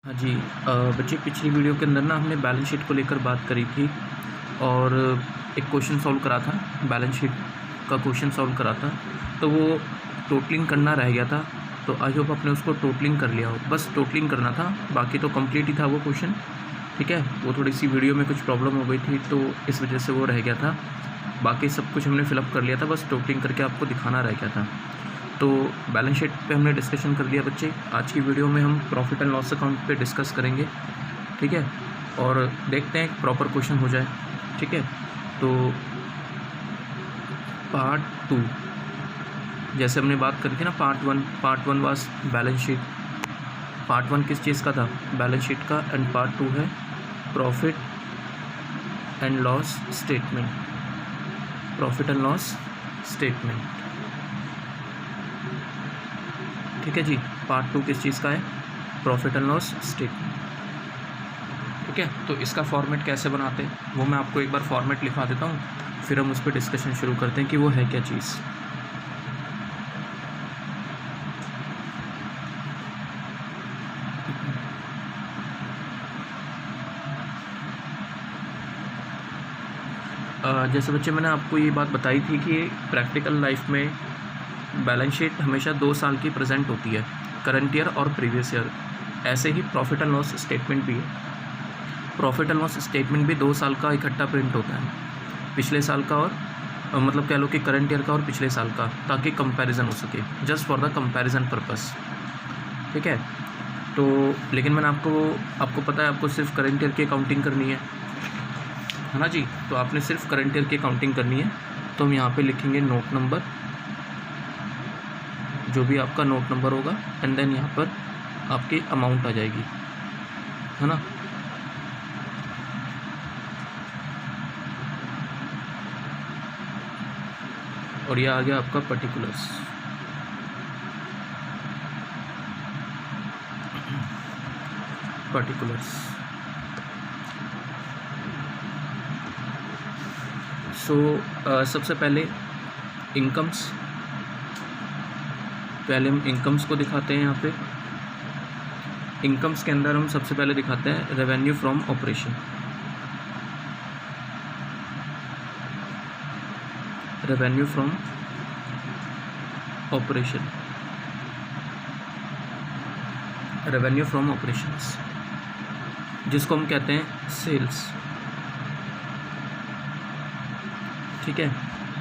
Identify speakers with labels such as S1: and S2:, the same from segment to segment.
S1: हाँ जी। बच्चे पिछली वीडियो के अंदर ना हमने बैलेंस शीट को लेकर बात करी थी और एक क्वेश्चन सॉल्व करा था। बैलेंस शीट का क्वेश्चन सॉल्व करा था, तो वो टोटलिंग करना रह गया था। तो आई होप आपने उसको टोटलिंग कर लिया हो। बस टोटलिंग करना था, बाकी तो कंप्लीट ही था वो क्वेश्चन। ठीक है, वो थोड़ी सी वीडियो में कुछ प्रॉब्लम हो गई थी तो इस वजह से वो रह गया था। बाकी सब कुछ हमने फिलअप कर लिया था, बस टोटलिंग करके आपको दिखाना रह गया था। तो बैलेंस शीट पे हमने डिस्कशन कर लिया बच्चे। आज की वीडियो में हम प्रॉफिट एंड लॉस अकाउंट पे डिस्कस करेंगे। ठीक है, और देखते हैं एक प्रॉपर क्वेश्चन हो जाए। ठीक है, तो पार्ट 2 जैसे हमने बात करी थी ना, part one was balance sheet. Part 1 किस चीज़ का था? बैलेंस शीट का। एंड पार्ट 2 है profit and loss statement. Profit and loss statement. ठीक है जी, पार्ट 2 किस चीज़ का है? Profit and loss statement. ठीक है, तो इसका फॉर्मेट कैसे बनाते हैं वो मैं आपको एक बार फॉर्मेट लिखा देता हूँ, फिर हम उस पर डिस्कशन शुरू करते हैं कि वो है क्या चीज़। जैसे बच्चे मैंने आपको ये बात बताई थी कि प्रैक्टिकल लाइफ में बैलेंस शीट हमेशा 2 साल की प्रेजेंट होती है, करंट ईयर और प्रीवियस ईयर। ऐसे ही प्रॉफिट एंड लॉस स्टेटमेंट भी है। प्रॉफिट एंड लॉस स्टेटमेंट भी 2 साल का इकट्ठा प्रिंट होता है, पिछले साल का और मतलब कह लो कि करंट ईयर का और पिछले साल का, ताकि कंपैरिजन हो सके, just for the comparison purpose. ठीक है, तो लेकिन मैंने आपको पता है आपको सिर्फ करंट ईयर की अकाउंटिंग करनी है ना जी। तो आपने सिर्फ करंट ईयर की अकाउंटिंग करनी है। तो हम यहाँ पे लिखेंगे नोट नंबर, जो भी आपका नोट नंबर होगा, एंड देन यहाँ पर आपकी अमाउंट आ जाएगी, है ना। और यह आ गया आपका पर्टिकुलर्स। सो सबसे पहले इनकम्स, पहले हम इनकम्स को दिखाते हैं। यहाँ पे इनकम्स के अंदर हम सबसे पहले दिखाते हैं revenue from operation. Revenue from operation, revenue from operations, जिसको हम कहते हैं सेल्स। ठीक है,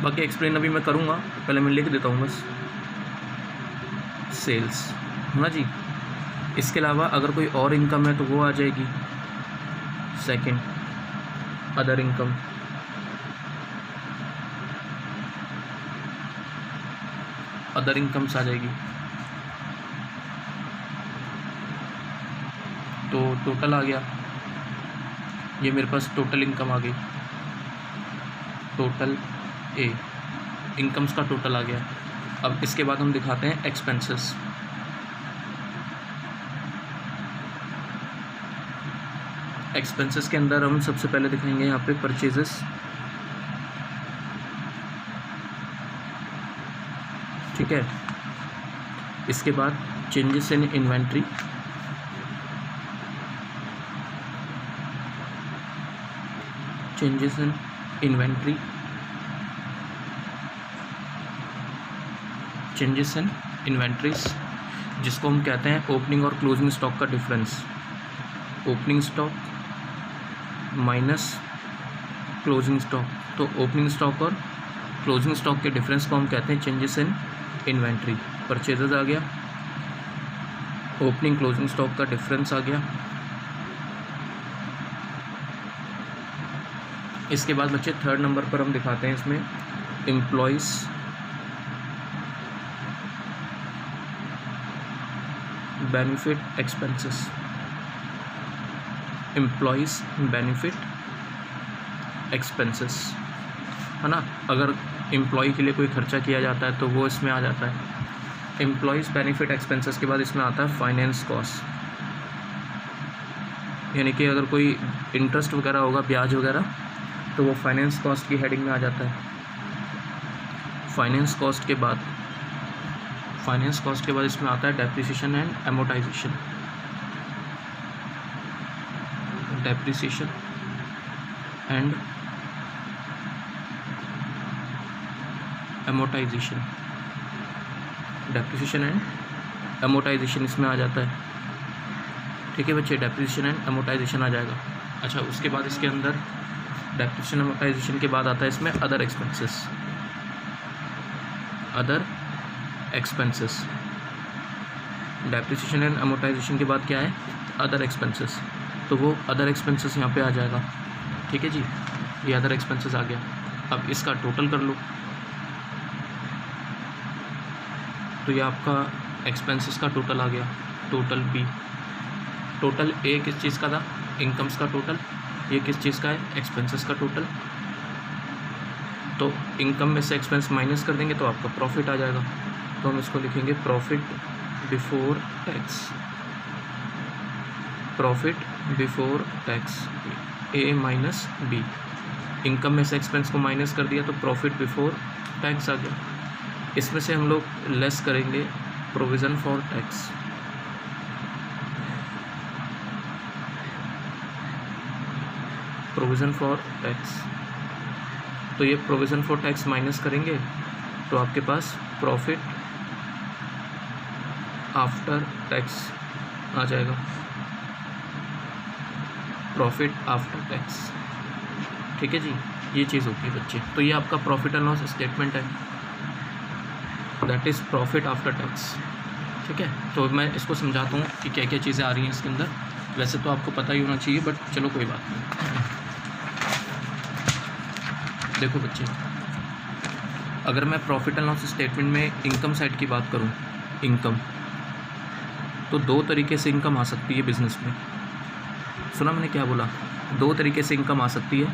S1: बाकी एक्सप्लेन अभी मैं करूँगा, पहले मैं लिख देता हूँ बस सेल्स, है ना जी। इसके अलावा अगर कोई और इनकम है तो वो आ जाएगी second, other income. Other incomes आ जाएगी। तो टोटल आ गया, ये मेरे पास टोटल इनकम आ गई, टोटल ए, इनकम्स का टोटल आ गया। अब इसके बाद हम दिखाते हैं एक्सपेंसेस। एक्सपेंसेस के अंदर हम सबसे पहले दिखाएंगे यहाँ पे परचेजेस। ठीक है, इसके बाद changes in inventory, changes in inventory, changes in inventories, जिसको हम कहते हैं ओपनिंग और क्लोजिंग स्टॉक का difference. Opening stock minus closing stock, तो ओपनिंग स्टॉक और क्लोजिंग स्टॉक के डिफरेंस को हम कहते हैं चेंजेस इन इन्वेंट्री। परचेजेस आ गया, ओपनिंग क्लोजिंग स्टॉक का डिफरेंस आ गया। इसके बाद बच्चे थर्ड नंबर पर हम दिखाते हैं इसमें employees benefit expenses. Employees benefit expenses, है ना। अगर एम्प्लॉय के लिए कोई खर्चा किया जाता है तो वो इसमें आ जाता है। एम्प्लॉयज़ बेनिफिट एक्सपेंसेस के बाद इसमें आता है फाइनेंस कॉस्ट, यानी कि अगर कोई इंटरेस्ट वगैरह होगा, ब्याज वगैरह, तो वो फाइनेंस कॉस्ट की हेडिंग में आ जाता है। फाइनेंस कॉस्ट के बाद इसमें आता है depreciation and amortisation. Depreciation and amortisation. Depreciation and amortisation इसमें आ जाता है, ठीक है बच्चे, डेप्रिसिएशन एंड एमोटाइजेशन आ जाएगा। अच्छा, उसके बाद इसके अंदर डेप्रिसिएशन एमोटाइजेशन के बाद आता है इसमें other expenses. Other expenses, depreciation and amortisation के बाद क्या है, अदर एक्सपेंसेस। तो वो अदर एक्सपेंसेस यहाँ पे आ जाएगा, ठीक है जी, ये अदर एक्सपेंसेस आ गया। अब इसका टोटल कर लो, तो ये आपका एक्सपेंसेस का टोटल आ गया, टोटल बी। टोटल ए किस चीज़ का था, इनकम्स का टोटल, ये किस चीज़ का है, एक्सपेंसेस का टोटल। तो इनकम में से एक्सपेंस माइनस कर देंगे तो आपका प्रॉफिट आ जाएगा। तो हम इसको लिखेंगे profit before tax, profit before tax A minus B. Income में से एक्सपेंस को माइनस कर दिया तो प्रॉफिट बिफोर टैक्स आ गया। इसमें से हम लोग लेस करेंगे provision for tax, provision for tax. तो ये प्रोविज़न फॉर टैक्स माइनस करेंगे तो आपके पास प्रॉफिट आफ्टर टैक्स आ जाएगा, प्रॉफिट आफ्टर टैक्स, ठीक है जी, ये चीज़ होती है बच्चे। तो ये आपका प्रॉफिट एंड लॉस स्टेटमेंट है, that is profit after tax, ठीक है। तो मैं इसको समझाता हूँ कि क्या क्या चीज़ें आ रही हैं इसके अंदर। वैसे तो आपको पता ही होना चाहिए, बट चलो कोई बात नहीं। देखो बच्चे, अगर मैं प्रॉफिट एंड लॉस स्टेटमेंट में इनकम साइड की बात करूं, इनकम, तो दो तरीके से इनकम आ सकती है बिज़नेस में। सुना मैंने क्या बोला, दो तरीके से इनकम आ सकती है।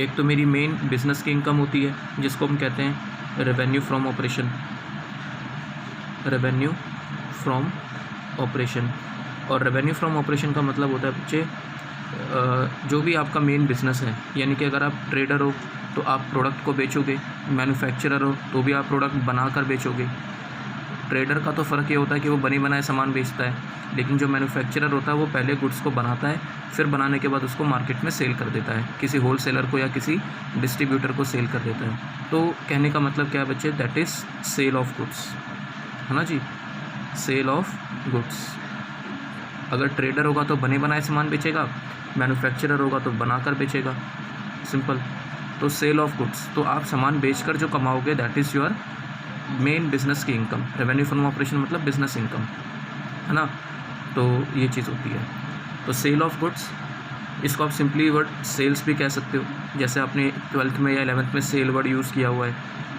S1: एक तो मेरी मेन बिज़नेस की इनकम होती है जिसको हम कहते हैं revenue from operation, revenue from operation. और रेवेन्यू फ्रॉम ऑपरेशन का मतलब होता है बच्चे, जो भी आपका मेन बिज़नेस है, यानी कि अगर आप ट्रेडर हो तो आप प्रोडक्ट को बेचोगे, मैन्युफैक्चरर हो तो भी आप प्रोडक्ट बनाकर बेचोगे। ट्रेडर का तो फ़र्क ये होता है कि वो बने बनाए सामान बेचता है, लेकिन जो मैन्युफैक्चरर होता है वो पहले गुड्स को बनाता है, फिर बनाने के बाद उसको मार्केट में सेल कर देता है, किसी होल सेलर को या किसी डिस्ट्रीब्यूटर को सेल कर देता है। तो कहने का मतलब क्या है बच्चे, that is sale of goods, है ना जी, सेल ऑफ गुड्स। अगर ट्रेडर होगा तो बने बनाए सामान बेचेगा, मैन्युफैक्चरर होगा तो बनाकर बेचेगा, सिंपल। तो सेल ऑफ गुड्स, तो आप सामान बेचकर जो कमाओगे that is your main business की इनकम। रेवेन्यू फ्रॉम ऑपरेशन मतलब बिजनेस इनकम, है ना। तो ये चीज़ होती है। तो सेल ऑफ गुड्स, इसको आप सिंपली वर्ड सेल्स भी कह सकते हो, जैसे आपने 12th में या 11th में सेल वर्ड यूज़ किया हुआ है।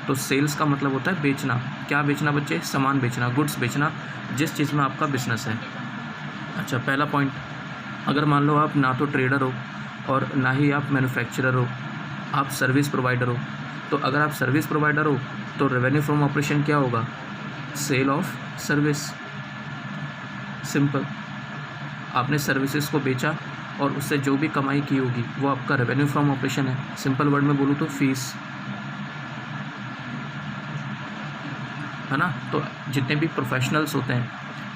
S1: तो सेल्स का मतलब होता है बेचना। क्या बेचना बच्चे, सामान बेचना, गुड्स बेचना, जिस चीज़ में आपका बिजनेस है। अच्छा, पहला पॉइंट, अगर मान लो आप ना तो ट्रेडर हो और ना ही आप मैन्युफैक्चरर हो, आप सर्विस प्रोवाइडर हो। तो अगर आप सर्विस प्रोवाइडर हो तो रेवेन्यू फ्रॉम ऑपरेशन क्या होगा, सेल ऑफ सर्विस, सिंपल। आपने सर्विसेज को बेचा और उससे जो भी कमाई की होगी वो आपका रेवेन्यू फ्रॉम ऑपरेशन है। सिंपल वर्ड में बोलूँ तो फीस, है ना। तो जितने भी प्रोफेशनल्स होते हैं,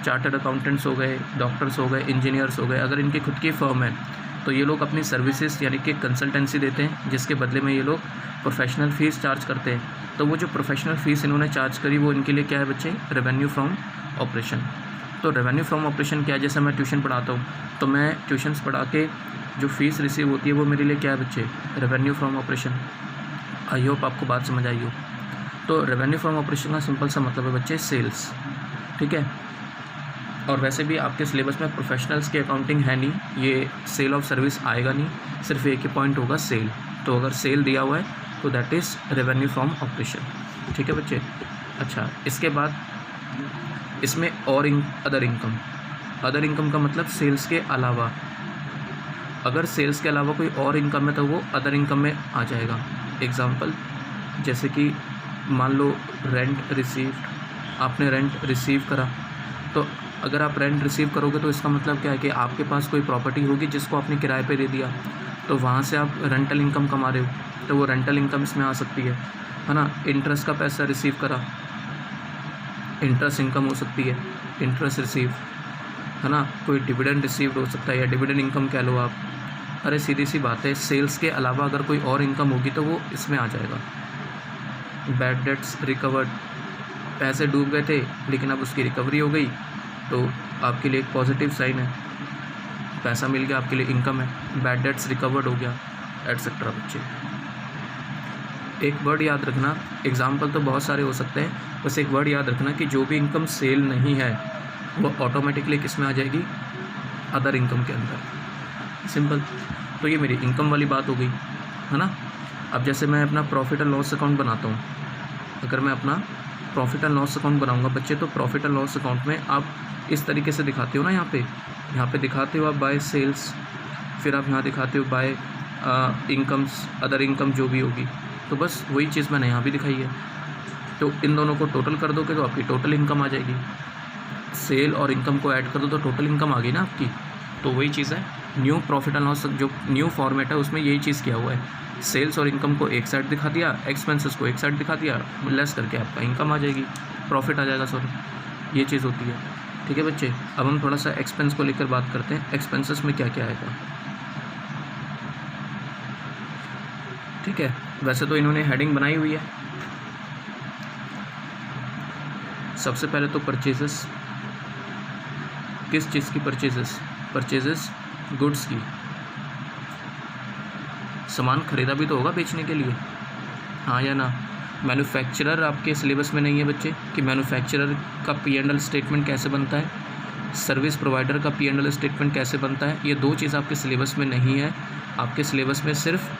S1: चार्टर्ड अकाउंटेंट्स हो गए, डॉक्टर्स हो गए, इंजीनियर्स हो गए, अगर इनकी खुद की फर्म है तो ये लोग अपनी सर्विसेज यानी कि कंसल्टेंसी देते हैं, जिसके बदले में ये लोग प्रोफेशनल फ़ीस चार्ज करते हैं। तो वो जो प्रोफेशनल फ़ीस इन्होंने चार्ज करी वो इनके लिए क्या है बच्चे, रेवेन्यू फ्रॉम ऑपरेशन। तो रेवेन्यू फ्रॉम ऑपरेशन क्या है, जैसे मैं ट्यूशन पढ़ाता हूँ तो मैं ट्यूशन्स पढ़ा के जो फ़ीस रिसीव होती है वो मेरे लिए क्या है बच्चे, revenue from operation. I hope आपको बात समझ आई हो। तो रेवेन्यू फ्रॉम ऑपरेशन का सिंपल सा मतलब है बच्चे सेल्स, ठीक है। और वैसे भी आपके सिलेबस में प्रोफेशनल्स की अकाउंटिंग है नहीं, ये सेल ऑफ सर्विस आएगा नहीं, सिर्फ एक ही पॉइंट होगा सेल। तो अगर सेल दिया हुआ है तो that is revenue from operation, ठीक है बच्चे। अच्छा, इसके बाद इसमें और अदर इनकम, अदर इनकम का मतलब सेल्स के अलावा। अगर सेल्स के अलावा कोई और इनकम है तो वो अदर इनकम में आ जाएगा। एग्जांपल, जैसे कि मान लो रेंट रिसीव्ड, आपने रेंट रिसीव करा, तो अगर आप रेंट रिसीव करोगे तो इसका मतलब क्या है कि आपके पास कोई प्रॉपर्टी होगी जिसको आपने किराए पे दे दिया, तो वहाँ से आप रेंटल इनकम कमा रहे हो, तो वो रेंटल इनकम इसमें आ सकती है ना। इंटरेस्ट का पैसा रिसीव करा, इंटरेस्ट इनकम हो सकती है, इंटरेस्ट रिसीव, है ना। कोई डिविडेंड रिसीव्ड हो सकता है या डिविडेंड इनकम कह लो आप, अरे सीधी सी बात है, सेल्स के अलावा अगर कोई और इनकम होगी तो वो इसमें आ जाएगा। बैड डेट्स रिकवर्ड, पैसे डूब गए थे लेकिन अब उसकी रिकवरी हो गई तो आपके लिए एक पॉजिटिव साइन है, पैसा मिल गया, आपके लिए इनकम है। बैड डेट्स रिकवर्ड हो गया, एटसेट्रा। बच्चे एक वर्ड याद रखना, एग्जाम्पल तो बहुत सारे हो सकते हैं, बस एक वर्ड याद रखना कि जो भी इनकम सेल नहीं है वो ऑटोमेटिकली किस में आ जाएगी, अदर इनकम के अंदर। सिंपल। तो ये मेरी इनकम वाली बात हो गई, है ना। अब जैसे मैं अपना प्रॉफिट एंड लॉस अकाउंट बनाता हूँ, अगर मैं अपना प्रॉफिट एंड लॉस अकाउंट बनाऊंगा बच्चे, तो प्रॉफिट एंड लॉस अकाउंट में आप इस तरीके से दिखाते हो ना, यहाँ पे दिखाते हो आप बाय सेल्स, फिर आप यहाँ दिखाते हो बाय इनकम्स, अदर इनकम जो भी होगी। तो बस वही चीज़ मैंने यहाँ भी दिखाई है। तो इन दोनों को टोटल कर दोगे तो आपकी टोटल इनकम आ जाएगी। सेल और इनकम को ऐड कर दो तो टोटल इनकम आ गई ना आपकी। तो वही चीज़ है, न्यू प्रॉफिट एंड लॉस जो न्यू फॉर्मेट है उसमें यही चीज़ किया हुआ है। सेल्स और इनकम को एक साइड दिखा दिया, एक्सपेंसेस को एक साइड दिखा दिया, लेस करके आपका इनकम आ जाएगी, प्रॉफिट आ जाएगा, सॉरी, ये चीज़ होती है। ठीक है बच्चे, अब हम थोड़ा सा एक्सपेंस को लेकर बात करते हैं। एक्सपेंसेस में क्या क्या आएगा। ठीक है, वैसे तो इन्होंने हेडिंग बनाई हुई है। सबसे पहले तो परचेजेस, किस चीज़ की परचेजेस, परचेजेस गुड्स की। सामान खरीदा भी तो होगा बेचने के लिए, हाँ या ना। मैन्युफैक्चरर आपके सिलेबस में नहीं है बच्चे कि मैन्युफैक्चरर का P&L स्टेटमेंट कैसे बनता है, सर्विस प्रोवाइडर का P&L स्टेटमेंट कैसे बनता है। ये दो चीज़ आपके सिलेबस में नहीं है। आपके सिलेबस में सिर्फ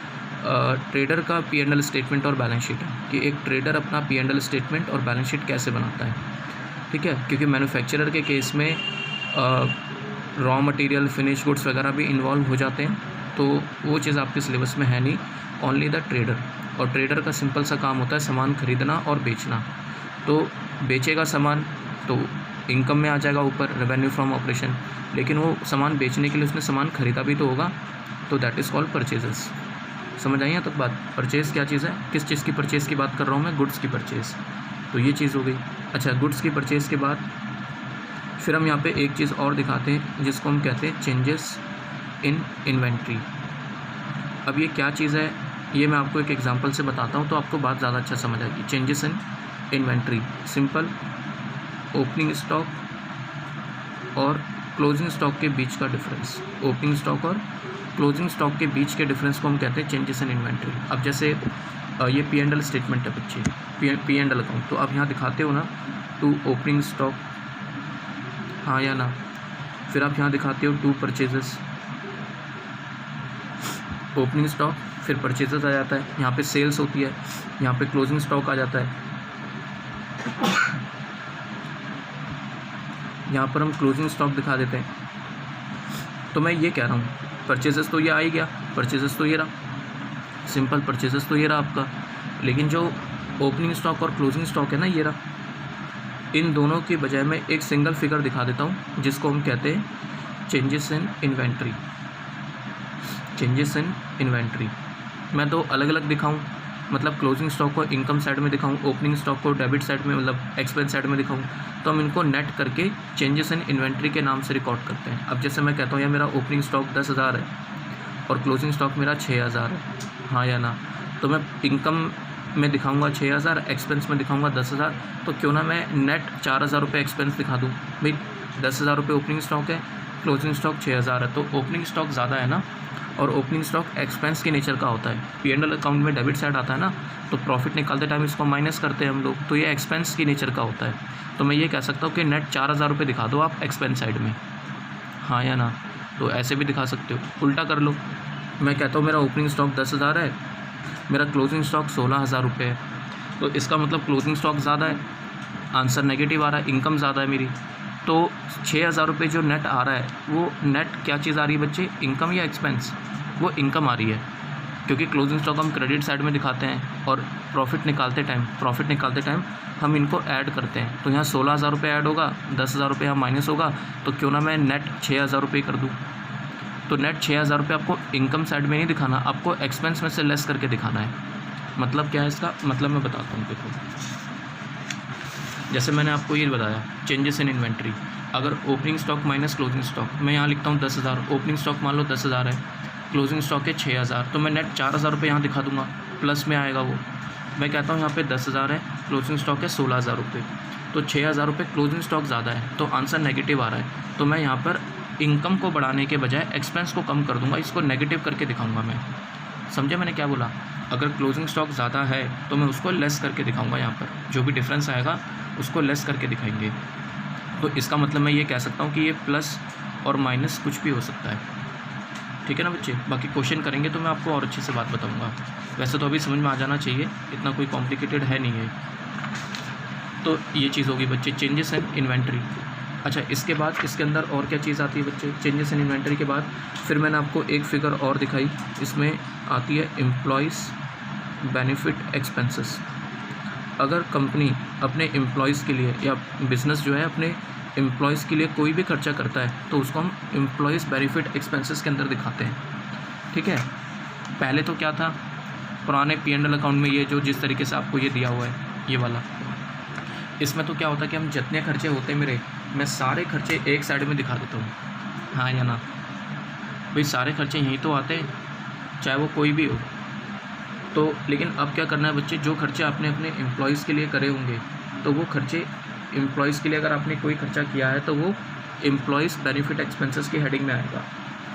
S1: ट्रेडर का P&L स्टेटमेंट और बैलेंस शीट है कि एक ट्रेडर अपना P&L स्टेटमेंट और बैलेंस शीट कैसे बनाता है। ठीक है, क्योंकि मैन्युफैक्चरर के केस में रॉ मटेरियल, फिनिश गुड्स वगैरह भी इन्वॉल्व हो जाते हैं, तो वो चीज़ आपके सिलेबस में है नहीं। ओनली द ट्रेडर, और ट्रेडर का सिंपल सा काम होता है सामान खरीदना और बेचना। तो बेचेगा सामान तो इनकम में आ जाएगा ऊपर, रेवेन्यू फ्रॉम ऑपरेशन, लेकिन वो सामान बेचने के लिए उसने सामान खरीदा भी तो होगा, तो दैट इज़ कॉल्ड परचेजेस। समझ आई यहाँ तक बात। परचेज़ क्या चीज़ है, किस चीज़ की परचेज़ की बात कर रहा हूँ मैं, गुड्स की परचेज़। तो ये चीज़ हो गई। अच्छा, गुड्स की परचेज़ के बाद फिर हम यहाँ पे एक चीज़ और दिखाते हैं जिसको हम कहते हैं चेंजेस इन इन्वेंट्री। अब ये क्या चीज़ है ये मैं आपको एक एग्जांपल से बताता हूँ तो आपको बात ज़्यादा अच्छा समझ आएगी। Changes in inventory, simple, opening stock और क्लोजिंग स्टॉक के बीच का डिफरेंस। ओपनिंग स्टॉक और क्लोजिंग स्टॉक के बीच के डिफरेंस को हम कहते हैं चेंजेस इन इन्वेंट्री। अब जैसे ये P&L स्टेटमेंट है बच्चे, P&L अकाउंट, तो आप यहाँ दिखाते हो ना टू ओपनिंग स्टॉक, हाँ या ना। फिर आप यहाँ दिखाते हो टू परचेजेस, ओपनिंग स्टॉक फिर परचेजेस आ जाता है, यहाँ पे सेल्स होती है, यहाँ पे क्लोजिंग स्टॉक आ जाता है, यहाँ पर हम क्लोजिंग स्टॉक दिखा देते हैं। तो मैं ये कह रहा हूँ परचेजेस तो ये आ ही गया, परचेजेस तो ये रहा, सिंपल परचेजेस तो ये रहा आपका, लेकिन जो ओपनिंग स्टॉक और क्लोजिंग स्टॉक है ना ये रहा। इन दोनों की बजाय मैं एक सिंगल फिगर दिखा देता हूँ जिसको हम कहते हैं changes in inventory. Changes in inventory मैं दो अलग अलग दिखाऊं, मतलब क्लोजिंग स्टॉक को इनकम साइड में दिखाऊं, ओपनिंग स्टॉक को डेबिट साइड में मतलब एक्सपेंस साइड में दिखाऊं, तो हम इनको नेट करके चेंजेस इन इन्वेंट्री के नाम से रिकॉर्ड करते हैं। अब जैसे मैं कहता हूँ यार मेरा ओपनिंग स्टॉक 10,000 है और क्लोजिंग स्टॉक मेरा 6,000 है, हाँ या ना। तो मैं इनकम में दिखाऊंगा 6,000, एक्सपेंस में दिखाऊंगा 10,000, तो क्यों ना मैं नेट 4,000 रुपये एक्सपेंस दिखा दूँ। भाई 10,000 रुपये ओपनिंग स्टॉक है, क्लोजिंग स्टॉक 6,000 है, तो ओपनिंग स्टॉक ज़्यादा है ना, और ओपनिंग स्टॉक एक्सपेंस के नेचर का होता है। P&L अकाउंट में डेबिट साइड आता है ना, तो प्रॉफिट निकालते टाइम इसको माइनस करते हैं हम लोग, तो ये एक्सपेंस की नेचर का होता है। तो मैं ये कह सकता हूँ कि नेट 4,000 रुपये दिखा दो आप एक्सपेंस साइड में, हाँ या ना। तो ऐसे भी दिखा सकते हो, उल्टा कर लो। मैं कहता हूँ मेरा ओपनिंग स्टॉक 10,000 है, मेरा क्लोजिंग स्टॉक 16,000 रुपये है, तो इसका मतलब क्लोजिंग स्टॉक ज़्यादा है, आंसर नेगेटिव आ रहा है, इनकम ज़्यादा है मेरी। तो 6,000 रुपये जो नेट आ रहा है वो नेट क्या चीज़ आ रही है बच्चे, इनकम या एक्सपेंस? वो इनकम आ रही है, क्योंकि क्लोजिंग स्टॉक हम क्रेडिट साइड में दिखाते हैं और प्रॉफिट निकालते टाइम हम इनको ऐड करते हैं। तो यहाँ 16,000 रुपये ऐड होगा, 10,000 रुपये यहाँ माइनस होगा, तो क्यों ना मैं नेट 6,000 रुपये कर दूँ। तो नेट 6,000 रुपये आपको इनकम साइड में नहीं दिखाना, आपको एक्सपेंस में से लेस करके दिखाना है। मतलब क्या है इसका मतलब, मैं बताता हूँ। देखो जैसे मैंने आपको ये बताया चेंजेस इन इन्वेंट्री, अगर opening stock minus closing stock, मैं यहाँ लिखता हूँ 10,000, ओपनिंग स्टॉक मान लो 10,000 है, क्लोजिंग स्टॉक है 6000, तो मैं नेट 4000 रुपये यहाँ दिखा दूँगा, प्लस में आएगा वो। मैं कहता हूँ यहाँ पे 10,000 है, क्लोजिंग स्टॉक है 16,000 रुपये, तो 6,000 रुपये क्लोजिंग स्टॉक ज़्यादा है, तो आंसर नेगेटिव आ रहा है। तो मैं यहाँ पर इनकम को बढ़ाने के बजाय एक्सपेंस को कम कर दूँगा, इसको नेगेटिव करके दिखाऊँगा मैं। समझे मैंने क्या बोला? अगर क्लोजिंग स्टॉक ज़्यादा है तो मैं उसको लेस करके दिखाऊँगा, यहाँ पर जो भी डिफरेंस आएगा उसको लेस करके दिखाएंगे। तो इसका मतलब मैं ये कह सकता हूँ कि ये प्लस और माइनस कुछ भी हो सकता है, ठीक है ना बच्चे। बाकी क्वेश्चन करेंगे तो मैं आपको और अच्छे से बात बताऊँगा। वैसे तो अभी समझ में आ जाना चाहिए, इतना कोई कॉम्प्लिकेटेड है नहीं है। तो ये चीज़ होगी बच्चे, चेंजेस इन इन्वेंट्री। अच्छा, इसके बाद इसके अंदर और क्या चीज़ आती है बच्चे? चेंजेस इन इन्वेंट्री के बाद फिर मैंने आपको एक फ़िगर और दिखाई, इसमें आती है एम्प्लॉयज़ बेनिफिट एक्सपेंसेस। अगर कंपनी अपने एम्प्लॉयज़ के लिए या बिज़नेस जो है अपने एम्प्लॉयज़ के लिए कोई भी खर्चा करता है तो उसको हम एम्प्लॉयज़ बेनिफिट एक्सपेंसेस के अंदर दिखाते हैं, ठीक है। पहले तो क्या था, पुराने P&L अकाउंट में ये जो जिस तरीके से आपको ये दिया हुआ है ये वाला, इसमें तो क्या होता है कि हम जितने खर्चे होते हैं मेरे, मैं सारे खर्चे एक साइड में दिखा देता हूँ, हाँ या ना भाई, सारे खर्चे यहीं तो आते हैं चाहे वो कोई भी हो। तो लेकिन अब क्या करना है बच्चे, जो खर्चे आपने अपने एम्प्लॉयज़ के लिए करे होंगे तो वो खर्चे एम्प्लॉयज़ के लिए अगर आपने कोई खर्चा किया है तो वो एम्प्लॉयज़ बेनिफिट एक्सपेंसेस की हेडिंग में आएगा।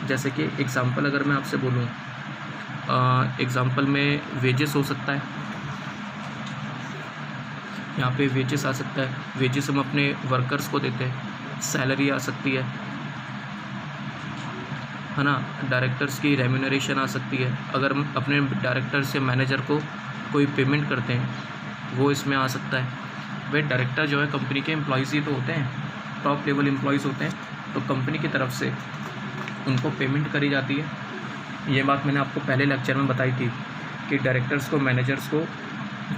S1: जैसे कि एग्ज़ाम्पल अगर मैं आपसे बोलूँ, एग्ज़ाम्पल में वेजेस हो सकता है, यहाँ पे वेजेस आ सकता है, वेजेस हम अपने वर्कर्स को देते हैं, सैलरी आ सकती है ना, डायरेक्टर्स की रेम्यूनरेशन आ सकती है, अगर हम अपने डायरेक्टर से मैनेजर को कोई पेमेंट करते हैं वो इसमें आ सकता है। वे डायरेक्टर जो है कंपनी के एम्प्लॉयज़ ही तो होते हैं, टॉप लेवल एम्प्लॉयज़ होते हैं, तो कंपनी की तरफ से उनको पेमेंट करी जाती है। ये बात मैंने आपको पहले लेक्चर में बताई थी कि डायरेक्टर्स को मैनेजर्स को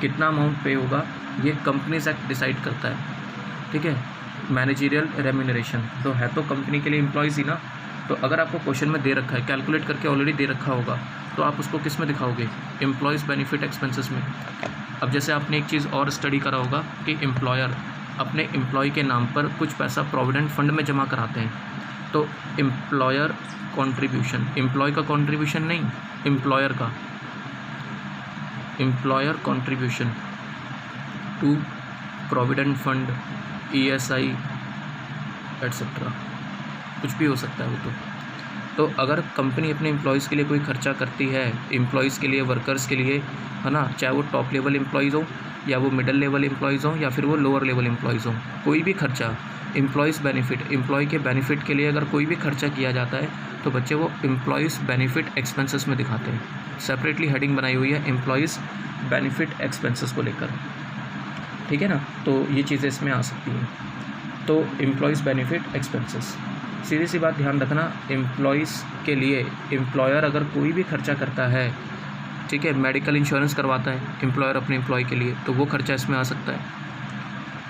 S1: कितना अमाउंट पे होगा ये कंपनीज एक्ट डिसाइड करता है, ठीक है। मैनेजरियल रेम्यूनरेशन तो है तो कंपनी के लिए एम्प्लॉयज़ ही ना, तो अगर आपको क्वेश्चन में दे रखा है, कैलकुलेट करके ऑलरेडी दे रखा होगा, तो आप उसको किस में दिखाओगे? एम्प्लॉयज़ बेनिफिट एक्सपेंसेस में। अब जैसे आपने एक चीज़ और स्टडी करा होगा कि एम्प्लॉयर अपने एम्प्लॉय के नाम पर कुछ पैसा प्रोविडेंट फंड में जमा कराते हैं, तो एम्प्लॉयर कॉन्ट्रीब्यूशन, एम्प्लॉय का कॉन्ट्रीब्यूशन नहीं, एम्प्लॉयर का, employer contribution to provident fund, ESI etcetera, कुछ भी हो सकता है वो। तो अगर कंपनी अपने एम्प्लॉयज़ के लिए कोई खर्चा करती है, एम्प्लॉयज़ के लिए, वर्कर्स के लिए, है ना, चाहे वो टॉप लेवल एम्प्लॉयज़ हो या वो मिडिल लेवल एम्प्लॉयज़ हो या फिर वो लोअर लेवल एम्प्लॉयज़ हो, कोई भी खर्चा एम्प्लॉयज़ बेनिफिट, एम्प्लॉय के बेनिफिट के लिए अगर कोई भी खर्चा किया जाता है तो बच्चे वो एम्प्लॉयज़ बेनिफिट एक्सपेंसेस में दिखाते हैं। सेपरेटली हेडिंग बनाई हुई है एम्प्लॉयज़ बेनिफिट एक्सपेंसेस को लेकर, ठीक है ना। तो ये चीज़ें इसमें आ सकती हैं। तो एम्प्लॉयज़ बेनिफिट एक्सपेंसेस, सीधी सी बात ध्यान रखना, एम्प्लॉयज़ के लिए एम्प्लॉयर अगर कोई भी खर्चा करता है, ठीक है, मेडिकल इंश्योरेंस करवाता है एम्प्लॉयर अपने एम्प्लॉय के लिए, तो वो खर्चा इसमें आ सकता है,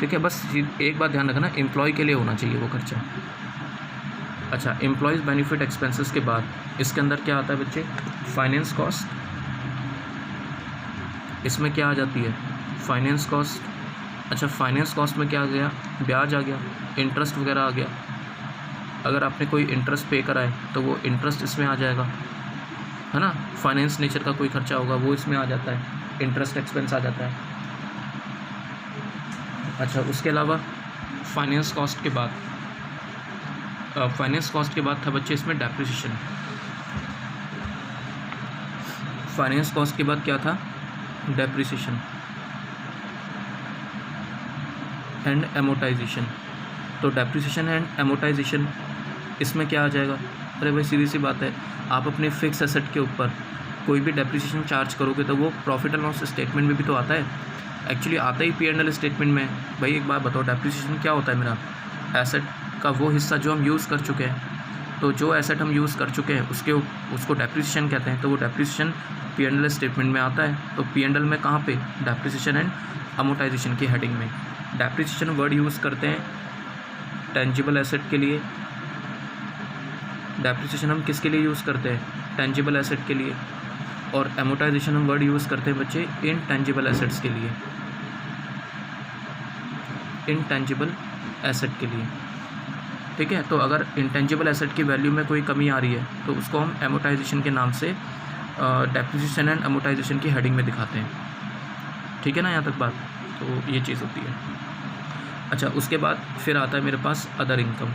S1: ठीक है। बस एक बात ध्यान रखना, एम्प्लॉय के लिए होना चाहिए वो खर्चा। अच्छा, एम्प्लॉयज़ बेनिफिट एक्सपेंसेस के बाद इसके अंदर क्या आता है बच्चे? Finance cost. इसमें क्या आ जाती है? Finance cost. अच्छा, फाइनेंस कॉस्ट में क्या आ गया? ब्याज आ गया, इंटरेस्ट वगैरह आ गया। अगर आपने कोई इंटरेस्ट पे करा है तो वो इंटरेस्ट इसमें आ जाएगा, है ना। फाइनेंस नेचर का कोई खर्चा होगा वो इसमें आ जाता है, इंटरेस्ट एक्सपेंस आ जाता है। अच्छा, उसके अलावा फाइनेंस कॉस्ट के बाद था बच्चे इसमें डेप्रिसिएशन। फाइनेंस कॉस्ट के बाद क्या था? Depreciation and amortisation. तो डेप्रिसिएशन एंड एमोटाइजेशन इसमें क्या आ जाएगा? अरे भाई सीधी सी बात है, आप अपने फिक्स एसेट के ऊपर कोई भी डेप्रिसिएशन चार्ज करोगे तो वो प्रॉफिट एंड लॉस स्टेटमेंट में भी तो आता है, एक्चुअली आता ही P&L स्टेटमेंट में। भाई एक बात बताओ, डेप्रिसिएशन क्या होता है? मेरा एसेट का वो हिस्सा जो हम यूज़ कर चुके हैं, तो जो एसेट हम यूज़ कर चुके हैं उसको डेप्रिसिएशन कहते हैं। तो वो डेप्रिसिएशन P&L स्टेटमेंट में आता है। तो P&L में कहाँ पे? डेप्रिसिएशन एंड अमोटाइजेशन की हेडिंग में। डेप्रिसिएशन वर्ड यूज़ करते हैं टेंजिबल एसेट के लिए, डेप्रिसिएशन हम किसके लिए यूज़ करते हैं? टेंजिबल एसेट के लिए। और एमोटाइजेशन हम वर्ड यूज़ करते हैं बच्चे इनटेंजिबल एसेट्स के लिए, इनटेंजिबल एसेट के लिए। ठीक है। तो अगर इंटेंजिबल एसेट की वैल्यू में कोई कमी आ रही है तो उसको हम एमोटाइजेशन के नाम से डेप्रिसिएशन एंड एमोटाइजेशन की हेडिंग में दिखाते हैं, ठीक है ना, यहाँ तक बात। तो ये चीज़ होती है। अच्छा, उसके बाद फिर आता है मेरे पास other income,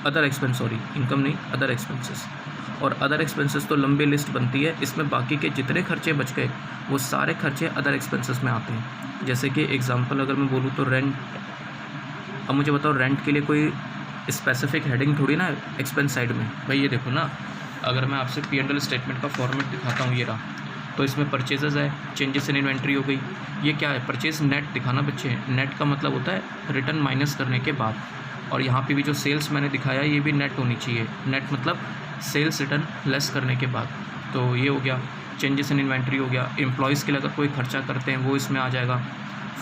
S1: other expense, sorry income नहीं, अदर एक्सपेंसेस। और अदर एक्सपेंसेस तो लंबी लिस्ट बनती है, इसमें बाकी के जितने खर्चे बच गए वो सारे खर्चे अदर एक्सपेंसेस में आते हैं। जैसे कि एग्जांपल अगर मैं बोलूँ तो रेंट, अब मुझे बताओ रेंट के लिए कोई स्पेसिफिक हेडिंग थोड़ी ना एक्सपेंस साइड में। भाई ये देखो ना, अगर मैं आपसे P&L स्टेटमेंट का फॉर्मेट दिखाता हूँ, ये रहा, तो इसमें परचेजेस है, चेंजेस इन इन्वेंट्री हो गई। ये क्या है, परचेज नेट दिखाना बच्चे। नेट का मतलब होता है रिटर्न माइनस करने के बाद। और यहाँ पे भी जो सेल्स मैंने दिखाया ये भी नेट होनी चाहिए। नेट मतलब सेल्स रिटर्न लेस करने के बाद। तो ये हो गया, चेंजेस इन इन्वेंट्री हो गया। एम्प्लॉयज़ के लिए अगर कोई खर्चा करते हैं वो इसमें आ जाएगा।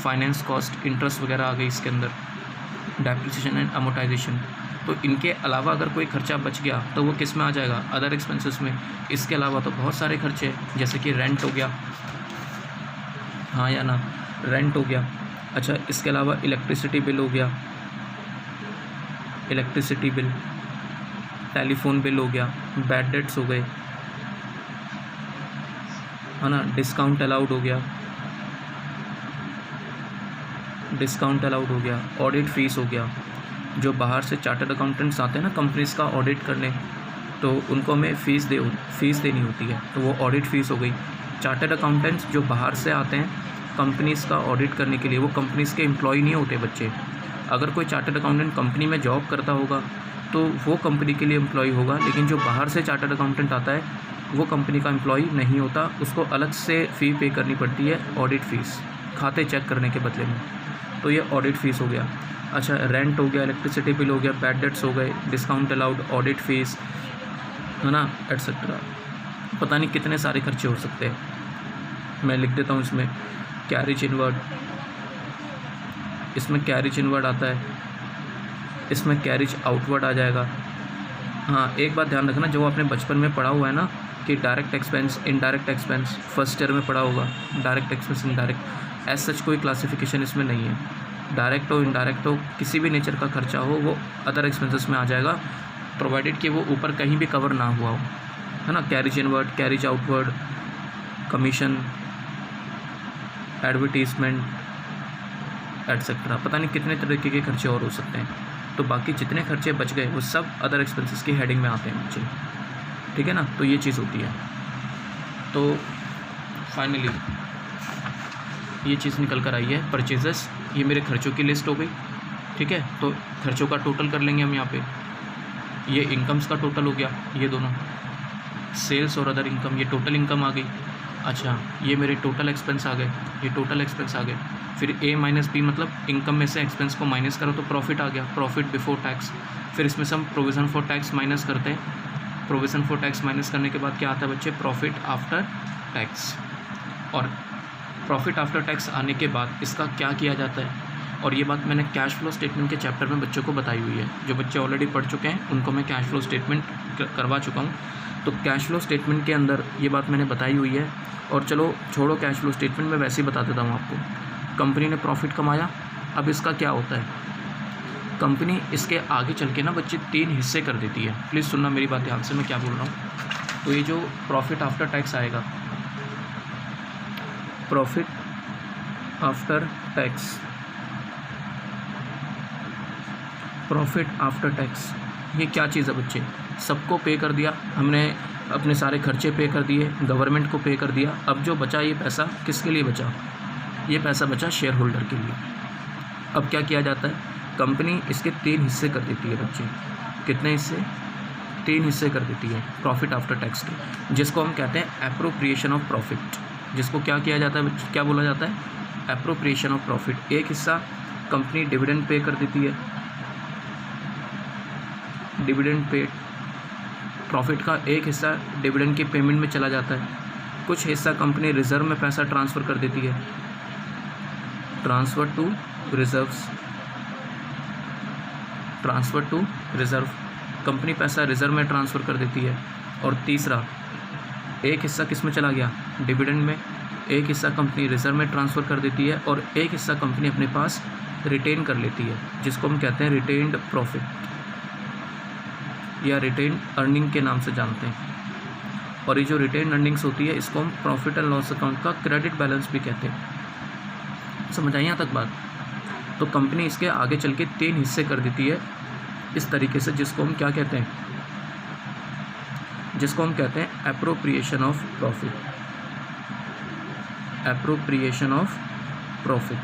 S1: फाइनेंस कॉस्ट, इंटरेस्ट वगैरह आ गई इसके अंदर, डेप्रिसिएशन एंड अमोटाइजेशन। तो इनके अलावा अगर कोई खर्चा बच गया तो वो किस में आ जाएगा, अदर एक्सपेंसेस में। इसके अलावा तो बहुत सारे खर्चे हैं, जैसे कि रेंट हो गया, हाँ या ना, रेंट हो गया। अच्छा, इसके अलावा इलेक्ट्रिसिटी बिल हो गया, इलेक्ट्रिसिटी बिल, टेलीफोन बिल हो गया, बैड डेट्स हो गए, है ना, डिस्काउंट अलाउड हो गया, डिस्काउंट अलाउड हो गया, ऑडिट फीस हो गया। जो बाहर से चार्टर्ड अकाउंटेंट्स आते हैं ना कंपनीज़ का ऑडिट करने, तो उनको हमें फ़ीस देनी होती है, तो वो ऑडिट फ़ीस हो गई। चार्टर्ड अकाउंटेंट्स जो बाहर से आते हैं कंपनीज़ का ऑडिट करने के लिए, वो कंपनीज़ के एम्प्लॉय नहीं होते बच्चे। अगर कोई चार्टर्ड अकाउंटेंट कंपनी में जॉब करता होगा तो वो कंपनी के लिए एम्प्लॉय होगा, लेकिन जो बाहर से चार्टर्ड अकाउंटेंट आता है वो कंपनी का एम्प्लॉय नहीं होता, उसको अलग से फ़ी पे करनी पड़ती है, ऑडिट फ़ीस, खाते चेक करने के बदले में। तो ये ऑडिट फ़ीस हो गया। अच्छा, रेंट हो गया, इलेक्ट्रिसिटी बिल हो गया, बैड डेट्स हो गए, डिस्काउंट अलाउड, ऑडिट फीस, है ना, एटसेट्रा। पता नहीं कितने सारे खर्चे हो सकते हैं। मैं लिख देता हूँ इसमें कैरिज इनवर्ड, इसमें कैरिज इनवर्ड आता है, इसमें कैरिज आउटवर्ड आ जाएगा। हाँ, एक बात ध्यान रखना, जो आपने बचपन में पढ़ा हुआ है ना कि direct expense, indirect expense, first year में पढ़ा होगा, direct expense, indirect, as such कोई क्लासिफिकेशन इसमें नहीं है। डायरेक्ट हो, इनडायरेक्ट हो, किसी भी नेचर का खर्चा हो वो अदर एक्सपेंसेस में आ जाएगा, प्रोवाइडेड कि वो ऊपर कहीं भी कवर ना हुआ हो, है ना। Carriage inward, carriage outward, commission, advertisement, etcetera. पता नहीं कितने तरीके के खर्चे और हो सकते हैं। तो बाकी जितने खर्चे बच गए वो सब अदर एक्सपेंसेस की हेडिंग में आते हैं बच्चे, ठीक है ना। तो ये चीज़ होती है। तो फाइनली ये चीज़ निकल कर आई है, परचेजेस। ये मेरे खर्चों की लिस्ट हो गई, ठीक है। तो खर्चों का टोटल कर लेंगे हम यहाँ पे। ये इनकम्स का टोटल हो गया, ये दोनों सेल्स और अदर इनकम, ये टोटल इनकम आ गई। अच्छा, ये मेरे टोटल एक्सपेंस आ गए, ये टोटल एक्सपेंस आ गए। फिर A माइनस B मतलब इनकम में से एक्सपेंस को माइनस करो तो प्रॉफिट आ गया, प्रॉफिट बिफोर टैक्स। फिर इसमें से हम प्रोविज़न फॉर टैक्स माइनस करते हैं। प्रोविज़न फॉर टैक्स माइनस करने के बाद क्या आता है बच्चे, प्रॉफिट आफ्टर टैक्स। और प्रॉफिट आफ्टर टैक्स आने के बाद इसका क्या किया जाता है, और ये बात मैंने कैश फ्लो स्टेटमेंट के चैप्टर में बच्चों को बताई हुई है। जो बच्चे ऑलरेडी पढ़ चुके हैं उनको मैं कैश फ्लो स्टेटमेंट करवा चुका हूँ। तो कैश फ्लो स्टेटमेंट के अंदर ये बात मैंने बताई हुई है। और चलो छोड़ो कैश फ्लो स्टेटमेंट, में वैसे ही बता देता हूँ आपको। कंपनी ने प्रॉफिट कमाया, अब इसका क्या होता है, कंपनी इसके आगे चल के ना बच्चे 3 हिस्से कर देती है। प्लीज़ सुनना मेरी बात ध्यान से, मैं क्या बोल रहा हूँ। तो ये जो प्रॉफिट आफ्टर टैक्स आएगा, profit after tax, profit after tax, ये क्या चीज़ है बच्चे, सबको पे कर दिया हमने, अपने सारे खर्चे पे कर दिए, गवर्नमेंट को पे कर दिया। अब जो बचा ये पैसा किसके लिए बचा, ये पैसा बचा शेयर होल्डर के लिए। अब क्या किया जाता है, कंपनी इसके 3 हिस्से कर देती है बच्चे। कितने हिस्से, 3 हिस्से कर देती है प्रॉफिट आफ्टर टैक्स के, जिसको हम कहते हैं एप्रोप्रिएशन ऑफ प्रॉफिट। जिसको क्या किया जाता है बच्चे, क्या बोला जाता है, एप्रोप्रिएशन ऑफ प्रॉफिट। एक हिस्सा कंपनी डिविडेंड पे कर देती है, डिविडेंड पे, प्रॉफिट का एक हिस्सा डिविडेंड की पेमेंट में चला जाता है। कुछ हिस्सा कंपनी रिजर्व में पैसा ट्रांसफ़र कर देती है, transfer to reserves, transfer to reserve, company पैसा रिज़र्व में ट्रांसफ़र कर देती है। और तीसरा एक हिस्सा किस में चला गया, डिविडेंड में, एक हिस्सा कंपनी रिजर्व में ट्रांसफ़र कर देती है और एक हिस्सा कंपनी अपने पास रिटेन कर लेती है, जिसको हम कहते हैं रिटेन्ड प्रॉफिट या रिटेन्ड अर्निंग के नाम से जानते हैं। और ये जो रिटेन्ड अर्निंग्स होती है इसको हम प्रॉफिट एंड लॉस अकाउंट का क्रेडिट बैलेंस भी कहते हैं। समझ आई यहाँ तक बात? तो कंपनी इसके आगे चल के 3 हिस्से कर देती है इस तरीके से, जिसको हम क्या कहते हैं, जिसको हम कहते हैं appropriation of profit. Appropriation of profit,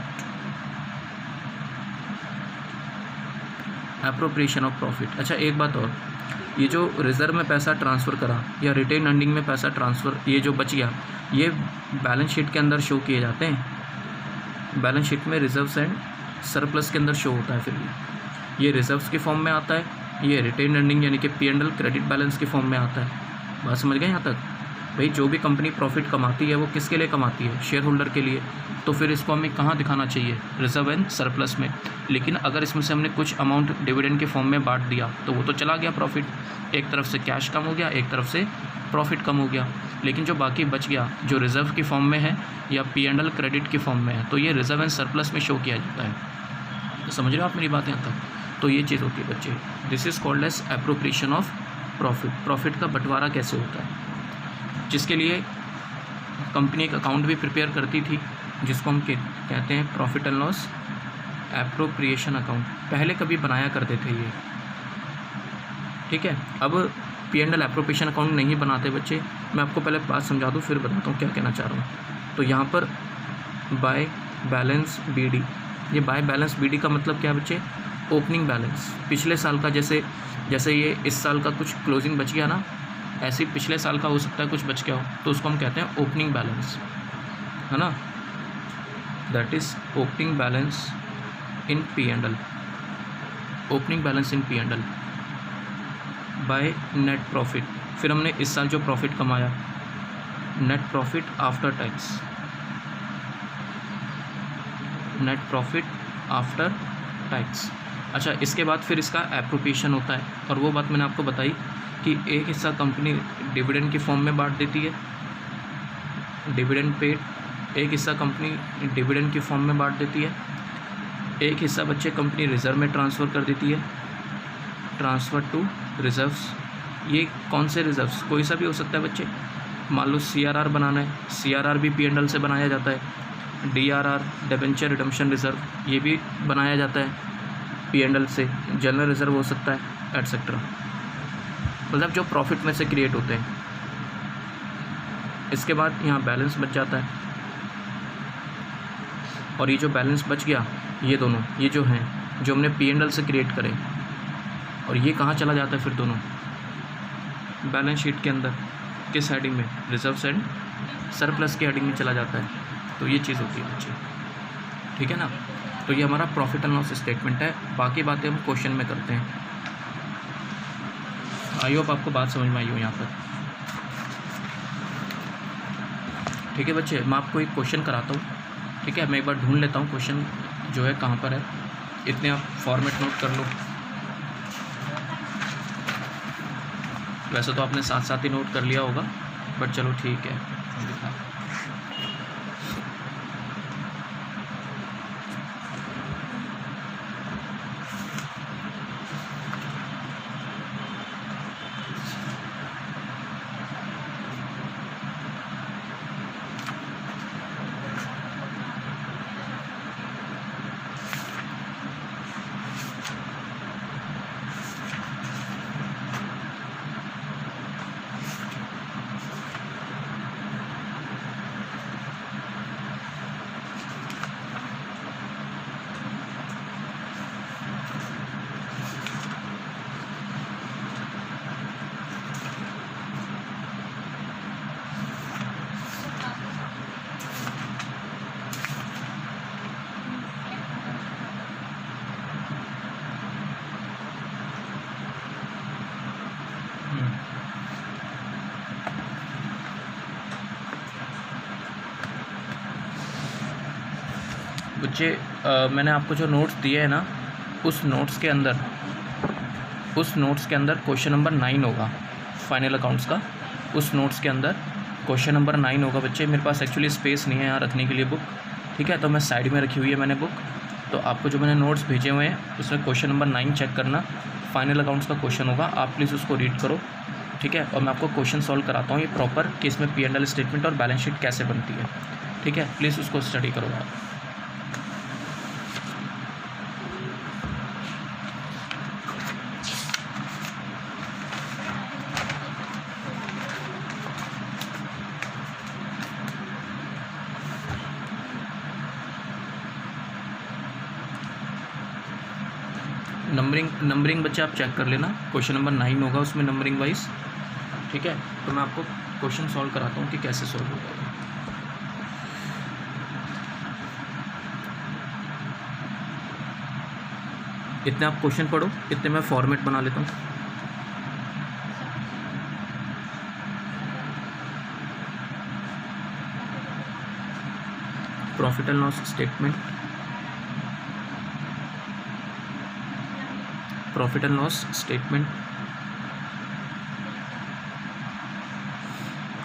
S1: appropriation of profit. अच्छा एक बात और, ये जो रिज़र्व में पैसा ट्रांसफ़र करा या रिटेन अर्निंग में पैसा ट्रांसफ़र, ये जो बच गया, ये बैलेंस शीट के अंदर शो किए जाते हैं। बैलेंस शीट में रिजर्व्स एंड सरप्लस के अंदर शो होता है। फिर ये रिजर्व्स के फॉर्म में आता है, ये रिटेन अर्निंग यानी कि P&L क्रेडिट बैलेंस के फॉर्म में आता है। बात समझ गए यहाँ तक? भाई जो भी कंपनी प्रॉफिट कमाती है वो किसके लिए कमाती है? शेयर होल्डर के लिए। तो फिर इसको हमें कहाँ दिखाना चाहिए? रिजर्व एंड सरप्लस में। लेकिन अगर इसमें से हमने कुछ अमाउंट डिविडेंड के फॉर्म में बांट दिया तो वो तो चला गया प्रॉफिट, एक तरफ से कैश कम हो गया, एक तरफ से प्रॉफिट कम हो गया। लेकिन जो बाकी बच गया जो रिजर्व की फॉर्म में है या P&L क्रेडिट की फॉर्म में है, तो ये रिजर्व एंड सरप्लस में शो किया जाता है। तो समझ रहे हो आप मेरी बात यहाँ तक? तो ये चीज़ होती है बच्चे, this is called as appropriation of profit. Profit का बंटवारा कैसे होता है, जिसके लिए कंपनी एक अकाउंट भी प्रिपेयर करती थी, जिसको हम कहते हैं profit and loss appropriation account. पहले कभी बनाया करते थे ये, ठीक है। अब P&L एप्रोप्रिएशन अकाउंट नहीं बनाते बच्चे। मैं आपको पहले बात समझा दूँ फिर बताता हूँ क्या कहना चाह रहा हूँ। तो यहाँ पर बाय बैलेंस BD, ये बाय बैलेंस BD का मतलब क्या है बच्चे? Opening balance. पिछले साल का जैसे ये इस साल का कुछ क्लोजिंग बच गया ना, ऐसे ही पिछले साल का हो सकता है कुछ बच गया हो, तो उसको हम कहते हैं ओपनिंग बैलेंस, है ना। That is opening balance in P&L, opening balance in P&L by net profit. फिर हमने इस साल जो प्रॉफिट कमाया, net profit after tax, net profit after tax. अच्छा इसके बाद फिर इसका एप्रोप्रिएशन होता है, और वो बात मैंने आपको बताई कि एक हिस्सा कंपनी डिविडेंड की फॉर्म में बांट देती है, डिविडेंड पेड, एक हिस्सा कंपनी डिविडेंड की फॉर्म में बांट देती है, एक हिस्सा बच्चे कंपनी रिजर्व में ट्रांसफ़र कर देती है, ट्रांसफ़र टू रिजर्व्स। ये कौन से रिजर्व्स? कोई सा भी हो सकता है बच्चे। मान लो CRR बनाना है, CRR भी P&L से बनाया जाता है, DRR डिबेंचर रिडम्पशन रिजर्व, ये भी बनाया जाता है P&L से, जनरल रिजर्व हो सकता है, एटसेट्रा। मतलब जो प्रॉफिट में से क्रिएट होते हैं। इसके बाद यहाँ बैलेंस बच जाता है, और ये जो बैलेंस बच गया, ये दोनों, ये जो हैं जो हमने P&L से क्रिएट करें, और ये कहाँ चला जाता है फिर दोनों? बैलेंस शीट के अंदर किस हेडिंग में? रिजर्व्स एंड सरप्लस के हेडिंग में चला जाता है। तो ये चीज़ होती है बच्चे, ठीक है ना। तो ये हमारा प्रॉफिट एंड लॉस स्टेटमेंट है। बाकी बातें हम क्वेश्चन में करते हैं। आई होप आपको बात समझ में आई हो यहाँ पर, ठीक है बच्चे। मैं आपको एक क्वेश्चन कराता हूँ, ठीक है। मैं एक बार ढूंढ लेता हूँ क्वेश्चन जो है कहाँ पर है, इतने आप फॉर्मेट नोट कर लो। वैसे तो आपने साथ साथ ही नोट कर लिया होगा, बट चलो ठीक है। बच्चे मैंने आपको जो नोट्स दिए हैं ना, उस नोट्स के अंदर क्वेश्चन नंबर 9 होगा फाइनल अकाउंट्स का। उस नोट्स के अंदर क्वेश्चन नंबर 9 होगा बच्चे। मेरे पास एक्चुअली स्पेस नहीं है यहाँ रखने के लिए बुक, ठीक है, तो मैं साइड में रखी हुई है मैंने बुक। तो आपको जो मैंने नोट्स भेजे हुए हैं उसमें क्वेश्चन नंबर 9 चेक करना, फाइनल अकाउंट्स का क्वेश्चन होगा, आप प्लीज़ उसको रीड करो, ठीक है। और मैं आपको क्वेश्चन सॉल्व कराता हूँ ये प्रॉपर कि इसमें P&L स्टेटमेंट और बैलेंस शीट कैसे बनती है, ठीक है। प्लीज़ उसको स्टडी करो आप। नंबरिंग बच्चे आप चेक कर लेना, क्वेश्चन नंबर 9 होगा उसमें नंबरिंग वाइज, ठीक है। तो मैं आपको क्वेश्चन सॉल्व कराता हूँ कि कैसे सॉल्व होगा। इतने आप क्वेश्चन पढ़ो, इतने मैं फॉर्मेट बना लेता हूँ। Profit and loss statement, profit and loss statement.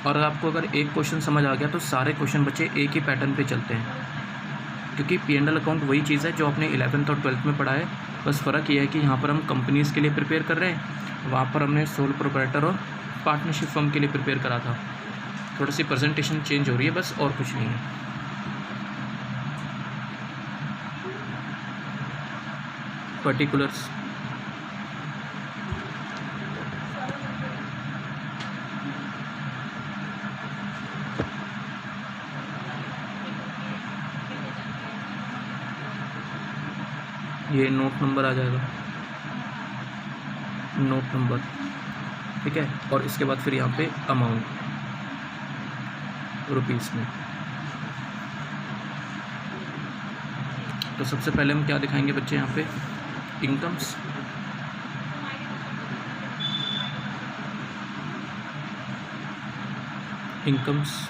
S1: और आपको अगर एक क्वेश्चन समझ आ गया तो सारे क्वेश्चन बच्चे एक ही पैटर्न पे चलते हैं, क्योंकि P&L अकाउंट वही चीज़ है जो आपने 11th और 12th में पढ़ा है। बस फ़र्क ये है कि यहाँ पर हम कंपनीज़ के लिए प्रिपेयर कर रहे हैं, वहाँ पर हमने सोल प्रोप्राइटर और पार्टनरशिप फर्म के लिए प्रिपेयर करा था। थोड़ी सी प्रेजेंटेशन चेंज हो रही है बस, और कुछ नहीं है। पर्टिकुलर्स, ये नोट नंबर आ जाएगा, नोट नंबर, ठीक है। और इसके बाद फिर यहाँ पे अमाउंट रुपीज़ में। तो सबसे पहले हम क्या दिखाएंगे बच्चे यहाँ पे, इनकम्स, इनकम्स,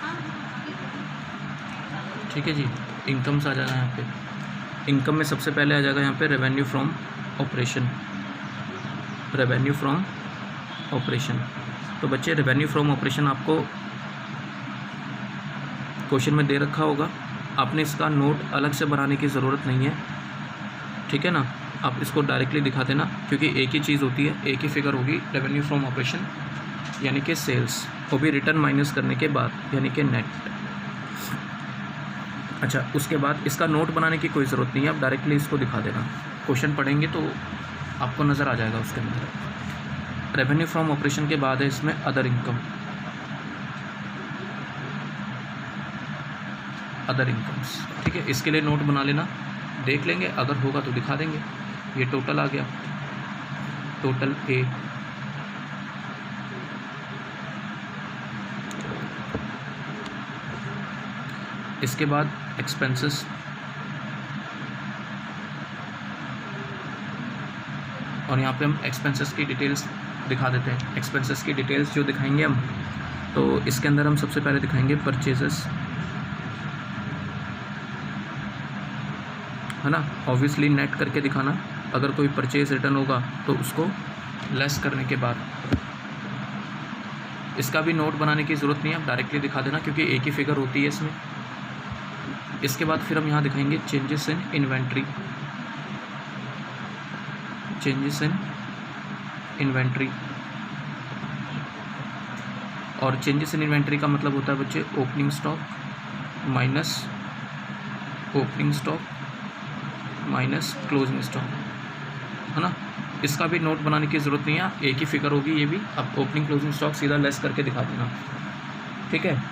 S1: ठीक है जी। इनकम्स आ जाएगा यहाँ पे। इनकम में सबसे पहले आ जाएगा यहाँ पे revenue from operation, revenue from operation. तो बच्चे रेवेन्यू फ्रॉम ऑपरेशन आपको क्वेश्चन में दे रखा होगा, आपने इसका नोट अलग से बनाने की ज़रूरत नहीं है, ठीक है ना। आप इसको डायरेक्टली दिखा देना, क्योंकि एक ही चीज़ होती है, एक ही फिगर होगी, रेवेन्यू फ्रॉम ऑपरेशन यानी कि सेल्स, वो भी रिटर्न माइनस करने के बाद यानी कि नेट। अच्छा, उसके बाद इसका नोट बनाने की कोई ज़रूरत नहीं है, आप डायरेक्टली इसको दिखा देना। क्वेश्चन पढ़ेंगे तो आपको नज़र आ जाएगा उसके अंदर। रेवेन्यू फ्रॉम ऑपरेशन के बाद है इसमें अदर इनकम, अदर इनकम्स, ठीक है। इसके लिए नोट बना लेना, देख लेंगे, अगर होगा तो दिखा देंगे। ये टोटल आ गया, टोटल ए, इसके बाद एक्सपेंसेस, और यहाँ पे हम एक्सपेंसेस की डिटेल्स दिखा देते हैं। एक्सपेंसेस की डिटेल्स जो दिखाएंगे हम, तो इसके अंदर हम सबसे पहले दिखाएंगे परचेजेस, है ना। ऑब्वियसली नेट करके दिखाना, अगर कोई परचेज रिटर्न होगा तो उसको लेस करने के बाद। इसका भी नोट बनाने की ज़रूरत नहीं है, आप डायरेक्टली दिखा देना, क्योंकि एक ही फिगर होती है इसमें। इसके बाद फिर हम यहाँ दिखाएंगे changes in inventory, changes in inventory. और चेंजेस इन इन्वेंट्री का मतलब होता है बच्चे opening stock minus opening stock minus closing stock, है ना। इसका भी नोट बनाने की ज़रूरत नहीं है, एक ही फिगर होगी ये भी। अब ओपनिंग क्लोजिंग स्टॉक सीधा लेस करके दिखा देना, ठीक है।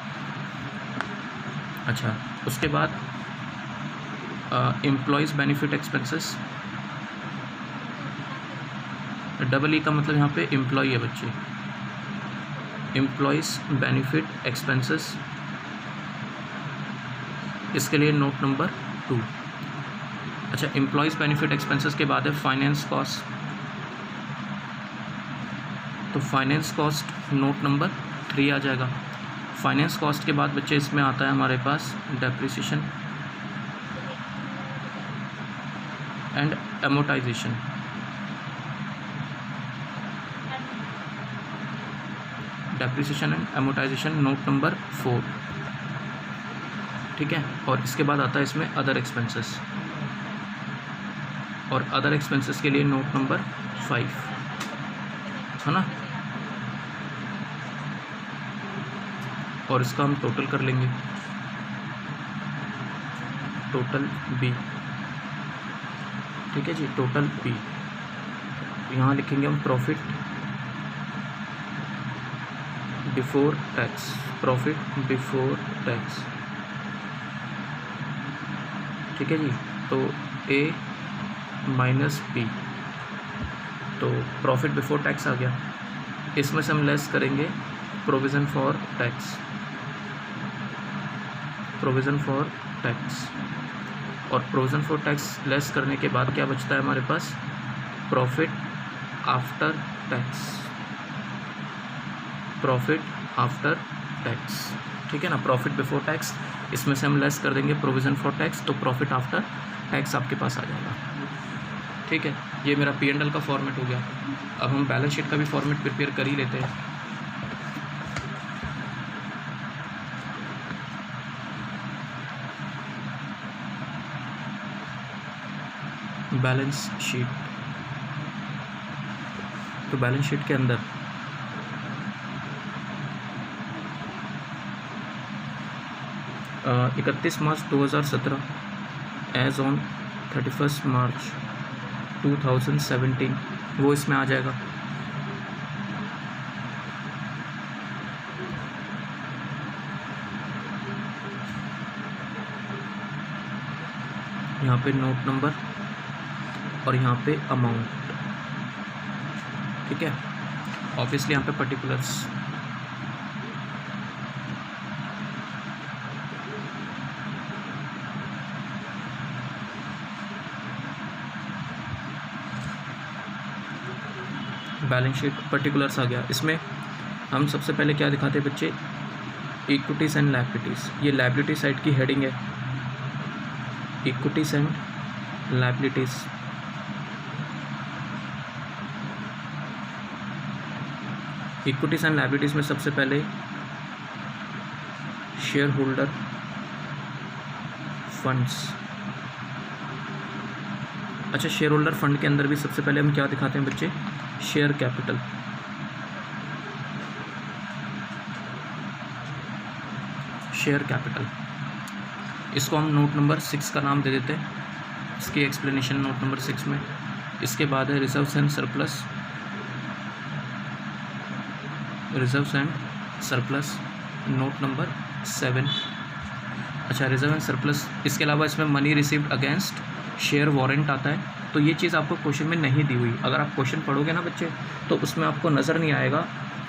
S1: अच्छा, उसके बाद employees benefit expenses, double E का मतलब यहाँ पे एम्प्लॉय है बच्चे, एम्प्लॉयज़ बेनिफिट एक्सपेंसेस। इसके लिए नोट नंबर 2। अच्छा, एम्प्लॉयज़ बेनिफिट एक्सपेंसेस के बाद है फाइनेंस कॉस्ट, तो फाइनेंस कॉस्ट नोट नंबर 3 आ जाएगा। फाइनेंस कॉस्ट के बाद बच्चे इसमें आता है हमारे पास depreciation and amortisation, depreciation and amortisation note number 4, ठीक है। और इसके बाद आता है इसमें अदर एक्सपेंसेस, और अदर एक्सपेंसेस के लिए नोट नंबर 5, है ना। और इसका हम टोटल कर लेंगे, टोटल बी, ठीक है जी, टोटल बी। यहाँ लिखेंगे हम profit before tax, profit before tax, ठीक है जी। तो ए माइनस बी, तो प्रॉफिट बिफोर टैक्स आ गया। इसमें से हम लेस करेंगे provision for tax, provision for tax, और प्रोविज़न फॉर टैक्स लेस करने के बाद क्या बचता है हमारे पास, profit after tax, profit after tax, ठीक है ना। प्रॉफिट बिफोर टैक्स, इसमें से हम लेस कर देंगे प्रोविज़न फॉर टैक्स, तो प्रॉफिट आफ्टर टैक्स आपके पास आ जाएगा, ठीक है। ये मेरा P&L का फॉर्मेट हो गया। अब हम बैलेंस शीट का भी फॉर्मेट प्रिपेयर कर ही लेते हैं। बैलेंस शीट, तो बैलेंस शीट के अंदर uh, 31 मार्च 2017 एज ऑन 31 मार्च 2017 वो इसमें आ जाएगा। यहाँ पे नोट नंबर और यहाँ पे अमाउंट, ठीक है। ऑब्वियसली यहाँ पे पर्टिकुलर्स, बैलेंस शीट पर्टिकुलर्स आ गया। इसमें हम सबसे पहले क्या दिखाते हैं बच्चे, इक्विटीज़ एंड लायबिलिटीज़। ये लायबिलिटी साइड की हेडिंग है, equities and liabilities. Equities and liabilities में सबसे पहले शेयर होल्डर फंड्स। अच्छा, शेयर होल्डर फंड के अंदर भी सबसे पहले हम क्या दिखाते हैं बच्चे, शेयर कैपिटल। शेयर कैपिटल, इसको हम नोट नंबर 6 का नाम दे देते हैं, इसकी एक्सप्लेनेशन नोट नंबर 6 में। इसके बाद है reserves and surplus, reserves and surplus note number 7। अच्छा, रिजर्व एंड सरप्लस, इसके अलावा इसमें money received against share warrant आता है। तो ये चीज़ आपको क्वेश्चन में नहीं दी हुई, अगर आप क्वेश्चन पढ़ोगे ना बच्चे तो उसमें आपको नज़र नहीं आएगा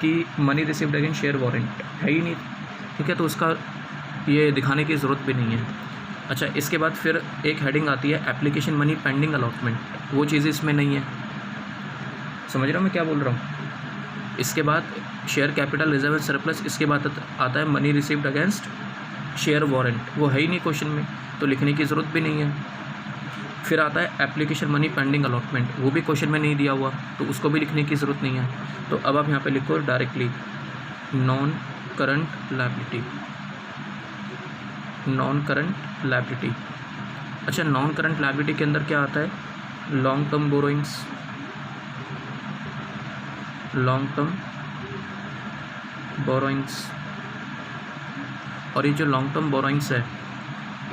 S1: कि money received against share warrant है ही नहीं, ठीक है। तो उसका ये दिखाने की ज़रूरत भी नहीं है। अच्छा, इसके बाद फिर एक हेडिंग आती है एप्लीकेशन मनी पेंडिंग अलॉटमेंट, वो चीज़ इसमें नहीं है, समझ रहा हूँ मैं क्या बोल रहा हूँ। इसके बाद share capital, reserve and surplus, इसके बाद आता है money received against share warrant, वो है ही नहीं क्वेश्चन में, तो लिखने की ज़रूरत भी नहीं है। फिर आता है एप्लीकेशन मनी पेंडिंग अलॉटमेंट, वो भी क्वेश्चन में नहीं दिया हुआ, तो उसको भी लिखने की ज़रूरत नहीं है। तो अब आप यहाँ पे लिखो directly non current liability, non current liability. अच्छा, नॉन करंट लायबिलिटी के अंदर क्या आता है, long term borrowings, long term borrowings. और ये जो लॉन्ग टर्म बोरोइंग्स है,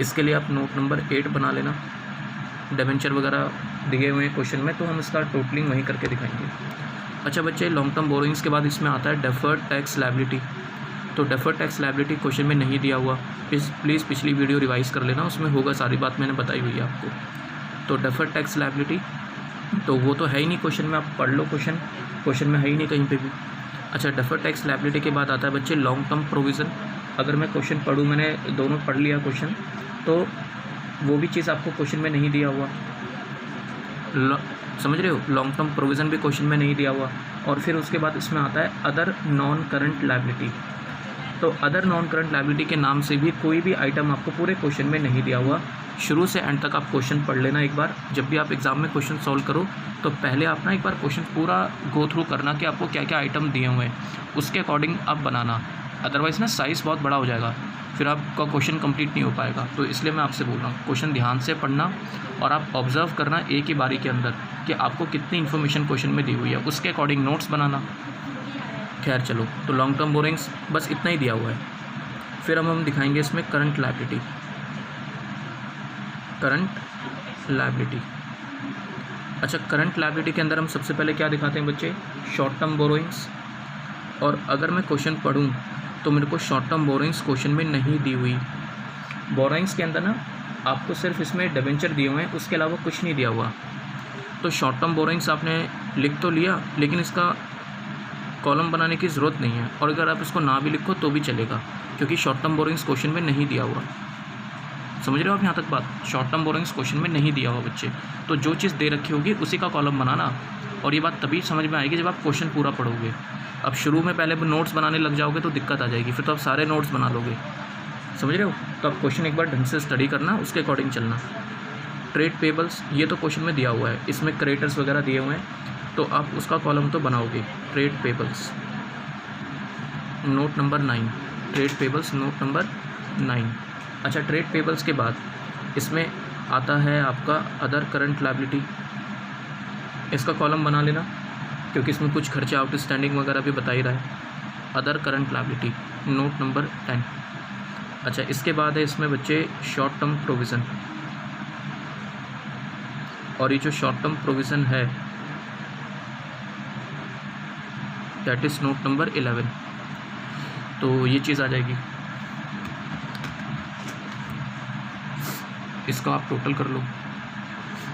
S1: इसके लिए आप नोट नंबर 8 बना लेना। डिबेंचर वगैरह दिए हुए हैं क्वेश्चन में, तो हम इसका टोटलिंग वहीं करके दिखाएंगे। अच्छा बच्चे, लॉन्ग टर्म बोरोइंग्स के बाद इसमें आता है डेफर्ड टैक्स लायबिलिटी। तो डेफर्ड टैक्स लायबिलिटी क्वेश्चन में नहीं दिया हुआ, प्लीज़ पिछली वीडियो रिवाइज कर लेना, उसमें होगा, सारी बात मैंने बताई हुई है आपको। तो डेफर्ड टैक्स लायबिलिटी, तो वो तो है ही नहीं क्वेश्चन में, आप पढ़ लो, क्वेश्चन में है ही नहीं कहीं पे भी। अच्छा, डेफर्ड टैक्स लायबिलिटी के बाद आता है बच्चे लॉन्ग टर्म प्रोविज़न। अगर मैं क्वेश्चन पढ़ूँ, मैंने दोनों पढ़ लिया क्वेश्चन, तो वो भी चीज़ आपको क्वेश्चन में नहीं दिया हुआ, समझ रहे हो। लॉन्ग टर्म प्रोविज़न भी क्वेश्चन में नहीं दिया हुआ। और फिर उसके बाद इसमें आता है अदर नॉन करंट लायबिलिटी। तो अदर नॉन करंट लायबिलिटी के नाम से भी कोई भी आइटम आपको पूरे क्वेश्चन में नहीं दिया हुआ, शुरू से एंड तक आप क्वेश्चन पढ़ लेना एक बार। जब भी आप एग्ज़ाम में क्वेश्चन सॉल्व करो तो पहले आप ना एक बार क्वेश्चन पूरा गो थ्रू करना कि आपको क्या क्या आइटम दिए हुए हैं, उसके अकॉर्डिंग आप बनाना। अदरवाइज़ ना साइज़ बहुत बड़ा हो जाएगा, फिर आपका क्वेश्चन कंप्लीट नहीं हो पाएगा। तो इसलिए मैं आपसे बोल रहा हूँ क्वेश्चन ध्यान से पढ़ना और आप ऑब्ज़र्व करना एक ही बारी के अंदर कि आपको कितनी इन्फॉर्मेशन क्वेश्चन में दी हुई है, उसके अकॉर्डिंग नोट्स बनाना। खैर चलो, तो लॉन्ग टर्म बोरिंग्स बस इतना ही दिया हुआ है। फिर हम दिखाएंगे इसमें करंट लायबिलिटी। करंट लायबिलिटी, अच्छा करंट लायबिलिटी के अंदर हम सबसे पहले क्या दिखाते हैं बच्चे, शॉर्ट टर्म बोरोइंग्स। और अगर मैं क्वेश्चन पढ़ूं तो मेरे को शॉर्ट टर्म बोरोइंग्स क्वेश्चन में नहीं दी हुई। बोरोइंग्स के अंदर ना आपको सिर्फ इसमें डिबेंचर दिए हुए हैं, उसके अलावा कुछ नहीं दिया हुआ। तो शॉर्ट टर्म बोरोइंग्स आपने लिख तो लिया, लेकिन इसका कॉलम बनाने की ज़रूरत नहीं है। और अगर आप इसको ना भी लिखो तो भी चलेगा, क्योंकि शॉर्ट टर्म बोरोइंग्स क्वेश्चन में नहीं दिया हुआ। समझ रहे हो आप यहाँ तक बात? शॉर्ट टर्म बोरोइंग्स क्वेश्चन में नहीं दिया हुआ बच्चे। तो जो चीज़ दे रखी होगी उसी का कॉलम बनाना, और ये बात तभी समझ में आएगी जब आप क्वेश्चन पूरा पढ़ोगे। अब शुरू में पहले नोट्स बनाने लग जाओगे तो दिक्कत आ जाएगी, फिर तो आप सारे नोट्स बना लोगे। समझ रहे हो? तो आप क्वेश्चन एक बार ढंग से स्टडी करना, उसके अकॉर्डिंग चलना। ट्रेड पेबल्स, ये तो क्वेश्चन में दिया हुआ है, इसमें क्रेडिटर्स वगैरह दिए हुए हैं, तो आप उसका कॉलम तो बनाओगे। Trade payables note number 9, trade payables note number 9। अच्छा, ट्रेड पेबल्स के बाद इसमें आता है आपका अदर करंट लायबिलिटी। इसका कॉलम बना लेना, क्योंकि इसमें कुछ खर्चे आउटस्टैंडिंग वगैरह भी बता ही रहा है। Other current liability note number 10। अच्छा, इसके बाद है इसमें बच्चे शॉर्ट टर्म प्रोविज़न, और ये जो शॉर्ट टर्म प्रोविज़न है दैट इज़ नोट नंबर 11। तो ये चीज़ आ जाएगी, इसका आप टोटल कर लो।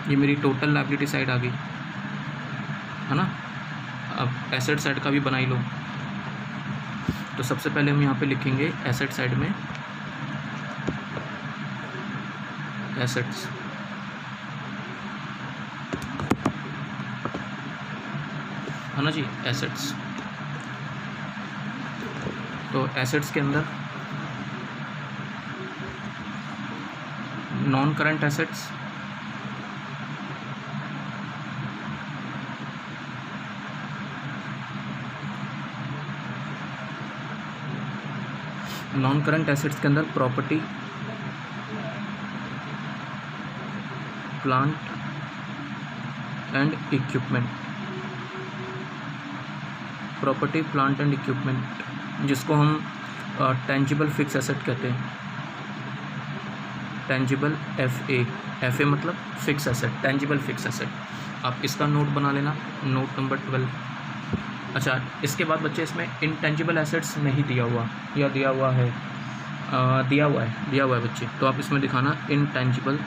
S1: ये मेरी टोटल लायबिलिटी साइड आ गई है ना। अब एसेट साइड का भी बना ही लो। तो सबसे पहले हम यहाँ पे लिखेंगे एसेट साइड में एसेट्स, है ना जी, एसेट्स। तो एसेट्स के अंदर non current assets, non current assets के अंदर property, plant and equipment. Property, plant and equipment, जिसको हम टेंजिबल फिक्स एसेट कहते हैं। टेंजिबल एफ ए मतलब fix asset, tangible fixed asset. आप इसका नोट बना लेना, नोट नंबर 12। अच्छा, इसके बाद बच्चे इसमें इंटेंजिबल एसेट्स नहीं दिया हुआ, या दिया हुआ है? दिया हुआ है बच्चे। तो आप इसमें दिखाना intangible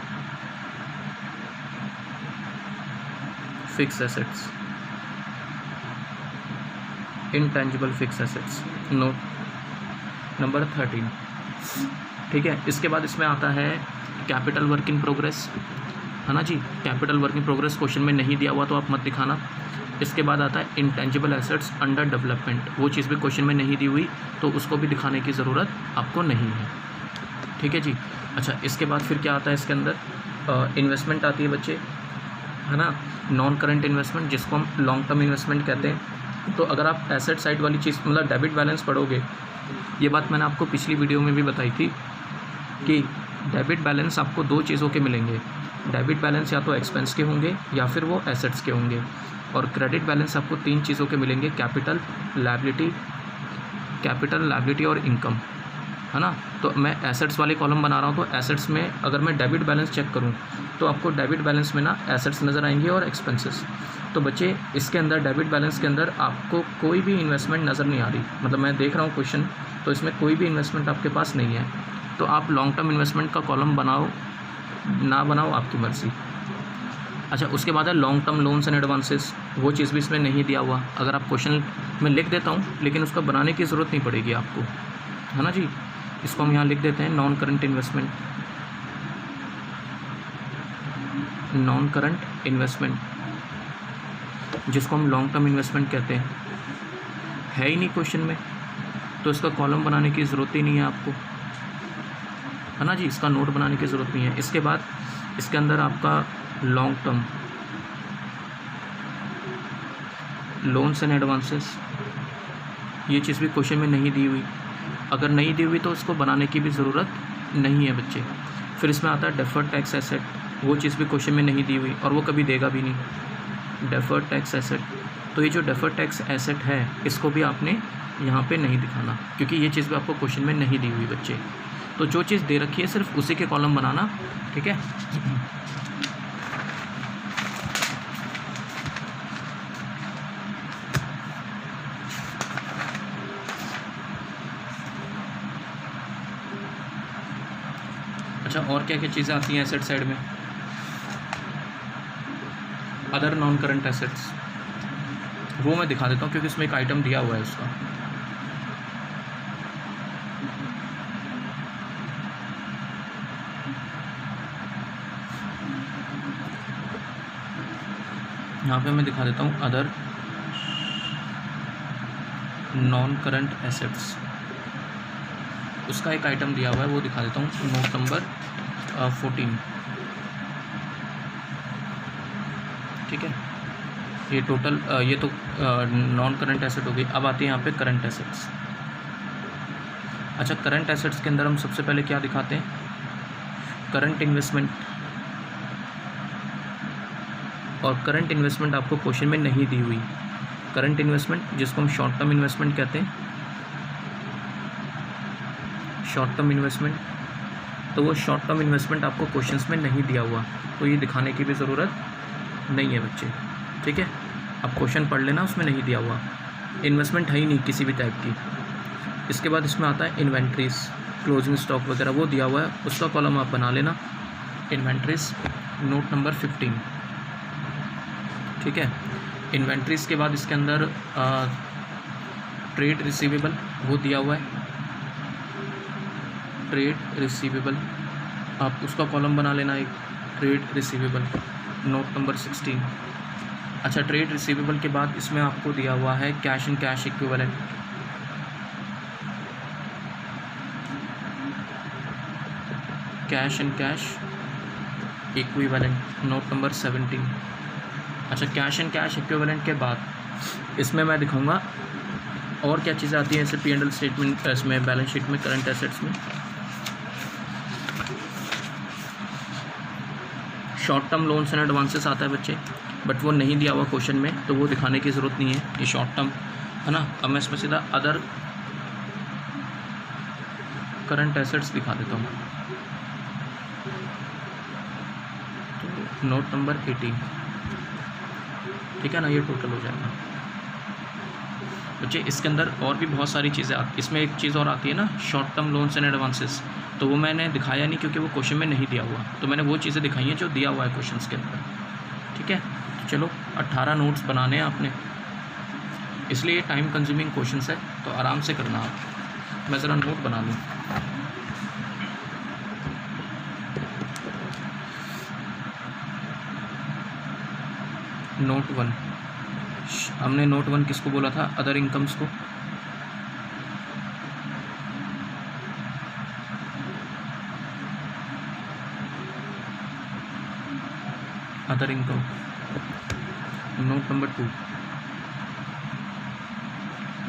S1: fix assets, intangible fix assets note number 13। ठीक है, इसके बाद इसमें आता है कैपिटल वर्क इन प्रोग्रेस, है ना जी। Capital work in progress question में नहीं दिया हुआ तो आप मत दिखाना। इसके बाद आता है इंटेंजिबल एसेट्स अंडर डेवलपमेंट, वो चीज़ भी क्वेश्चन में नहीं दी हुई तो उसको भी दिखाने की ज़रूरत आपको नहीं है। ठीक है जी। अच्छा, इसके बाद फिर क्या आता है इसके अंदर? इन्वेस्टमेंट आती है बच्चे, है ना। नॉन करंट इन्वेस्टमेंट, जिसको हम लॉन्ग टर्म इन्वेस्टमेंट कहते हैं। तो अगर आप एसेट साइड वाली चीज़ मतलब डेबिट बैलेंस पढ़ोगे, ये बात मैंने आपको पिछली वीडियो में भी बताई थी कि डेबिट बैलेंस आपको दो चीज़ों के मिलेंगे। डेबिट बैलेंस या तो एक्सपेंस के होंगे या फिर वो एसेट्स के होंगे, और क्रेडिट बैलेंस आपको तीन चीज़ों के मिलेंगे, कैपिटल, लायबिलिटी और इनकम, है ना। तो मैं एसेट्स वाले कॉलम बना रहा हूँ, तो एसेट्स में अगर मैं डेबिट बैलेंस चेक करूँ तो आपको डेबिट बैलेंस में ना एसेट्स नज़र आएंगे और एक्सपेंसेस। तो बच्चे इसके अंदर डेबिट बैलेंस के अंदर आपको कोई भी इन्वेस्टमेंट नज़र नहीं आ रही, मतलब मैं देख रहा हूँ क्वेश्चन, तो इसमें कोई भी इन्वेस्टमेंट आपके पास नहीं है। तो आप लॉन्ग टर्म इन्वेस्टमेंट का कॉलम बनाओ ना बनाओ आपकी मर्ज़ी। अच्छा, उसके बाद है long term loans and advances, वो चीज़ भी इसमें नहीं दिया हुआ। अगर आप क्वेश्चन में लिख देता हूँ, लेकिन उसका बनाने की ज़रूरत नहीं पड़ेगी आपको, है ना जी। इसको हम यहाँ लिख देते हैं non current investment, non current investment, जिसको हम लॉन्ग टर्म इन्वेस्टमेंट कहते हैं। है ही नहीं क्वेश्चन में, तो इसका कॉलम बनाने की ज़रूरत ही नहीं है आपको, है ना जी, इसका नोट बनाने की ज़रूरत नहीं है। इसके बाद इसके अंदर आपका long term loans and advances, ये चीज़ भी क्वेश्चन में नहीं दी हुई। अगर नहीं दी हुई तो उसको बनाने की भी ज़रूरत नहीं है बच्चे। फिर इसमें आता है डेफर्ड टैक्स एसेट, वो चीज़ भी क्वेश्चन में नहीं दी हुई और वो कभी देगा भी नहीं। डेफर्ड टैक्स एसेट, तो ये जो डेफर्ड टैक्स एसेट है इसको भी आपने यहाँ पे नहीं दिखाना, क्योंकि ये चीज़ भी आपको क्वेश्चन में नहीं दी हुई बच्चे। तो जो चीज़ दे रखी है सिर्फ उसी के कॉलम बनाना, ठीक है। अच्छा, और क्या क्या चीज़ें आती हैं एसेट साइड में? अदर नॉन करंट एसेट्स, वो मैं दिखा देता हूँ क्योंकि इसमें एक आइटम दिया हुआ है उसका। यहाँ पे मैं दिखा देता हूँ अदर नॉन करंट एसेट्स, उसका एक आइटम दिया हुआ है, वो दिखा देता हूँ। नोट नंबर 14, ठीक है। ये टोटल ये तो नॉन करंट एसेट हो गई। अब आती है यहाँ पे करंट एसेट्स। अच्छा, करंट एसेट्स के अंदर हम सबसे पहले क्या दिखाते हैं? Current investment. और करंट इन्वेस्टमेंट आपको क्वेश्चन में नहीं दी हुई। करंट इन्वेस्टमेंट जिसको हम शॉर्ट टर्म इन्वेस्टमेंट कहते हैं, शॉर्ट टर्म इन्वेस्टमेंट, तो वो शॉर्ट टर्म इन्वेस्टमेंट आपको क्वेश्चंस में नहीं दिया हुआ, तो ये दिखाने की भी ज़रूरत नहीं है बच्चे, ठीक है। आप क्वेश्चन पढ़ लेना, उसमें नहीं दिया हुआ, इन्वेस्टमेंट है ही नहीं किसी भी टाइप की। इसके बाद इसमें आता है इन्वेंट्रीज, क्लोजिंग स्टॉक वगैरह, वो दिया हुआ है, उसका कॉलम आप बना लेना। इन्वेंट्रीज नोट नंबर 15, ठीक है। इन्वेंट्रीज के बाद इसके अंदर ट्रेड रिसीवेबल, वो दिया हुआ है, ट्रेड रिसीवेबल, आप उसका कॉलम बना लेना एक, ट्रेड रिसीवेबल नोट नंबर 16। अच्छा, ट्रेड रिसीवेबल के बाद इसमें आपको दिया हुआ है cash and cash equivalent, cash and cash equivalent note number 17। अच्छा, कैश एंड कैश इक्विवेलेंट के बाद इसमें मैं दिखाऊंगा और क्या चीज़ें आती हैं ऐसे P&L स्टेटमेंट, इसमें बैलेंस शीट में, करंट एसेट्स में। Short term loans and advances आता है बच्चे, बट वो नहीं दिया हुआ क्वेश्चन में, तो वो दिखाने की ज़रूरत नहीं है, ये शॉर्ट टर्म है ना। अब मैं इसमें सीधा अदर करंट एसेट्स दिखा देता हूँ। तो नोट नंबर 18, ठीक है ना, ये टोटल हो जाएगा बच्चे। इसके अंदर और भी बहुत सारी चीज़ें आती, इसमें एक चीज़ और आती है ना, short term loans and advances, तो वो मैंने दिखाया नहीं क्योंकि वो क्वेश्चन में नहीं दिया हुआ, तो मैंने वो चीज़ें दिखाई हैं जो दिया हुआ है क्वेश्चंस के अंदर, ठीक है। तो चलो 18 नोट्स बनाने हैं आपने, इसलिए टाइम कंज्यूमिंग क्वेश्चंस है, तो आराम से करना आप। मैं ज़रा नोट बना लूँ। नोट 1, हमने नोट 1 किसको बोला था? अदर इनकम्स को। Other income note number 2,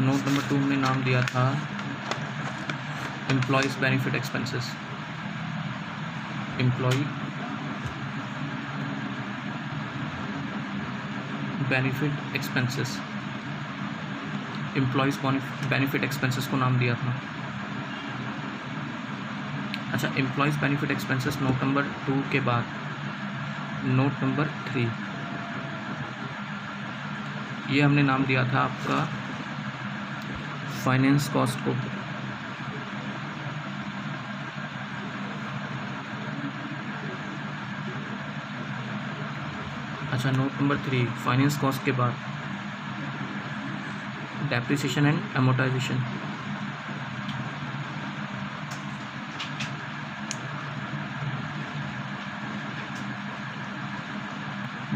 S1: note number 2 हमने नाम दिया था employees benefit expenses, employee benefit expenses, employees benefit expenses को नाम दिया था। अच्छा, employees benefit expenses note number 2 के बाद नोट नंबर 3, ये हमने नाम दिया था आपका फाइनेंस कॉस्ट को। अच्छा, नोट नंबर 3 फाइनेंस कॉस्ट के बाद depreciation and amortisation,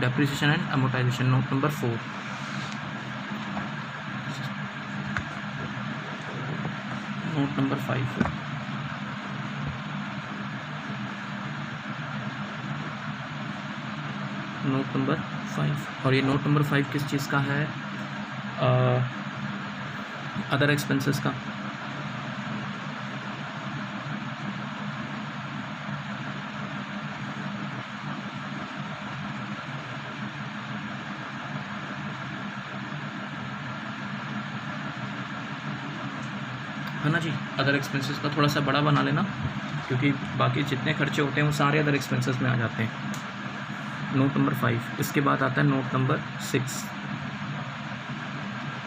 S1: depreciation and amortisation note number 4। Note number 5 note number 5। और ये नोट नंबर 5 किस चीज़ का है? अदर एक्सपेंसेस का। है ना जी। अदर एक्सपेंसेस का थोड़ा सा बड़ा बना लेना, क्योंकि बाकी जितने खर्चे होते हैं वो सारे अदर एक्सपेंसेस में आ जाते हैं। Note number 5। इसके बाद आता है नोट नंबर 6।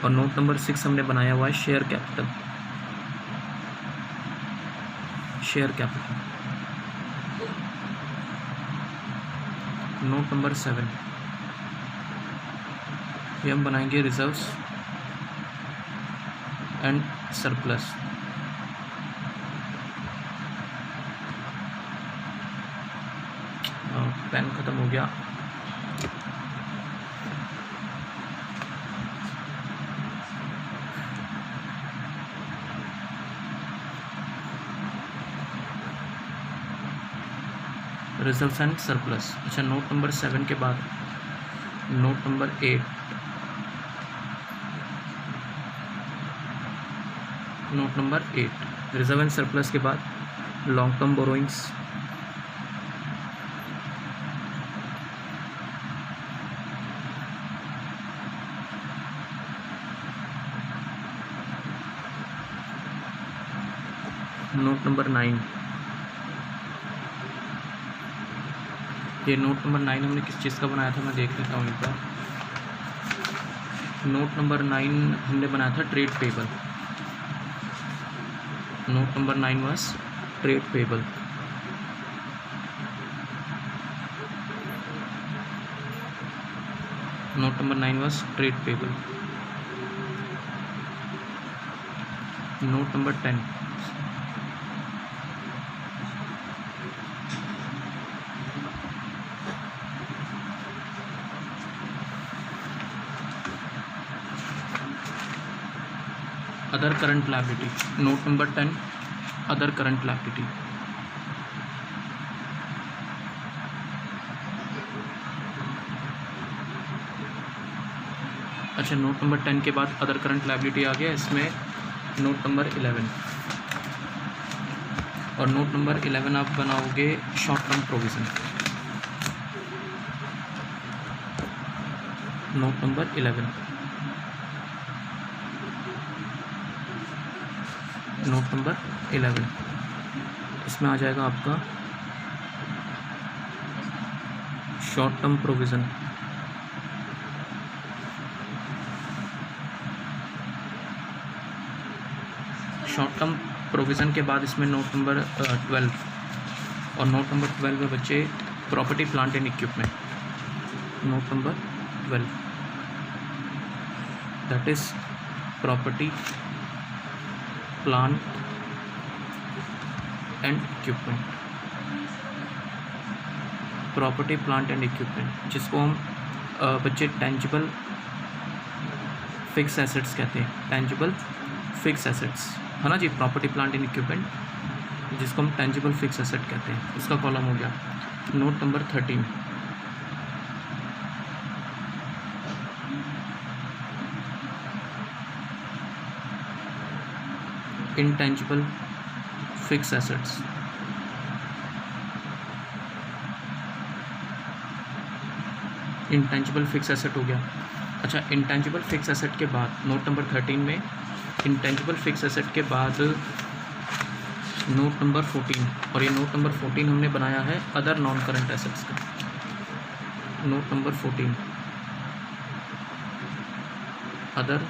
S1: और नोट नंबर 6 हमने बनाया हुआ है share capital. Share capital. Note number 7 ये हम बनाएंगे रिजर्व्स एंड सरप्लस। पेन ख़त्म हो गया। Reserves and surplus. अच्छा, नोट नंबर 7 के बाद note number 8। Note number 8 reserve and surplus के बाद long term borrowings. Note number 9। ये नोट नंबर 9 हमने किस चीज़ का बनाया था, मैं देख लेता हूँ एक बार। नोट नंबर 9 हमने बनाया था trade payable. Note number 9 was trade payable. Note number 9 was trade payable. Note number 10 other current liability. Note number 10 other current liability. अच्छा, नोट नंबर 10 के बाद अदर करंट लायबिलिटी आ गया। इसमें नोट नंबर 11 और note number 11 आप बनाओगे short term provision. Note number 11 note number 11 इसमें आ जाएगा आपका short term provision. Short term provision के बाद इसमें नोट नंबर 12 और नोट नंबर 12 में बच्चे property plant and equipment. Note number 12 that is property plant and equipment. Property plant and equipment जिसको हम बच्चे टेंजिबल फिक्स एसेट्स कहते हैं। टेंजिबल फिक्स एसेट्स है ना जी। प्रॉपर्टी प्लांट एंड इक्विपमेंट जिसको हम टेंजिबल फिक्स एसेट कहते हैं, उसका कॉलम हो गया। Note number 13 intangible fix assets. Intangible fix asset हो गया। अच्छा, इंटेंजिबल फिक्स एसेट के बाद नोट नंबर 13 में इंटेंजिबल फिक्स एसेट के बाद नोट नंबर 14 और ये नोट नंबर 14 हमने बनाया है अदर नॉन करंट एसेट्स का। Note number 14 other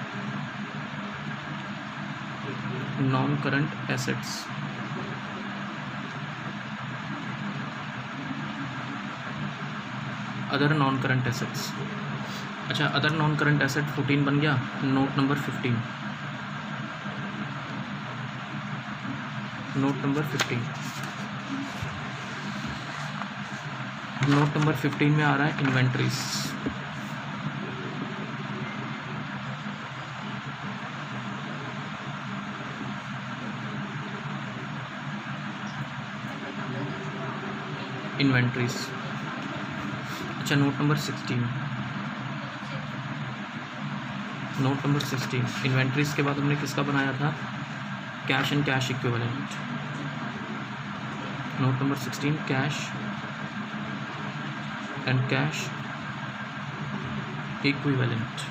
S1: non current assets. Other non current assets. अच्छा, अदर नॉन करंट एसेट 14 बन गया। Note number 15 note number 15 note number 15 में आ रहा है इन्वेंट्रीज। इन्वेंट्रीज। अच्छा, note number 16, note number 16 inventories के बाद हमने किसका बनाया था? Cash and cash equivalent. Note number 16 cash and cash equivalent.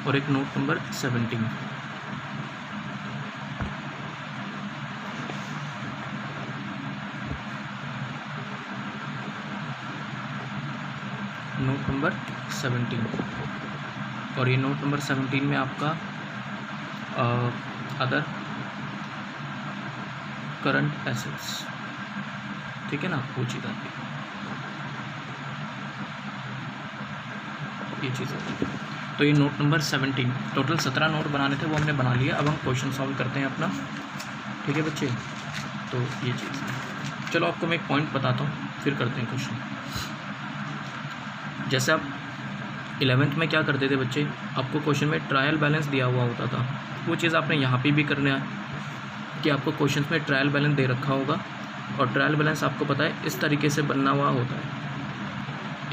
S1: और एक नोट नंबर 17, नोट नंबर 17। और ये नोट नंबर 17 में आपका अदर करंट एसेट्स, ठीक है ना, वो चीज़ आती है, ये चीज़ आती है। तो ये नोट नंबर 17, टोटल 17 नोट बनाने थे, वो हमने बना लिया। अब हम क्वेश्चन सॉल्व करते हैं अपना, ठीक है बच्चे। तो ये चीज़, चलो आपको मैं एक पॉइंट बताता हूँ, फिर करते हैं क्वेश्चन। जैसे आप 11th में क्या करते थे बच्चे, आपको क्वेश्चन में ट्रायल बैलेंस दिया हुआ होता था, वो चीज़ आपने यहाँ पे भी करना है कि आपको क्वेश्चन में ट्रायल बैलेंस दे रखा होगा, और ट्रायल बैलेंस आपको पता है इस तरीके से बनना हुआ होता है,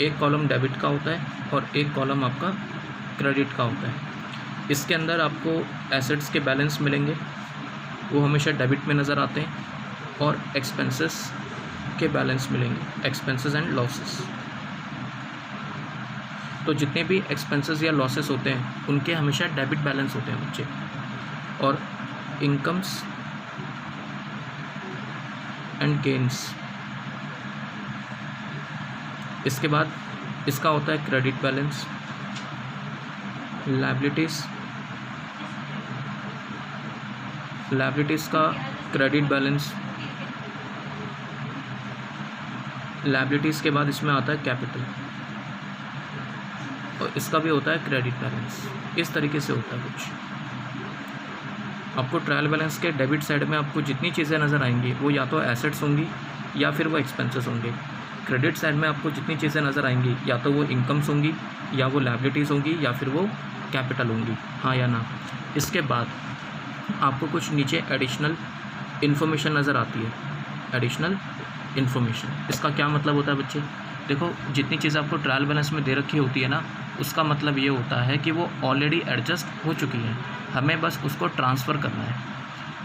S1: एक कॉलम डेबिट का होता है और एक कॉलम आपका क्रेडिट का होता है। इसके अंदर आपको एसेट्स के बैलेंस मिलेंगे, वो हमेशा डेबिट में नज़र आते हैं, और एक्सपेंसेस के बैलेंस मिलेंगे, एक्सपेंसेस एंड लॉसेस। तो जितने भी एक्सपेंसेस या लॉसेस होते हैं उनके हमेशा डेबिट बैलेंस होते हैं बच्चे, और इनकम्स एंड गेन्स, इसके बाद इसका होता है क्रेडिट बैलेंस, लायबिलिटीज़ का क्रेडिट बैलेंस, लायबिलिटीज़ के बाद इसमें आता है कैपिटल, और इसका भी होता है क्रेडिट बैलेंस। इस तरीके से होता है कुछ। आपको ट्रायल बैलेंस के डेबिट साइड में आपको जितनी चीज़ें नज़र आएंगी वो या तो एसेट्स होंगी या फिर वो एक्सपेंसेस होंगे। क्रेडिट साइड में आपको जितनी चीज़ें नज़र आएंगी या तो वो इनकम्स होंगी, या वो लायबिलिटीज़ होंगी, या फिर वो कैपिटल होंगी, हाँ या ना। इसके बाद आपको कुछ नीचे एडिशनल इन्फॉर्मेशन नज़र आती है, एडिशनल इन्फॉर्मेशन। इसका क्या मतलब होता है बच्चे? देखो, जितनी चीज़ें आपको ट्रायल बैलेंस में दे रखी होती है ना, उसका मतलब ये होता है कि वो ऑलरेडी एडजस्ट हो चुकी है, हमें बस उसको ट्रांसफ़र करना है।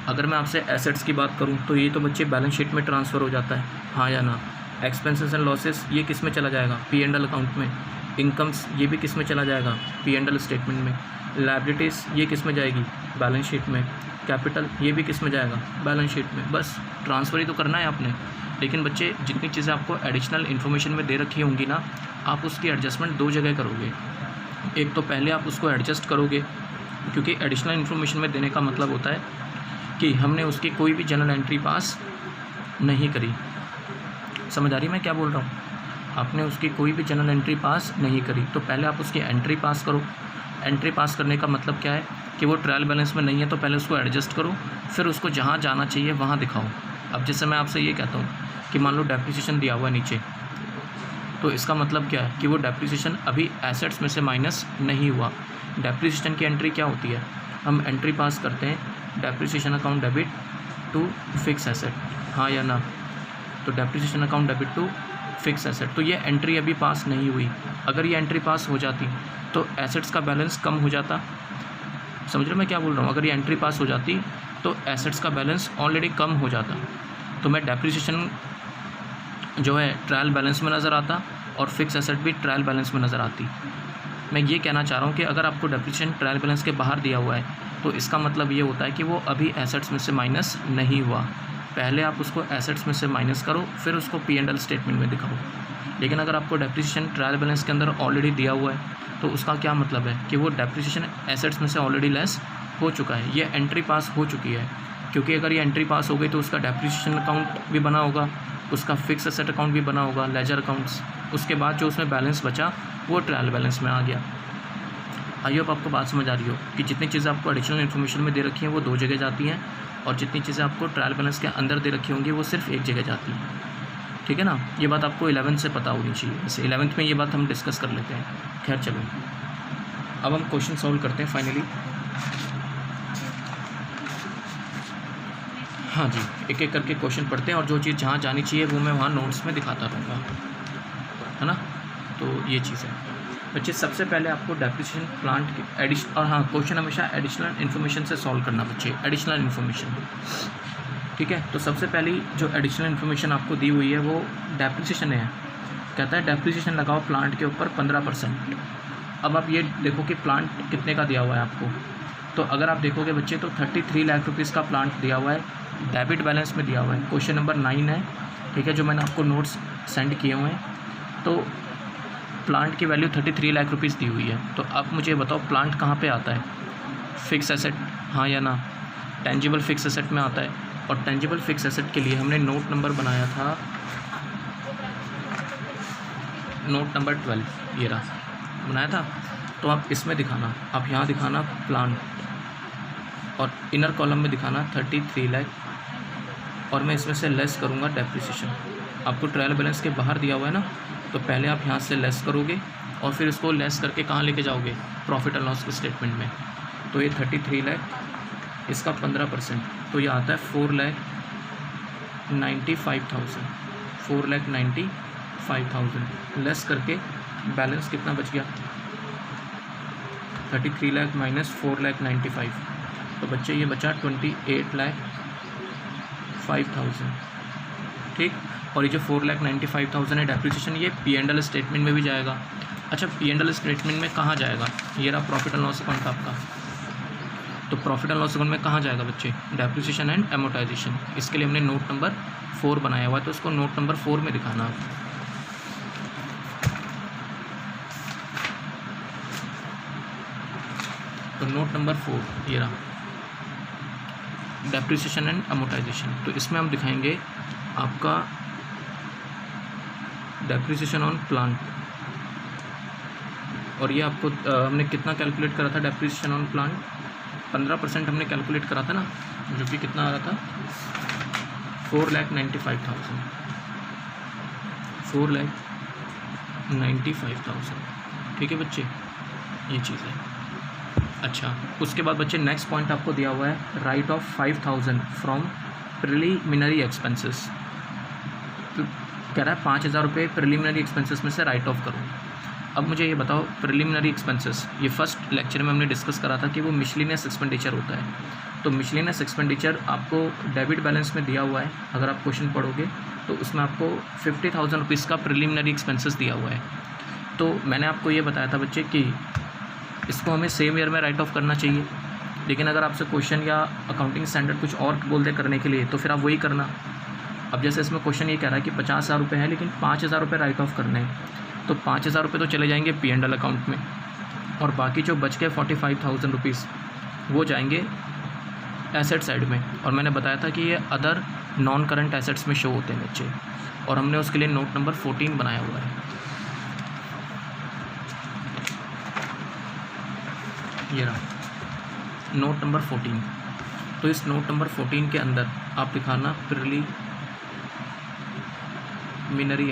S1: अगर मैं आपसे एसेट्स की बात करूं तो ये तो बच्चे बैलेंस शीट में ट्रांसफ़र हो जाता है, हाँ या ना। एक्सपेंसेस एंड लॉसेस ये किस में चला जाएगा? P&L अकाउंट में। इनकम्स ये भी किस में चला जाएगा? P&L स्टेटमेंट में। लायबिलिटीज़ ये किस में जाएगी? बैलेंस शीट में। कैपिटल ये भी किस में जाएगा? बैलेंस शीट में। बस ट्रांसफ़र ही तो करना है आपने। लेकिन बच्चे, जितनी चीज़ें आपको एडिशनल इन्फॉर्मेशन में दे रखी होंगी ना, आप उसकी एडजस्टमेंट दो जगह करोगे। एक तो पहले आप उसको एडजस्ट करोगे, क्योंकि एडिशनल इन्फॉर्मेशन में देने का मतलब होता है कि हमने उसकी कोई भी जर्नल एंट्री पास नहीं करी। समझ आ रही मैं क्या बोल रहा हूँ? आपने उसकी कोई भी जर्नल एंट्री पास नहीं करी, तो पहले आप उसकी एंट्री पास करो। एंट्री पास करने का मतलब क्या है कि वो ट्रायल बैलेंस में नहीं है, तो पहले उसको एडजस्ट करो, फिर उसको जहाँ जाना चाहिए वहाँ दिखाओ। अब जैसे मैं आपसे ये कहता हूँ कि मान लो डेप्रिसिएशन दिया हुआ है नीचे, तो इसका मतलब क्या है कि वो डेप्रिसिएशन अभी एसेट्स में से माइनस नहीं हुआ। डेप्रिसिएशन की एंट्री क्या होती है? हम एंट्री पास करते हैं, depreciation account debit to fix asset, हाँ या ना। तो depreciation account debit to fix asset, तो ये एंट्री अभी पास नहीं हुई। अगर ये एंट्री पास हो जाती तो एसेट्स का बैलेंस कम हो जाता। समझ रहे मैं क्या बोल रहा हूँ? अगर ये एंट्री पास हो जाती तो एसेट्स का बैलेंस ऑलरेडी कम हो जाता, तो मैं डेप्रिसिएशन जो है ट्रायल बैलेंस में नज़र आता और फिक्स एसेट भी ट्रायल बैलेंस में नज़र आती। मैं ये कहना चाह रहा हूँ कि अगर आपको डेप्रिसिएशन ट्रायल बैलेंस के बाहर दिया हुआ है तो इसका मतलब ये होता है कि वो अभी एसेट्स में से माइनस नहीं हुआ। पहले आप उसको एसेट्स में से माइनस करो, फिर उसको P&L स्टेटमेंट में दिखाओ। लेकिन अगर आपको डेप्रिसिएशन ट्रायल बैलेंस के अंदर ऑलरेडी दिया हुआ है तो उसका क्या मतलब है कि वो डेप्रिसिएशन एसेट्स में से ऑलरेडी लेस हो चुका है, ये एंट्री पास हो चुकी है। क्योंकि अगर ये एंट्री पास हो गई तो उसका डेप्रिसिएशन अकाउंट भी बना होगा, उसका फिक्स एसेट अकाउंट भी बना होगा, लेजर अकाउंट्स। उसके बाद जो उसमें बैलेंस बचा वो ट्रायल बैलेंस में आ गया। आई होप आपको बात समझ आ रही हो कि जितनी चीज़ें आपको एडिशनल इन्फॉर्मेशन में दे रखी हैं वो दो जगह जाती हैं, और जितनी चीज़ें आपको ट्रायल बैलेंस के अंदर दे रखी होंगी वो सिर्फ एक जगह जाती हैं। ठीक है ना? ये बात आपको 11th से पता होनी चाहिए। वैसे 11th में ये बात हम डिस्कस कर लेते हैं। खैर चलो, अब हम क्वेश्चन सॉल्व करते हैं फाइनली। हाँ जी, एक एक करके क्वेश्चन पढ़ते हैं और जो चीज़ जहाँ जानी चाहिए वो मैं वहाँ नोट्स में दिखाता रहूँगा, है ना। तो ये चीज़ है बच्चे। सबसे पहले आपको डेप्रिसिएशन प्लांट के एडिशन, और हाँ, क्वेश्चन हमेशा एडिशनल इन्फॉर्मेशन से सॉल्व करना बच्चे, एडिशनल इन्फॉर्मेशन, ठीक है। तो सबसे पहली जो एडिशनल इन्फॉर्मेशन आपको दी हुई है वो डेप्रिसिएशन है। कहता है डेप्रिसिएशन लगाओ प्लांट के ऊपर 15%। अब आप ये देखो कि प्लांट कितने का दिया हुआ है आपको। तो अगर आप देखोगे बच्चे तो 33 लाख रुपीज़ का प्लांट दिया हुआ है, डेबिट बैलेंस में दिया हुआ है। क्वेश्चन नंबर 9 है, ठीक है, जो मैंने आपको नोट्स सेंड किए हुए हैं। तो प्लांट की वैल्यू 33 लाख रुपीज़ दी हुई है। तो अब मुझे बताओ प्लांट कहाँ पे आता है? फिक्स एसेट, हाँ या ना? टेंजिबल फिक्स एसेट में आता है। और टेंजिबल फिक्स एसेट के लिए हमने नोट नंबर बनाया था, नोट नंबर 12, ये रहा बनाया था। तो आप इसमें दिखाना, आप यहाँ दिखाना प्लांट, और इनर कॉलम में दिखाना 33 लाख, और मैं इसमें से लेस करूँगा डेप्रिसिएशन। आपको ट्रायल बैलेंस के बाहर दिया हुआ है ना, तो पहले आप यहाँ से लेस करोगे और फिर इसको लेस करके कहाँ लेके जाओगे? प्रॉफिट एंड लॉस के स्टेटमेंट में। तो ये 33 लाख, इसका 15%, तो ये आता है 4,95,000, 4,95,000 लेस करके बैलेंस कितना बच गया? 33 लाख माइनस 4,95,000, तो बच्चे ये बचा 28,05,000, ठीक। और ये जो 4,95,000 है डेप्रिसिएशन, ये P&L स्टेटमेंट में भी जाएगा। अच्छा, P&L स्टेटमेंट में कहाँ जाएगा? ये रहा प्रॉफिट एंड लॉस अकाउंट आपका। तो प्रॉफिट एंड लॉस अकाउंट में कहाँ जाएगा बच्चे? Depreciation and amortisation. इसके लिए हमने नोट नंबर 4 बनाया हुआ है, तो उसको नोट नंबर 4 में दिखाना आप। तो नोट नंबर 4 ये रहा, डेप्रिसिएशन एंड एमोटाइजेशन। तो इसमें हम दिखाएंगे आपका डेप्रिसिएशन ऑन प्लांट, और ये आपको हमने कितना कैलकुलेट करा था डेप्रिसिएशन ऑन प्लांट? 15% हमने कैलकुलेट करा था ना, जो कि कितना आ रहा था? 4,95,000, 4,95,000, ठीक है बच्चे, ये चीज़ है। अच्छा, उसके बाद बच्चे नेक्स्ट पॉइंट आपको दिया हुआ है, right of 5,000 from preliminary expenses. तो कह रहा है 5,000 रुपये प्रिलिमिनरी एक्सपेंसेस में से राइट ऑफ करो। अब मुझे ये बताओ, प्रिलिमिनरी एक्सपेंसेस, ये फर्स्ट लेक्चर में हमने डिस्कस करा था कि वो मिसलेनियस एक्सपेंडिचर होता है। तो मिसलेनियस एक्सपेंडिचर आपको डेबिट बैलेंस में दिया हुआ है। अगर आप क्वेश्चन पढ़ोगे तो उसमें आपको 50,000 रुपीज़ का प्रिलिमिनरी एक्सपेंसेस दिया हुआ है। तो मैंने आपको ये बताया था बच्चे कि इसको हमें सेम ईयर में राइट ऑफ करना चाहिए, लेकिन अगर आपसे क्वेश्चन या अकाउंटिंग स्टैंडर्ड कुछ और बोल दे करने के लिए, तो फिर आप वही करना। अब जैसे इसमें क्वेश्चन ये कह रहा है कि 50,000 रुपये है, लेकिन 5,000 रुपये राइट ऑफ करने हैं, तो 5,000 रुपये तो चले जाएंगे P&L अकाउंट में, और बाकी जो बच गए 45,000 रुपीज़ वो जाएंगे एसेट साइड में। और मैंने बताया था कि ये अदर नॉन करंट एसेट्स में शो होते हैं बच्चे, और हमने उसके लिए नोट नंबर 14 बनाया हुआ है। ये रहा नोट नंबर 14। तो इस नोट नंबर 14 के अंदर आप दिखाना प्रिलिमिनरी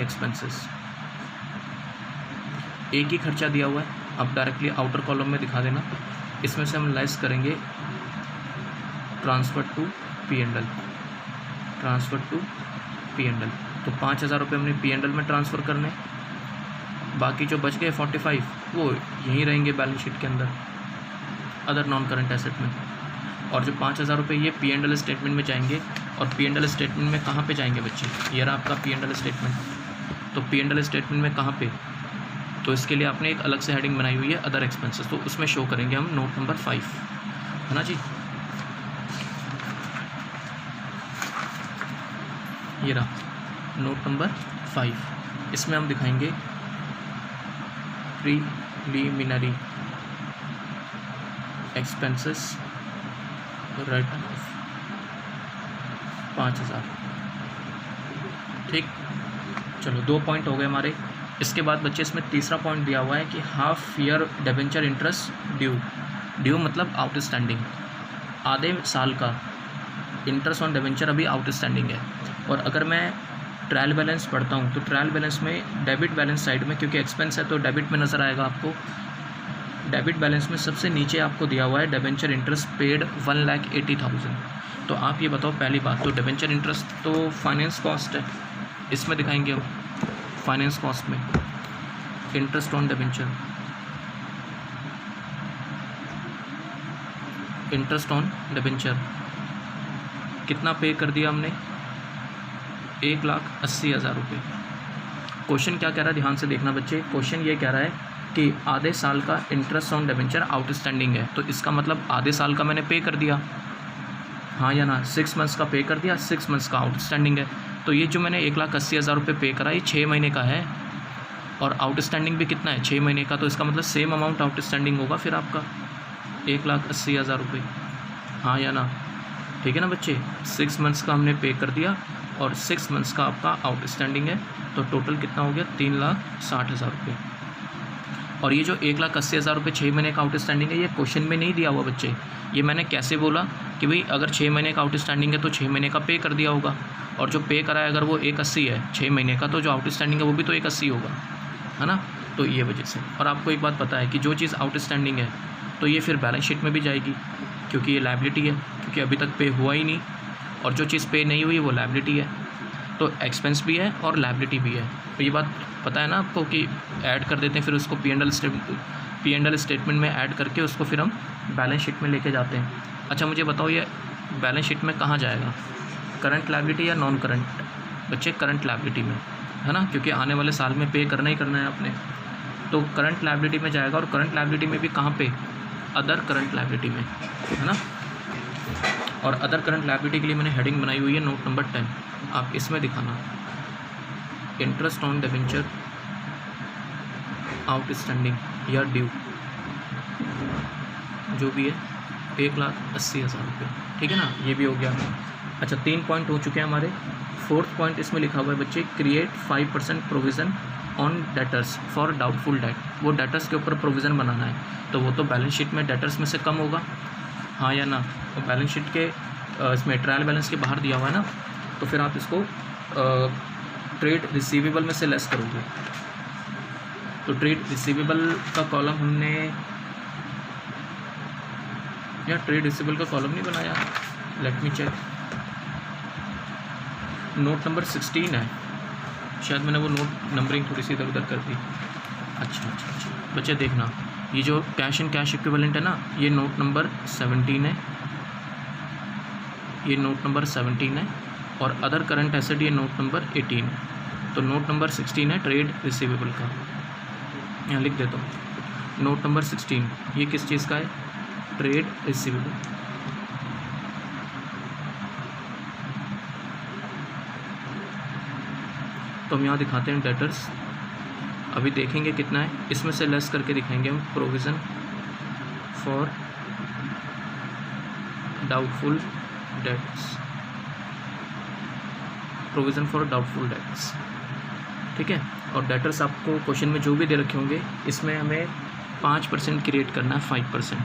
S1: एक्सपेंसेस, एक ही खर्चा दिया हुआ है, आप डायरेक्टली आउटर कॉलम में दिखा देना। इसमें से हम लेस करेंगे transfer to P&L, transfer to P&L। तो 5,000 रुपये हमने P&L में ट्रांसफ़र करने, बाकी जो बच गए 45 वो यहीं रहेंगे बैलेंस शीट के अंदर अदर नॉन करंट एसेट में। और जो 5,000 रुपये ये P&L स्टेटमेंट में जाएंगे, और P&L स्टेटमेंट में कहाँ पे जाएंगे बच्चे? ये रहा आपका P&L स्टेटमेंट। तो P&L स्टेटमेंट में कहाँ पे? तो इसके लिए आपने एक अलग से हेडिंग बनाई हुई है अदर एक्सपेंसेस, तो उसमें शो करेंगे हम नोट नंबर 5, है ना जी। ये रहा नोट नंबर 5, इसमें हम दिखाएंगे प्रीलिमिनरी एक्सपेंसेस रिटर्न ऑफ 5,000, ठीक। चलो 2 पॉइंट हो गए हमारे। इसके बाद बच्चे इसमें तीसरा पॉइंट दिया हुआ है कि half year debenture interest due मतलब आउटस्टैंडिंग, आधे साल का इंटरेस्ट ऑन डिबेंचर अभी आउटस्टैंडिंग है। और अगर मैं ट्रायल बैलेंस पढ़ता हूँ तो ट्रायल बैलेंस में डेबिट बैलेंस साइड में, क्योंकि एक्सपेंस है तो डेबिट में नज़र आएगा आपको, डेबिट बैलेंस में सबसे नीचे आपको दिया हुआ है डिबेंचर इंटरेस्ट पेड 1,80,000। तो आप ये बताओ, पहली बात तो डिबेंचर इंटरेस्ट तो फाइनेंस कॉस्ट है, इसमें दिखाएंगे हम फाइनेंस कॉस्ट में interest on debenture, interest on debenture कितना पे कर दिया हमने, 1,80,000 रुपये। क्वेश्चन क्या कह रहा है, ध्यान से देखना बच्चे। क्वेश्चन ये कह रहा है कि आधे साल का इंटरेस्ट ऑन डिबेंचर आउटस्टैंडिंग है, तो इसका मतलब आधे साल का मैंने पे कर दिया, हाँ या ना। 6 मंथ्स का पे कर दिया, 6 मंथ्स का आउटस्टैंडिंग है। तो ये जो मैंने 1,80,000 रुपये पे करा, ये 6 महीने का है और आउटस्टैंडिंग भी कितना है, 6 महीने का। तो इसका मतलब सेम अमाउंट आउटस्टैंडिंग होगा फिर आपका 1,80,000 रुपये, हाँ या ना। ठीक है ना बच्चे, 6 मंथ्स का हमने पे कर दिया और 6 मंथ्स का आपका आउटस्टैंडिंग है, तो टोटल कितना हो गया, 3,60,000 रुपये। और ये जो 1,80,000 रुपये 6 महीने का आउटस्टैंडिंग है, ये क्वेश्चन में नहीं दिया हुआ बच्चे। ये मैंने कैसे बोला कि भाई अगर 6 महीने का आउटस्टैंडिंग है तो 6 महीने का पे कर दिया होगा, और जो पे करा है अगर वो 1,80 है 6 महीने का, तो जो आउटस्टैंडिंग है वो भी तो 1,80 होगा, है ना। तो ये वजह से। और आपको एक बात पता है कि जो चीज़ आउटस्टैंडिंग है तो ये फिर बैलेंस शीट में भी जाएगी, क्योंकि ये लायबिलिटी है, क्योंकि अभी तक पे हुआ ही नहीं। और जो चीज़ पे नहीं हुई वो लायबिलिटी है, तो एक्सपेंस भी है और लायबिलिटी भी है। तो ये बात पता है ना आपको कि ऐड कर देते हैं, फिर उसको P&L स्टेटमेंट में ऐड करके उसको फिर हम बैलेंस शीट में लेके जाते हैं। अच्छा मुझे बताओ, ये बैलेंस शीट में कहाँ जाएगा, करंट लायबिलिटी या नॉन करंट? बच्चे करंट लायबिलिटी में, है ना, क्योंकि आने वाले साल में पे करना ही करना है आपने। तो करंट लायबिलिटी में जाएगा, और करंट लायबिलिटी में भी कहाँ पे, अदर करंट लायबिलिटी में, है ना। और अदर करंट लायबिलिटी के लिए मैंने हेडिंग बनाई हुई है नोट नंबर 10, आप इसमें दिखाना इंटरेस्ट ऑन डिबेंचर आउटस्टैंडिंग या ड्यू जो भी है 1,80,000 रुपये, ठीक है ना। ये भी हो गया। अच्छा 3 पॉइंट हो चुके हैं हमारे। 4th पॉइंट इसमें लिखा हुआ है बच्चे, create 5% provision on debtors for doubtful debt. वो डेटर्स के ऊपर प्रोविज़न बनाना है, तो वो तो बैलेंस शीट में डेटर्स में से कम होगा, हाँ या ना। तो बैलेंस शीट के इसमें ट्रायल बैलेंस के बाहर दिया हुआ है ना, तो फिर आप इसको ट्रेड रिसीवेबल में से लेस करोगे। तो ट्रेड रिसीवेबल का कॉलम हमने, या ट्रेड रिसीवेबल का कॉलम नहीं बनाया, let me check. Note number 16 है शायद, मैंने वो नोट नंबरिंग थोड़ी सी इधर उधर कर दी। अच्छा बच्चे देखना, ये जो कैश एंड कैश इक्विवेलेंट है ना, ये नोट नंबर 17 है, ये नोट नंबर 17 है, और अदर करंट एसेट ये नोट नंबर 18 है। तो नोट नंबर 16 है ट्रेड रिसीवेबल का, यहाँ लिख देता हूँ। नोट नंबर 16 ये किस चीज़ का है, ट्रेड रिसीवेबल। तो हम यहाँ दिखाते हैं डेटर्स, अभी देखेंगे कितना है, इसमें से लेस करके दिखाएंगे हम provision for doubtful debts, provision for doubtful debts, ठीक है। और डेटर्स आपको क्वेश्चन में जो भी दे रखे होंगे, इसमें हमें 5% क्रिएट करना है, 5%,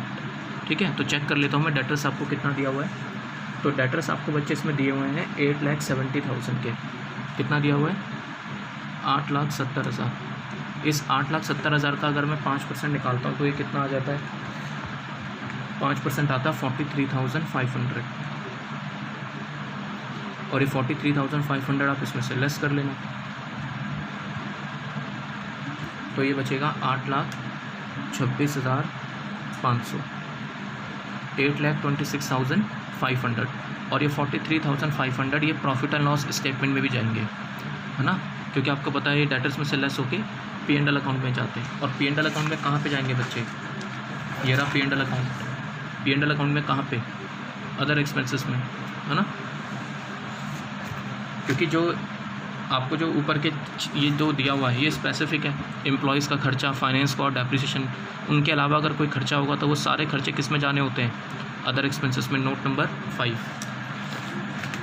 S1: ठीक है। तो चेक कर लेता हूँ मैं डेटर्स आपको कितना दिया हुआ है। तो डेटर्स आपको बच्चे इसमें दिए हुए हैं 8,70,000 के, कितना दिया हुआ है, 8,70,000। इस 8,70,000 का अगर मैं 5% निकालता हूँ तो ये कितना आ जाता है, 5% आता है 43,500, और ये 43,500 आप इसमें से लेस कर लेना, तो ये बचेगा 8,26,500, 8,26,500। और ये 43,500 ये प्रॉफिट एंड लॉस स्टेटमेंट में भी जाएंगे, है ना, क्योंकि आपको पता है ये डेटर्स में से लेस होके P&L अकाउंट में जाते हैं। और P&L अकाउंट में कहाँ पे जाएंगे बच्चे, ये रहा P&L अकाउंट। P&L अकाउंट में कहाँ पे, अदर एक्सपेंसेस में, है ना, क्योंकि जो आपको जो ऊपर के ये जो दिया हुआ है ये स्पेसिफिक है, एम्प्लॉयज़ का खर्चा, फाइनेंस कॉस्ट, डेप्रिसिएशन, उनके अलावा अगर कोई खर्चा होगा तो वो सारे खर्चे किस में जाने होते हैं, अदर एक्सपेंसेस में, नोट नंबर 5।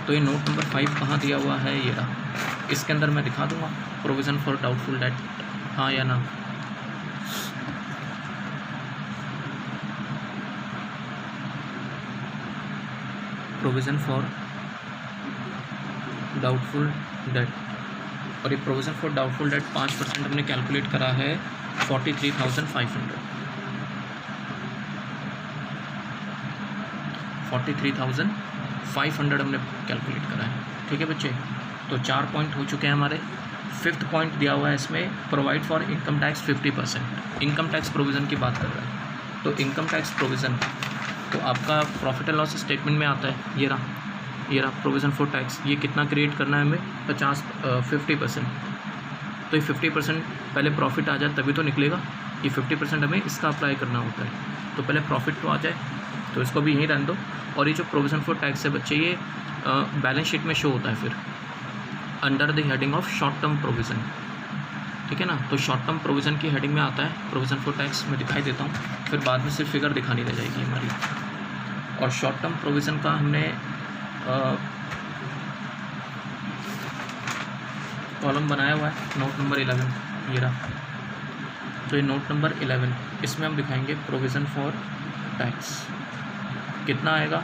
S1: तो ये नोट नंबर 5 कहाँ दिया हुआ है, ये रहा, इसके अंदर मैं दिखा दूँगा प्रोविज़न फॉर डाउटफुल डेट, हाँ या ना। प्रोविज़न फॉर डाउटफुल डेट, और ये प्रोविज़न फॉर डाउटफुल डेट 5% हमने कैलकुलेट करा है 43,500, 43,500 हमने कैलकुलेट करा है। ठीक है बच्चे, तो 4 पॉइंट हो चुके हैं हमारे। 5th पॉइंट दिया हुआ है इसमें, provide for income tax 50%। Income tax provision की बात कर रहा है, तो इनकम टैक्स प्रोविज़न तो आपका प्रॉफिट एंड लॉस स्टेटमेंट में आता है। ये रहा प्रोविज़न फॉर टैक्स। ये कितना क्रिएट करना है हमें, 50%। तो ये 50% पहले प्रॉफिट आ जाए तभी तो निकलेगा। ये 50% हमें इसका अप्लाई करना होता है। तो पहले प्रॉफिट तो आ जाए, तो इसको भी यहीं रहने दो। और ये जो प्रोविज़न फॉर टैक्स है बच्चे, ये बैलेंस शीट में शो होता है फिर under the heading of short term provision. ठीक है ना, तो शॉर्ट टर्म प्रोविज़न की हेडिंग में आता है प्रोविज़न फॉर टैक्स। मैं दिखाई देता हूँ, फिर बाद में सिर्फ फिगर दिखानी रह जाएगी हमारी। और शॉर्ट टर्म प्रोविज़न का हमने कॉलम बनाया हुआ है, नोट नंबर 11 ये रहा। तो ये नोट नंबर 11, इसमें हम दिखाएंगे प्रोविज़न फॉर टैक्स कितना आएगा,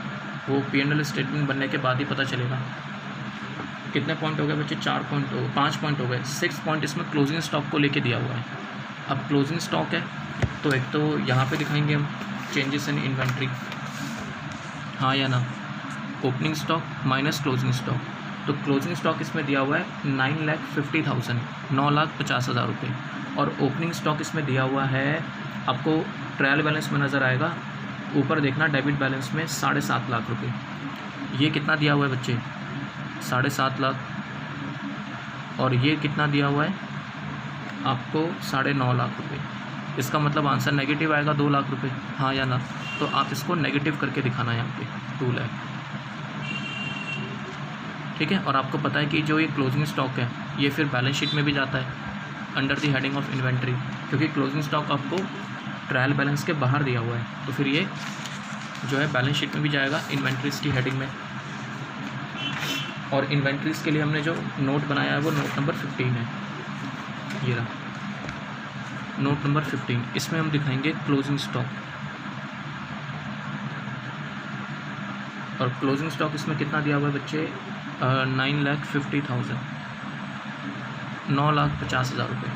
S1: वो P&L स्टेटमेंट बनने के बाद ही पता चलेगा। कितने पॉइंट हो गए बच्चे, 4 पॉइंट हो गए, 5 पॉइंट हो गए। 6 पॉइंट इसमें क्लोजिंग स्टॉक को लेके दिया हुआ है। अब क्लोजिंग स्टॉक है, तो एक तो यहाँ पे दिखाएंगे हम चेंजेस इन इन्वेंट्री, हाँ या ना, opening stock minus closing stock. तो क्लोजिंग स्टॉक इसमें दिया हुआ है 9,50,000, 9,50,000 रुपये। और ओपनिंग स्टॉक इसमें दिया हुआ है, आपको ट्रायल बैलेंस में नज़र आएगा, ऊपर देखना डेबिट बैलेंस में 7.5 लाख रुपये। ये कितना दिया हुआ है बच्चे, 7.5 लाख। और ये कितना दिया हुआ है आपको, 9.5 लाख रुपये। इसका मतलब आंसर नेगेटिव आएगा, 2 लाख रुपये, हाँ या ना। तो आप इसको नेगेटिव करके दिखाना है यहाँ पे, 2 लाख। ठीक है, और आपको पता है कि जो ये क्लोजिंग स्टॉक है ये फिर बैलेंस शीट में भी जाता है under the heading of inventory, क्योंकि क्लोजिंग स्टॉक आपको ट्रायल बैलेंस के बाहर दिया हुआ है। तो फिर ये जो है बैलेंस शीट में भी जाएगा इन्वेंट्रीज़ की हेडिंग में। और इन्वेंट्रीज़ के लिए हमने जो नोट बनाया है वो नोट नंबर 15 है, ये रहा नोट नंबर 15। इसमें हम दिखाएंगे क्लोजिंग स्टॉक। और क्लोजिंग स्टॉक इसमें कितना दिया हुआ है बच्चे, 9,50,000, 9,50,000 रुपये।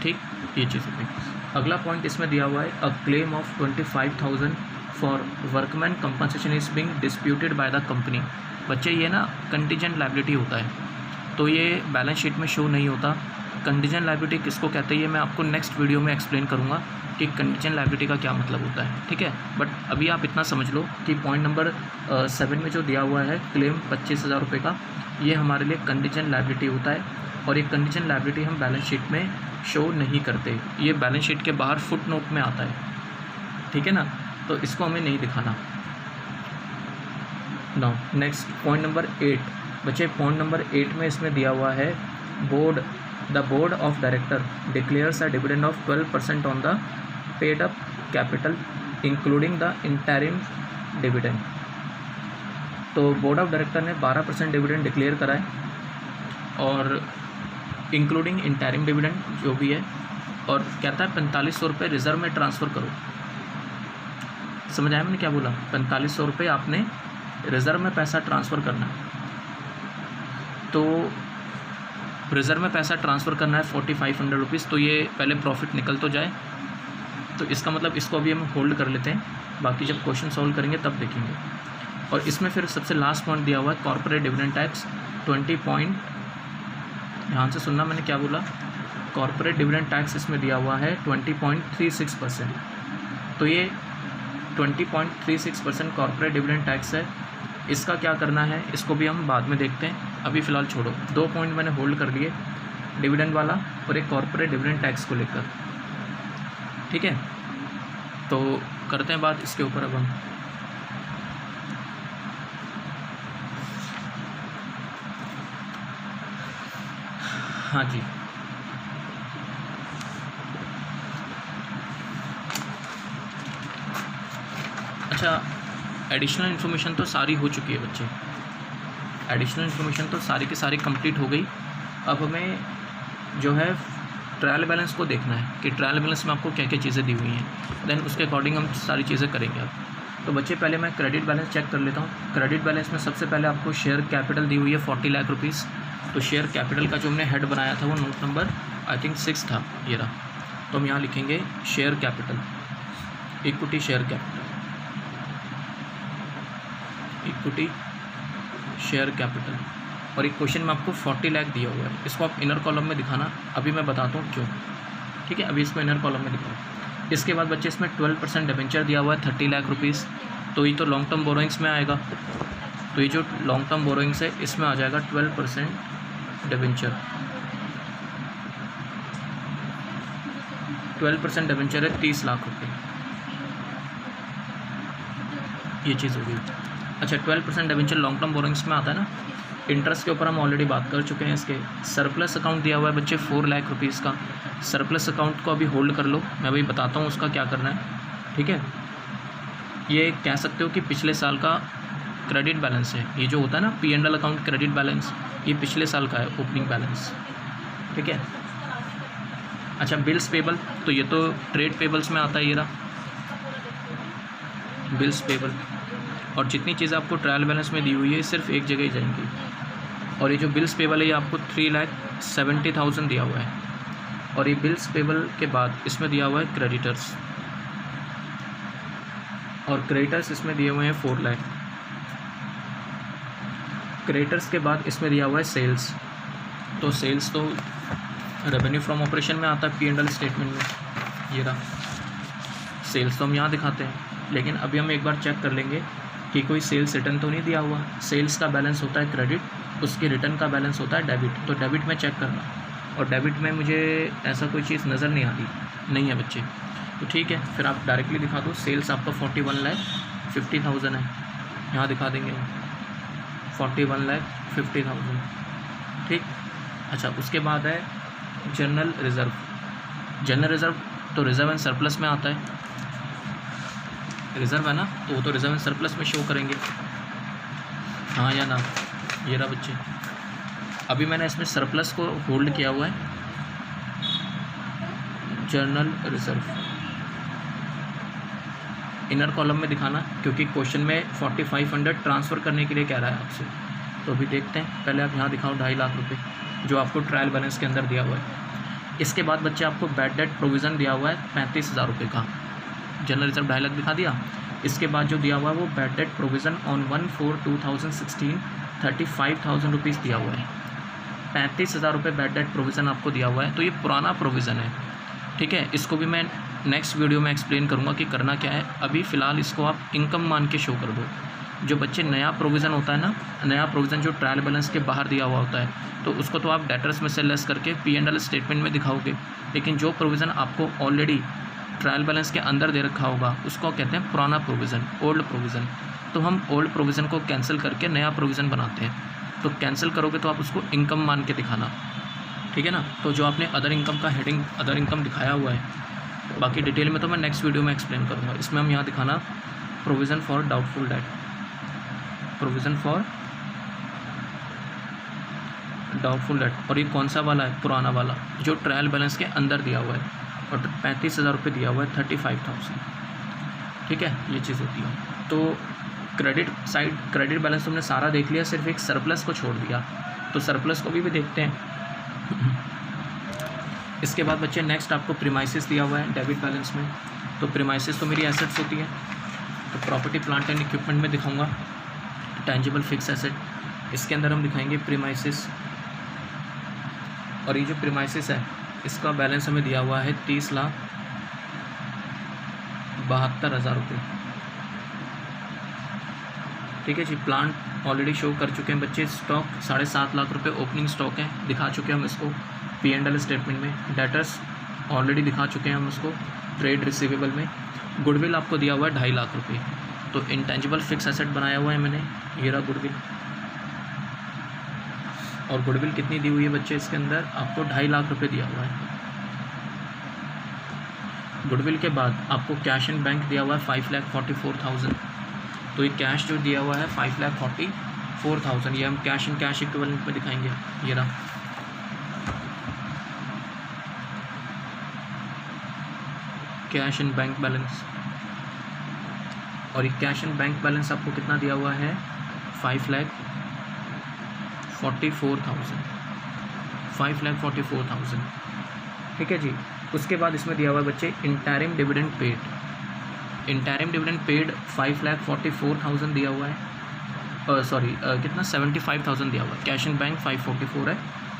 S1: ठीक, ये चीज़ें थी। अगला पॉइंट इसमें दिया हुआ है, a claim of 25,000 for workman compensation is being disputed by the company. बच्चे ये ना कंटीजेंट लायबिलिटी होता है, तो ये बैलेंस शीट में शो नहीं होता। कंटीजेंट लायबिलिटी किसको कहते हैं, ये मैं आपको नेक्स्ट वीडियो में एक्सप्लेन करूँगा कि कंटीजेंट लायबिलिटी का क्या मतलब होता है। ठीक है, बट अभी आप इतना समझ लो कि पॉइंट नंबर 7 में जो दिया हुआ है क्लेम 25,000 रुपये का, ये हमारे लिए कंटीजेंट लायबिलिटी होता है। और ये कंटीजेंट लायबिलिटी हम बैलेंस शीट में शो नहीं करते, ये बैलेंस शीट के बाहर फुट नोट में आता है। ठीक है ना, तो इसको हमें नहीं दिखाना। नाउ नेक्स्ट पॉइंट नंबर 8 बच्चे, पॉइंट नंबर 8 में इसमें दिया हुआ है, the board of director declares a dividend of 12% on the paid up capital including the interim dividend. तो बोर्ड ऑफ डायरेक्टर ने 12% डिविडेंड डिक्लेयर करा है, और इंक्लूडिंग इंटरिम डिविडेंड जो भी है, और कहता है 4500 रुपये रिज़र्व में ट्रांसफ़र करो। समझ आया मैंने क्या बोला, 4500 रुपये आपने रिज़र्व में पैसा ट्रांसफ़र करना है। तो रिज़र्व में पैसा ट्रांसफ़र करना है 4500 रुपीज़। तो ये पहले प्रॉफिट निकल तो जाए, तो इसका मतलब इसको अभी हम होल्ड कर लेते हैं, बाकी जब क्वेश्चन सॉल्व करेंगे तब देखेंगे। और इसमें फिर सबसे लास्ट पॉइंट दिया हुआ है कॉर्पोरेट डिविडेंड टैक्स 20 पॉइंट, ध्यान से सुनना मैंने क्या बोला, कॉर्पोरेट डिविडेंड टैक्स इसमें दिया हुआ है 20.36%। तो ये 20.36% कॉर्पोरेट डिविडेंड टैक्स है। इसका क्या करना है, इसको भी हम बाद में देखते हैं, अभी फ़िलहाल छोड़ो। 2 पॉइंट मैंने होल्ड कर लिए, डिविडेंड वाला और एक कॉर्पोरेट डिविडेंड टैक्स को लेकर। ठीक है, तो करते हैं बात इसके ऊपर अब हम। हाँ जी, अच्छा, एडिशनल इन्फॉर्मेशन तो सारी हो चुकी है बच्चे, एडिशनल इन्फॉर्मेशन तो सारी की सारी कंप्लीट हो गई। अब हमें जो है ट्रायल बैलेंस को देखना है कि ट्रायल बैलेंस में आपको क्या क्या चीज़ें दी हुई हैं, देन उसके अकॉर्डिंग हम सारी चीज़ें करेंगे। अब तो बच्चे पहले मैं क्रेडिट बैलेंस चेक कर लेता हूँ। क्रेडिट बैलेंस में सबसे पहले आपको शेयर कैपिटल दी हुई है 40 लाख रुपीज़। तो शेयर कैपिटल का जो हमने हेड बनाया था वो नोट नंबर आई थिंक 6 था, ये रहा। तो हम यहाँ लिखेंगे share capital, equity share capital. Equity share capital, और एक क्वेश्चन में आपको 40 लाख दिया हुआ है, इसको आप इनर कॉलम में दिखाना, अभी मैं बताता हूँ क्यों। ठीक है, अभी इसको इनर कॉलम में दिखाओ। इसके बाद बच्चे इसमें 12% डिबेंचर दिया हुआ है 30 लाख रुपीज़, तो ये तो लॉन्ग टर्म बोरोइंग्स में आएगा, तो ये जो लॉन्ग टर्म बोरोइंग्स है इसमें आ जाएगा 12% डिबेंचर। 12% डिबेंचर है 30 लाख रुपये, ये चीज़ होगी। अच्छा, 12% डिबेंचर लॉन्ग टर्म बोरोइंग्स में आता है ना। इंटरेस्ट के ऊपर हम ऑलरेडी बात कर चुके हैं। इसके सरप्लस अकाउंट दिया हुआ है बच्चे 4 लाख रुपीज़ का, सरप्लस अकाउंट को अभी होल्ड कर लो, मैं अभी बताता हूँ उसका क्या करना है। ठीक है, ये कह सकते हो कि पिछले साल का क्रेडिट बैलेंस है, ये जो होता है ना P&L अकाउंट क्रेडिट बैलेंस, ये पिछले साल का है ओपनिंग बैलेंस। ठीक है, अच्छा बिल्स पेबल, तो ये तो ट्रेड पेबल्स में आता है, ये रहा बिल्स पेबल, और जितनी चीज़ें आपको ट्रायल बैलेंस में दी हुई है सिर्फ एक जगह ही जाएंगी। और ये जो बिल्स पेबल है ये आपको 3,70,000 दिया हुआ है, और ये बिल्स पेबल के बाद इसमें दिया हुआ है क्रेडिटर्स, और क्रेडिटर्स इसमें दिए हुए हैं 4 लाख। क्रेडिटर्स के बाद इसमें दिया हुआ है सेल्स, तो सेल्स तो रेवेन्यू फ्रॉम ऑपरेशन में आता है P&L स्टेटमेंट में, ये रहा सेल्स तो हम यहाँ दिखाते हैं, लेकिन अभी हम एक बार चेक कर लेंगे कि कोई सेल्स रिटर्न तो नहीं दिया हुआ। सेल्स का बैलेंस होता है क्रेडिट, उसके रिटर्न का बैलेंस होता है डेबिट, तो डेबिट में चेक करना, और डेबिट में मुझे ऐसा कोई चीज़ नज़र नहीं आती, नहीं है बच्चे, तो ठीक है फिर आप डायरेक्टली दिखा दो। सेल्स आपका 41,50,000 है, यहाँ दिखा देंगे 41,50,000। ठीक, अच्छा उसके बाद है जनरल रिज़र्व। जनरल रिज़र्व तो रिज़र्व एंड सरप्लस में आता है, रिज़र्व है ना, तो वो तो रिज़र्व एंड सरप्लस में शो करेंगे, हाँ या ना। ये रहा बच्चे, अभी मैंने इसमें सरप्लस को होल्ड किया हुआ है, जनरल रिज़र्व इनर कॉलम में दिखाना, क्योंकि क्वेश्चन में 4,500 ट्रांसफ़र करने के लिए कह रहा है आपसे, तो अभी देखते हैं। पहले आप यहाँ दिखाओ 2.5 लाख रुपए जो आपको ट्रायल बैलेंस के अंदर दिया हुआ है। इसके बाद बच्चे आपको बैड डेट प्रोविज़न दिया हुआ है 35,000 रुपये का, जनरल रिजर्व 2.5 लाख दिखा दिया। इसके बाद जो दिया हुआ है वो bad debt provision on 1/4/2016 35,000 rupees दिया हुआ है। 35,000 रुपये बैड डेट प्रोविज़न आपको दिया हुआ है, तो ये पुराना प्रोविज़न है। ठीक है, इसको भी मैं नेक्स्ट वीडियो में एक्सप्लेन करूँगा कि करना क्या है। अभी फ़िलहाल इसको आप इनकम मान के शो कर दो। जो बच्चे नया प्रोविज़न होता है ना, नया प्रोविज़न जो ट्रायल बैलेंस के बाहर दिया हुआ होता है, तो उसको तो आप डेटर्स में से लेस करके P&L स्टेटमेंट में दिखाओगे, लेकिन जो प्रोविज़न आपको ऑलरेडी ट्रायल बैलेंस के अंदर दे रखा होगा उसको कहते हैं पुराना प्रोविज़न, ओल्ड प्रोविज़न। तो हम ओल्ड प्रोविज़न को कैंसिल करके नया प्रोविज़न बनाते हैं, तो कैंसिल करोगे तो आप उसको इनकम मान के दिखाना, ठीक है ना। तो जो आपने अदर इनकम का हेडिंग अदर इनकम दिखाया हुआ है, बाकी डिटेल में तो मैं नेक्स्ट वीडियो में एक्सप्लेन करूँगा। इसमें हम यहाँ दिखाना provision for doubtful debt, provision for doubtful debt, और ये कौन सा वाला है, पुराना वाला जो ट्रायल बैलेंस के अंदर दिया हुआ है, और 35,000 रुपये दिया हुआ है 35,000। ठीक है, ये चीज़ होती है। तो क्रेडिट साइड, क्रेडिट बैलेंस तुमने सारा देख लिया, सिर्फ एक सरप्लस को छोड़ दिया, तो सरप्लस को भी देखते हैं। इसके बाद बच्चे नेक्स्ट आपको प्रीमाइसेस दिया हुआ है डेबिट बैलेंस में। तो प्रीमाइसेस तो मेरी एसेट्स होती है, तो प्रॉपर्टी प्लांट एंड इक्विपमेंट में दिखाऊंगा टेंजिबल फिक्स एसेट, इसके अंदर हम दिखाएंगे प्रीमाइसेस। और ये जो प्रीमाइसेस है इसका बैलेंस हमें दिया हुआ है 30,72,000 रुपये। ठीक है जी, प्लांट ऑलरेडी शो कर चुके हैं बच्चे। स्टॉक 7.5 लाख रुपए ओपनिंग स्टॉक है, दिखा चुके हैं हम इसको P&L स्टेटमेंट में। डेटर्स ऑलरेडी दिखा चुके हैं हम उसको ट्रेड रिसीवेबल में। गुडविल आपको दिया हुआ है 2.5 लाख रुपये, तो इंटेंजिबल फिक्स एसेट बनाया हुआ है मैंने, ये रहा गुडविल। और गुडविल कितनी दी हुई है बच्चे, इसके अंदर आपको 2.5 लाख रुपये दिया हुआ है। गुडविल के बाद आपको कैश इन बैंक दिया हुआ है 5,44,000, तो ये कैश जो दिया हुआ है 5,44,000, ये हम कैश इन कैश इक्विवेलेंट में दिखाएंगे, ये रहा। कैश इन बैंक बैलेंस, और ये कैश इन बैंक बैलेंस आपको कितना दिया हुआ है 5,44,000, 5,44,000। ठीक है जी। उसके बाद इसमें दिया हुआ है बच्चे interim dividend paid. Interim dividend paid 5,44,000 दिया हुआ है। कितना 75,000 दिया हुआ है। कैश इन बैंक 544 है।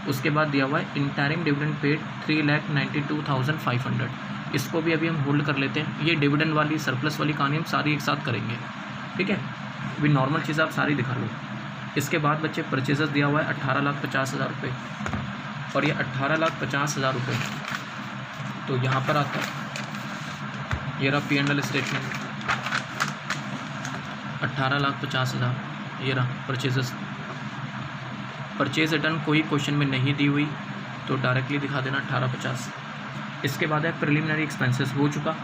S1: उसके बाद दिया हुआ है इंटरिम डिविडेंड पेड 3,92,500। इसको भी अभी हम होल्ड कर लेते हैं। ये डिविडेंड वाली सरप्लस वाली कहानी हम सारी एक साथ करेंगे, ठीक है। अभी नॉर्मल चीज़ आप सारी दिखा लो। इसके बाद बच्चे परचेजेस दिया हुआ है 18,50,000 रुपये, और ये 18,50,000 रुपये तो यहाँ पर आता है, ये रहा P&L स्टेटमेंट 18,50,000, ये रहा परचेजेस। परचेज रिटर्न कोई क्वेश्चन में नहीं दी हुई तो डायरेक्टली दिखा देना 1850। इसके बाद है प्रिलिमिनरी एक्सपेंसेस, हो चुका,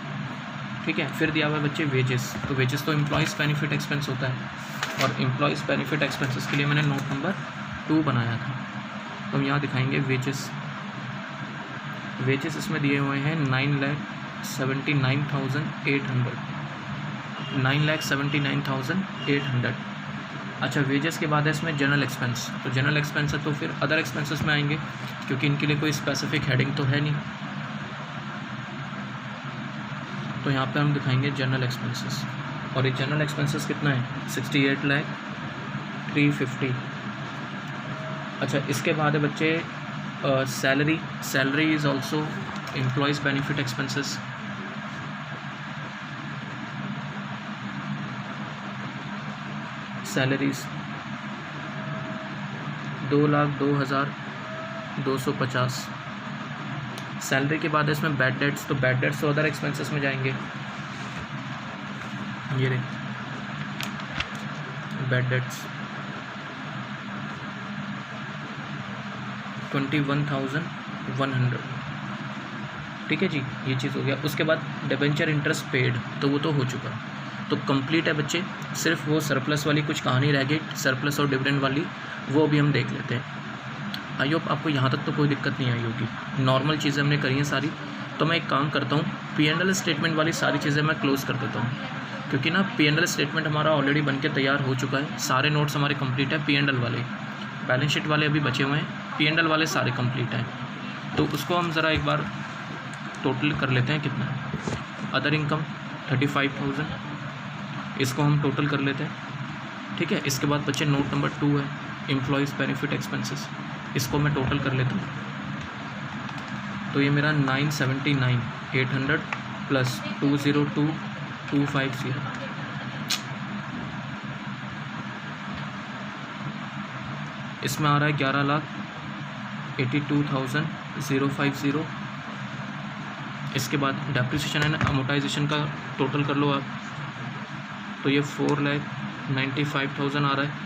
S1: ठीक है। फिर दिया हुआ है बच्चे वेजेस, तो वेजेस तो एम्प्लॉयज़ बेनिफिट एक्सपेंस होता है, और एम्प्लॉयज़ बेनिफिट एक्सपेंसेस के लिए मैंने नोट नंबर 2 बनाया था। तो हम यहाँ दिखाएंगे वेजेस। वेजेस इसमें दिए हुए हैं 9,79,800, 9,79,800। अच्छा, वेजेस के बाद है इसमें जनरल एक्सपेंस, तो जनरल एक्सपेंस है तो फिर अदर एक्सपेंसेस में आएंगे, क्योंकि इनके लिए कोई स्पेसिफिक हेडिंग तो है नहीं। तो यहाँ पे हम दिखाएंगे जनरल एक्सपेंसेस, और ये जनरल एक्सपेंसेस कितना है 68,350। अच्छा, इसके बाद है बच्चे salary. Salary is also employees benefit expenses. Salaries 2,02,250। Salary के बाद इसमें बैड डेट्स, तो बैड डेट्स तो अदर एक्सपेंसेस में जाएंगे। ये रहे बैड डेट्स 21,100, ठीक है जी, ये चीज़ हो गया। उसके बाद डिबेंचर इंटरेस्ट पेड, तो वो तो हो चुका, तो कंप्लीट है बच्चे। सिर्फ वो सरप्लस वाली कुछ कहानी रह गई, सरप्लस और डिविडेंड वाली, वो भी हम देख लेते हैं। आई होप आपको यहाँ तक तो कोई दिक्कत नहीं आई होगी। नॉर्मल चीज़ें हमने करी हैं सारी। तो मैं एक काम करता हूँ, P&L स्टेटमेंट वाली सारी चीज़ें मैं क्लोज़ कर देता हूँ, क्योंकि ना P&L स्टेटमेंट हमारा ऑलरेडी बन के तैयार हो चुका है। सारे नोट्स हमारे कंप्लीट है। P&L वाले, बैलेंस शीट वाले अभी बचे हुए हैं, P&L वाले सारे कंप्लीट हैं। तो उसको हम ज़रा एक बार टोटल कर लेते हैं कितना है। अदर इनकम 35,000, इसको हम टोटल कर लेते हैं, ठीक है। इसके बाद बच्चे नोट नंबर 2 है एम्प्लॉयज़ बेनिफिट एक्सपेंसेस, इसको मैं टोटल कर लेता हूँ। तो ये मेरा 979,800 प्लस 202,250, इसमें आ रहा है 11,82,050। इसके बाद डेप्रिसिएशन एंड अमोटाइजेशन का टोटल कर लो आप, तो ये 4,95,000 आ रहा है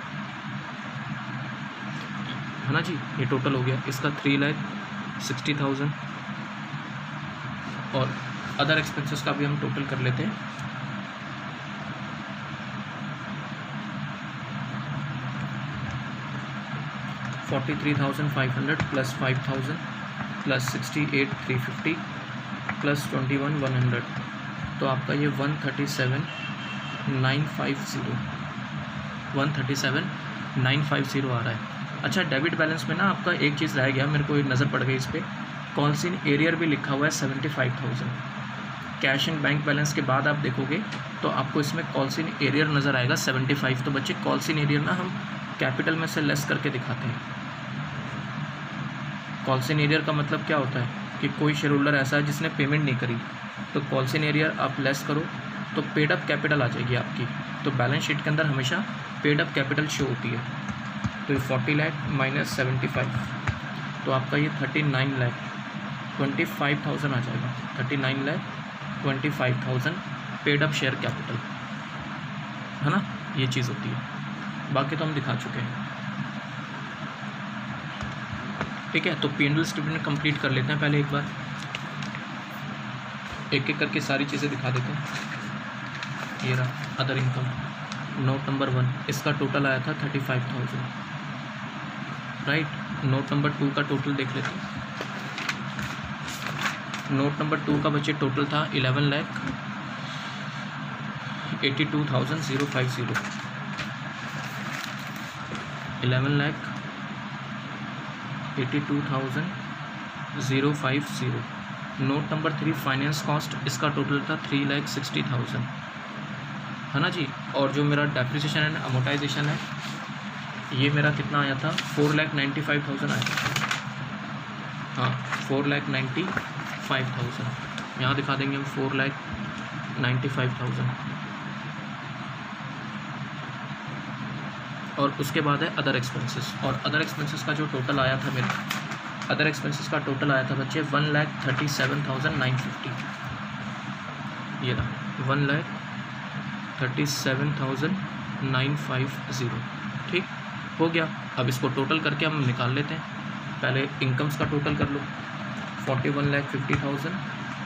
S1: ना जी, ये टोटल हो गया। इसका 3,60,000, और अदर एक्सपेंसेस का भी हम टोटल कर लेते हैं। $43,500 प्लस 5,000 प्लस 68,350 प्लस 21,100, तो आपका ये 137,950 आ रहा है। अच्छा, डेबिट बैलेंस में ना आपका एक चीज़ रह गया, मेरे को नज़र पड़ गई इस पर, कॉल्स इन एरियर भी लिखा हुआ है 75,000। कैश इन बैंक बैलेंस के बाद आप देखोगे तो आपको इसमें कॉल्स इन एरियर नज़र आएगा 75। तो बच्चे कॉल्स इन एरियर ना हम कैपिटल में से लेस करके दिखाते हैं। कॉल्स इन एरियर का मतलब क्या होता है कि कोई शेयर होल्डर ऐसा है जिसने पेमेंट नहीं करी, तो कॉल्स इन एरियर आप लेस करो तो पेड अप कैपिटल आ जाएगी आपकी। तो बैलेंस शीट के अंदर हमेशा पेड अप कैपिटल शो होती है। तो ये 40 लाख माइनस 75, तो आपका ये 39,25,000 आ जाएगा। 39,25,000 पेड अप शेयर कैपिटल, है ना, ये चीज़ होती है। बाकी तो हम दिखा चुके हैं, ठीक है। तो P&L स्टेटमेंट कंप्लीट कर लेते हैं पहले एक बार, एक एक करके सारी चीज़ें दिखा देते हैं। ये रहा अदर इनकम, नोट नंबर 1, इसका टोटल आया था 35,000, राइट। नोट नंबर 2 का टोटल देख लेते हैं। नोट नंबर 2 का बच्चे टोटल था 11,82,050, 11,82,050। नोट नंबर 3 फाइनेंस कॉस्ट, इसका टोटल था 3,60,000, है ना जी। और जो मेरा डेप्रिसिएशन एंड अमोर्टाइजेशन है ये मेरा कितना आया था, 4,95,000 आया था। हाँ 4,95,000, यहाँ दिखा देंगे हम 4,95,000। और उसके बाद है अदर एक्सपेंसेस, और अदर एक्सपेंसेस का जो टोटल आया था मेरा, अदर एक्सपेंसेस का टोटल आया था बच्चे 1,37,950। ये रहा 1,37,950। ठीक हो गया। अब इसको टोटल करके हम निकाल लेते हैं। पहले इनकम्स का टोटल कर लो, 41,50,000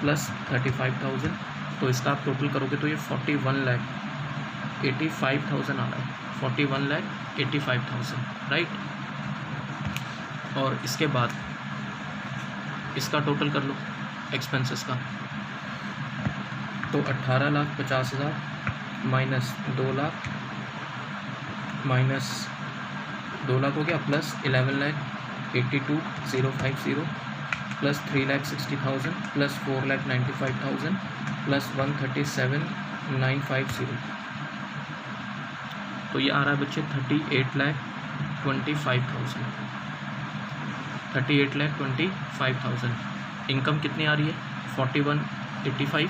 S1: प्लस 35,000, तो इसका आप टोटल करोगे तो ये 41,85,000 आ रहा है, 41,85,000 राइट। और इसके बाद इसका टोटल कर लो एक्सपेंसेस का, तो 18,50,000 माइनस 2 लाख, माइनस 2 लाख हो गया, प्लस 11,82,050 प्लस 3,60,000 प्लस 4,95,000 प्लस 137,950, तो ये आ रहा है बच्चे 38,25,000। 38,25,000। इनकम कितनी आ रही है 41,85,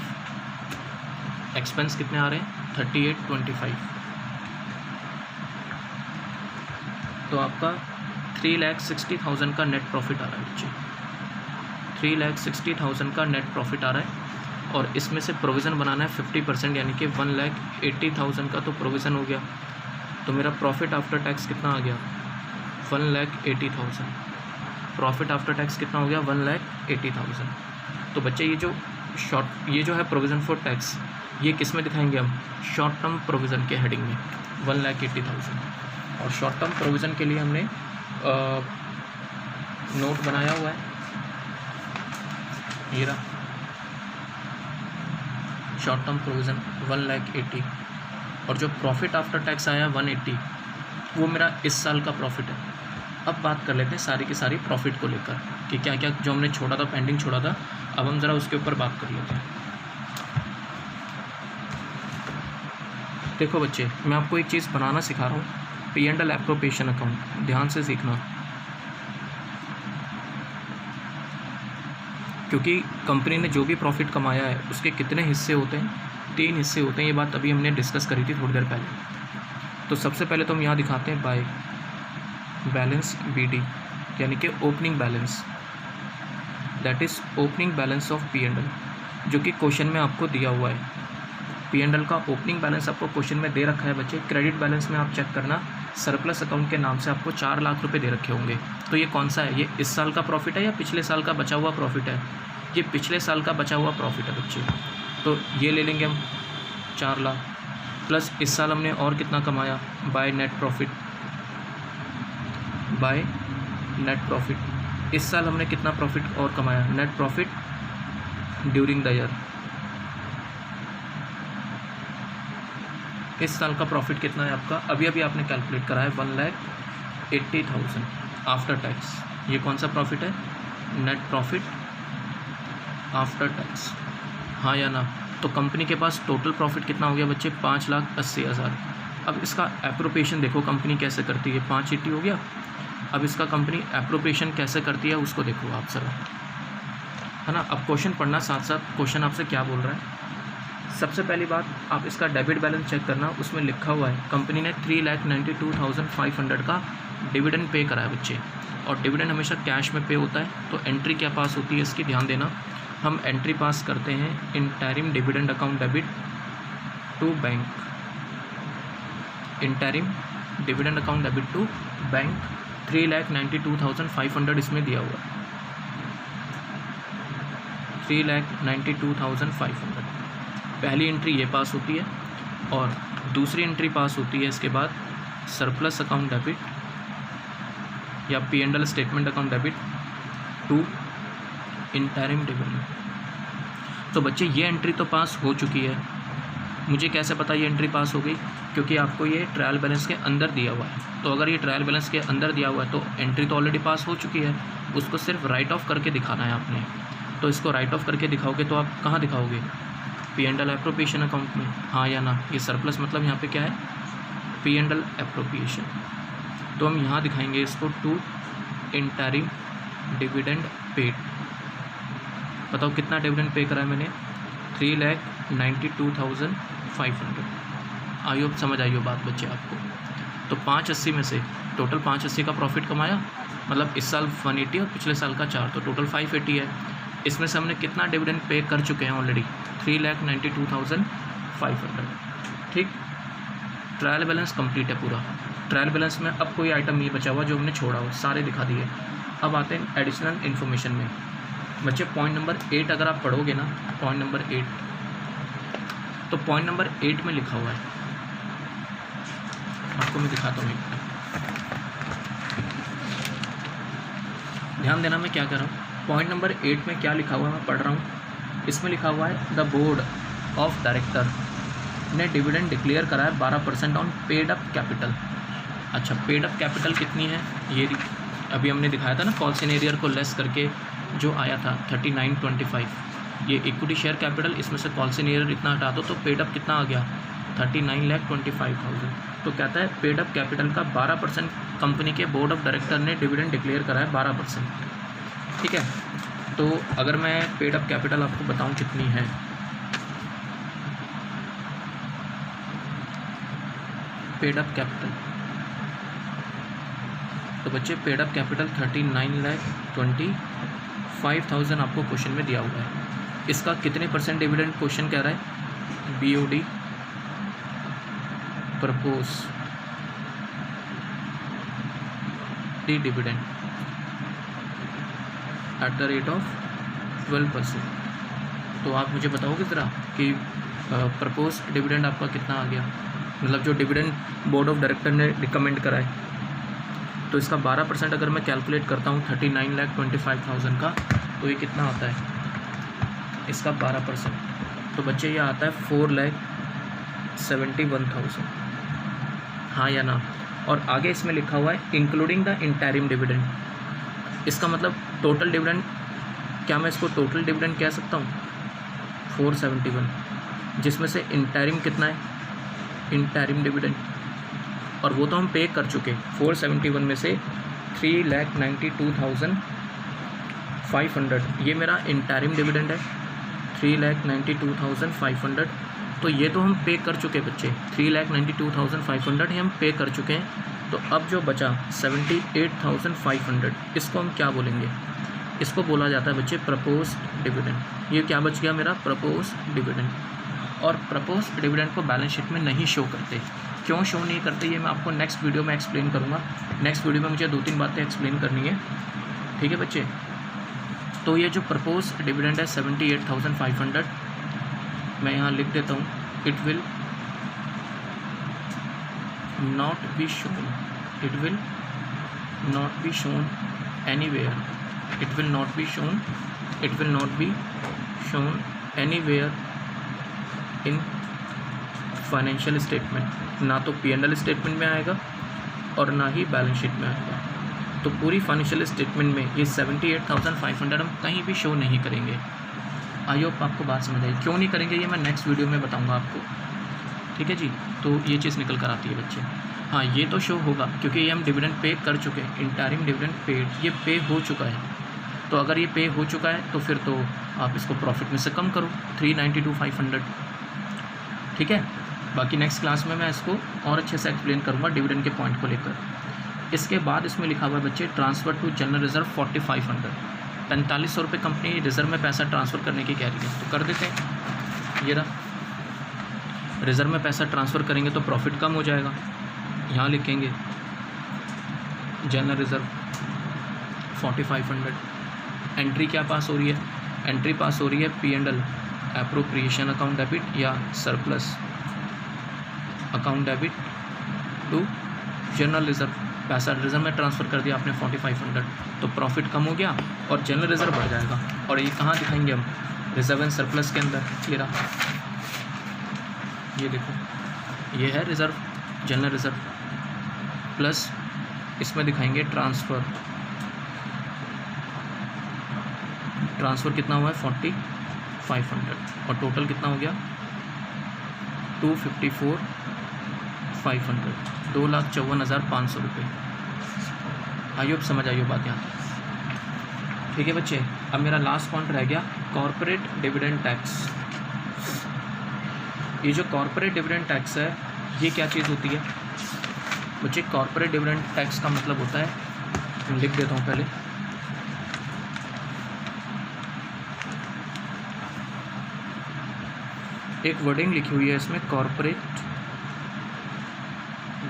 S1: एक्सपेंस कितने आ रहे हैं 38,25, तो आपका 3,60,000 का नेट प्रॉफिट आ रहा है बच्चे, 3,60,000 का नेट प्रॉफिट आ रहा है। और इसमें से प्रोविज़न बनाना है 50%, यानी कि 1,80,000 का तो प्रोविज़न हो गया, तो मेरा प्रॉफिट आफ्टर टैक्स कितना आ गया 1,80,000। प्रॉफिट आफ्टर टैक्स कितना हो गया 1,80,000। तो बच्चे ये जो है प्रोविज़न फॉर टैक्स, ये किस में दिखाएंगे हम, शॉर्ट टर्म प्रोविज़न के हेडिंग में 1,80,000। और शॉर्ट टर्म प्रोविज़न के लिए हमने नोट बनाया हुआ है, ये रहा शॉर्ट टर्म प्रोविज़न 1,80,000। और जो प्रॉफिट आफ्टर टैक्स आया 180, वो मेरा इस साल का प्रॉफिट है। अब बात कर लेते हैं सारी की सारी प्रॉफिट को लेकर कि क्या क्या जो हमने छोड़ा था, पेंडिंग छोड़ा था, अब हम ज़रा उसके ऊपर बात कर लेते हैं। देखो बच्चे, मैं आपको एक चीज़ बनाना सिखा रहा हूँ, P&L एप्रोप्रिएशन अकाउंट, ध्यान से सीखना, क्योंकि कंपनी ने जो भी प्रॉफिट कमाया है उसके कितने हिस्से होते हैं, 3 हिस्से होते हैं। ये बात अभी हमने डिस्कस करी थी थोड़ी देर पहले। तो सबसे पहले तो हम यहाँ दिखाते हैं बाय बैलेंस BD, यानी कि opening balance, that is opening balance of P&L, जो कि क्वेश्चन में आपको दिया हुआ है। P&L का ओपनिंग बैलेंस आपको क्वेश्चन में दे रखा है बच्चे। क्रेडिट बैलेंस में आप चेक करना, सरप्लस अकाउंट के नाम से आपको 4 लाख रुपए दे रखे होंगे। तो ये कौन सा है, ये इस साल का प्रॉफिट है या पिछले साल का बचा हुआ प्रॉफिट है, ये पिछले साल का बचा हुआ प्रॉफिट है बच्चे। तो ये ले लेंगे हम 4 लाख, प्लस इस साल हमने और कितना कमाया by net profit, by net profit. इस साल हमने कितना प्रॉफिट और कमाया, net profit during the year. इस साल का प्रॉफिट कितना है आपका, अभी अभी आपने कैलकुलेट करा है 1,80,000 आफ्टर टैक्स। ये कौन सा प्रॉफिट है, नेट प्रॉफिट आफ्टर टैक्स, हाँ या ना। तो कंपनी के पास टोटल प्रॉफिट कितना हो गया बच्चे 5,80,000। अब इसका एप्रोप्रिएशन देखो कंपनी कैसे करती है, 580 हो गया। अब इसका कंपनी एप्रोप्रिएशन कैसे करती है उसको देखो आप सर, है ना। अब क्वेश्चन पढ़ना साथ साथ, क्वेश्चन आपसे क्या बोल रहा है। सबसे पहली बात आप इसका डेबिट बैलेंस चेक करना, उसमें लिखा हुआ है कंपनी ने 3,92,500 का डिविडेंड पे करा है बच्चे, और डिविडेंड हमेशा कैश में पे होता है। तो एंट्री क्या पास होती है इसकी, ध्यान देना, हम एंट्री पास करते हैं interim dividend account debit to bank, interim dividend account debit to bank. 3,92,500 इसमें दिया हुआ है, 3,92,500 पहली एंट्री ये पास होती है, और दूसरी एंट्री पास होती है इसके बाद सरप्लस अकाउंट डेबिट या P&L statement account debit to interim dividend. तो बच्चे ये एंट्री तो पास हो चुकी है, मुझे कैसे पता ये एंट्री पास हो गई, क्योंकि आपको ये ट्रायल बैलेंस के अंदर दिया हुआ है। तो अगर ये ट्रायल बैलेंस के अंदर दिया हुआ है तो एंट्री तो ऑलरेडी पास हो चुकी है, उसको सिर्फ राइट ऑफ करके दिखाना है आपने। तो इसको राइट ऑफ करके दिखाओगे तो आप कहाँ दिखाओगे, P and L appropriation account में, हाँ या ना। ये सरप्लस मतलब यहाँ पे क्या है, पी एंड एल एप्रोप्रिएशन। तो हम यहाँ दिखाएंगे इसको टू इंटरिम डिविडेंड पेड। बताओ कितना डिविडेंड पे करा है मैंने, 3,92,500। आई होप समझ आई हो बात बच्चे आपको। तो 580 में से टोटल 580 का प्रॉफिट कमाया, मतलब इस साल 180 और पिछले साल का 4, तो टोटल 580 है। इसमें से हमने कितना डिविडेंड पे कर चुके हैं ऑलरेडी, 3,92,500। ठीक, ट्रायल बैलेंस कंप्लीट है पूरा। ट्रायल बैलेंस में अब कोई आइटम नहीं बचा हुआ जो हमने छोड़ा हो, सारे दिखा दिए। अब आते हैं एडिशनल इन्फॉर्मेशन में। बच्चे पॉइंट नंबर 8 अगर आप पढ़ोगे ना, पॉइंट नंबर 8, तो पॉइंट नंबर 8 में लिखा हुआ है, आपको मैं दिखाता हूँ। ध्यान देना मैं क्या कर रहा हूँ। पॉइंट नंबर 8 में क्या लिखा हुआ है, मैं पढ़ रहा हूँ। इसमें लिखा हुआ है द बोर्ड ऑफ डायरेक्टर ने डिविडेंड डिक्लेयर करा है 12% ऑन पेड अप कैपिटल। अच्छा, पेड अप कैपिटल कितनी है, ये अभी हमने दिखाया था ना, कॉल सिनेरियर को लेस करके जो आया था 3925। ये इक्विटी शेयर कैपिटल, इसमें से कॉल सिनेरियर इतना हटा दो तो पेड अप कितना आ गया, 39,25,000। तो कहता है पेड अप कैपिटल का 12% कंपनी के बोर्ड ऑफ डायरेक्टर ने डिविडेंड डिक्लेयर करा है 12%। ठीक है, तो अगर मैं पेड अप कैपिटल आपको बताऊं कितनी है, पेड अप कैपिटल, तो बच्चे पेड अप कैपिटल 39,25,000 आपको क्वेश्चन में दिया हुआ है। इसका कितने % डिविडेंड क्वेश्चन कह रहा है, BOD propose the dividend at the rate of 12%। तो आप मुझे बताओगे ज़रा कि प्रपोज डिविडेंड आपका कितना आ गया, मतलब जो डिविडेंड बोर्ड ऑफ डायरेक्टर ने रिकमेंड करा है। तो इसका 12% अगर मैं कैलकुलेट करता हूँ 39,25,000 का, तो ये कितना आता है, इसका 12%, तो बच्चे ये आता है 4,71,000, हाँ या ना। और आगे इसमें लिखा हुआ है इंक्लूडिंग द इंटरिम डिविडेंड। इसका मतलब टोटल डिविडेंड, क्या मैं इसको टोटल डिविडेंड कह सकता हूँ, 471, जिसमें से इंटरिम कितना है, इंटरिम डिविडेंड, और वो तो हम पे कर चुके। 471 में से 3,92,500 ये मेरा इंटरिम डिविडेंड है, 3,92,500। तो ये तो हम पे कर चुके बच्चे, 3,92,500 ही हम पे कर चुके हैं। तो अब जो बचा 78,500, इसको हम क्या बोलेंगे, इसको बोला जाता है बच्चे प्रपोज डिविडेंड। ये क्या बच गया मेरा, प्रपोज डिविडेंड। और प्रपोज डिविडेंड को बैलेंस शीट में नहीं शो करते। क्यों शो नहीं करते, ये मैं आपको नेक्स्ट वीडियो में एक्सप्लेन करूँगा। नेक्स्ट वीडियो में मुझे 2-3 बातें एक्सप्लेन करनी है, ठीक है बच्चे। तो ये जो प्रपोज डिविडेंड है 78,500, मैं यहाँ लिख देता हूँ, it will not be shown, it will not be shown anywhere, it will not be shown, it will not be shown anywhere in financial statement. ना तो P&L स्टेटमेंट में आएगा और ना ही बैलेंस शीट में आएगा। तो पूरी फाइनेंशियल स्टेटमेंट में ये 78,500 हम कहीं भी शो नहीं करेंगे। आई होप आपको बात समझ आई। क्यों नहीं करेंगे ये मैं नेक्स्ट वीडियो में बताऊंगा आपको, ठीक है जी। तो ये चीज़ निकल कर आती है बच्चे। हाँ, ये तो शो होगा क्योंकि ये हम डिविडेंड पे कर चुके हैं, इंटरिम डिविडेंड पेड, ये पे हो चुका है। तो अगर ये पे हो चुका है तो फिर तो आप इसको प्रॉफिट में से कम करो, 392,500, ठीक है। बाकी नेक्स्ट क्लास में मैं इसको और अच्छे से एक्सप्लेन करूँगा डिविडेंड के पॉइंट को लेकर। इसके बाद इसमें लिखा हुआ है बच्चे ट्रांसफ़र टू जनरल रिजर्व 4,500, 4500 रुपये कंपनी रिजर्व में पैसा ट्रांसफ़र करने की कह रही है, तो कर देते हैं। ये रहा, रिजर्व में पैसा ट्रांसफ़र करेंगे तो प्रॉफिट कम हो जाएगा। यहाँ लिखेंगे जनरल रिजर्व 4,500। एंट्री क्या पास हो रही है, एंट्री पास हो रही है P&L एप्रोप्रिएशन अकाउंट डेबिट या surplus account debit to general reserve. पैसा रिजर्व में ट्रांसफ़र कर दिया आपने 4,500, तो प्रॉफिट कम हो गया और जनरल रिजर्व बढ़ जाएगा। और ये कहाँ दिखाएंगे हम, रिजर्व एंड सरप्लस के अंदर। ये रहा, ये देखो, ये है रिजर्व, जनरल रिजर्व, प्लस इसमें दिखाएंगे ट्रांसफ़र। ट्रांसफ़र कितना हुआ है, 500 और टोटल कितना हो गया 254,500, 2,54,500 रुपये। आइए अब समझ आइए बात यहाँ। ठीक है बच्चे, अब मेरा लास्ट पॉइंट रह गया कॉर्पोरेट डिविडेंड टैक्स। ये जो कॉर्पोरेट डिविडेंड टैक्स है ये क्या चीज़ होती है बच्चे? कॉर्पोरेट डिविडेंड टैक्स का मतलब होता है, लिख देता हूँ पहले, एक वर्डिंग लिखी हुई है इसमें, कॉर्पोरेट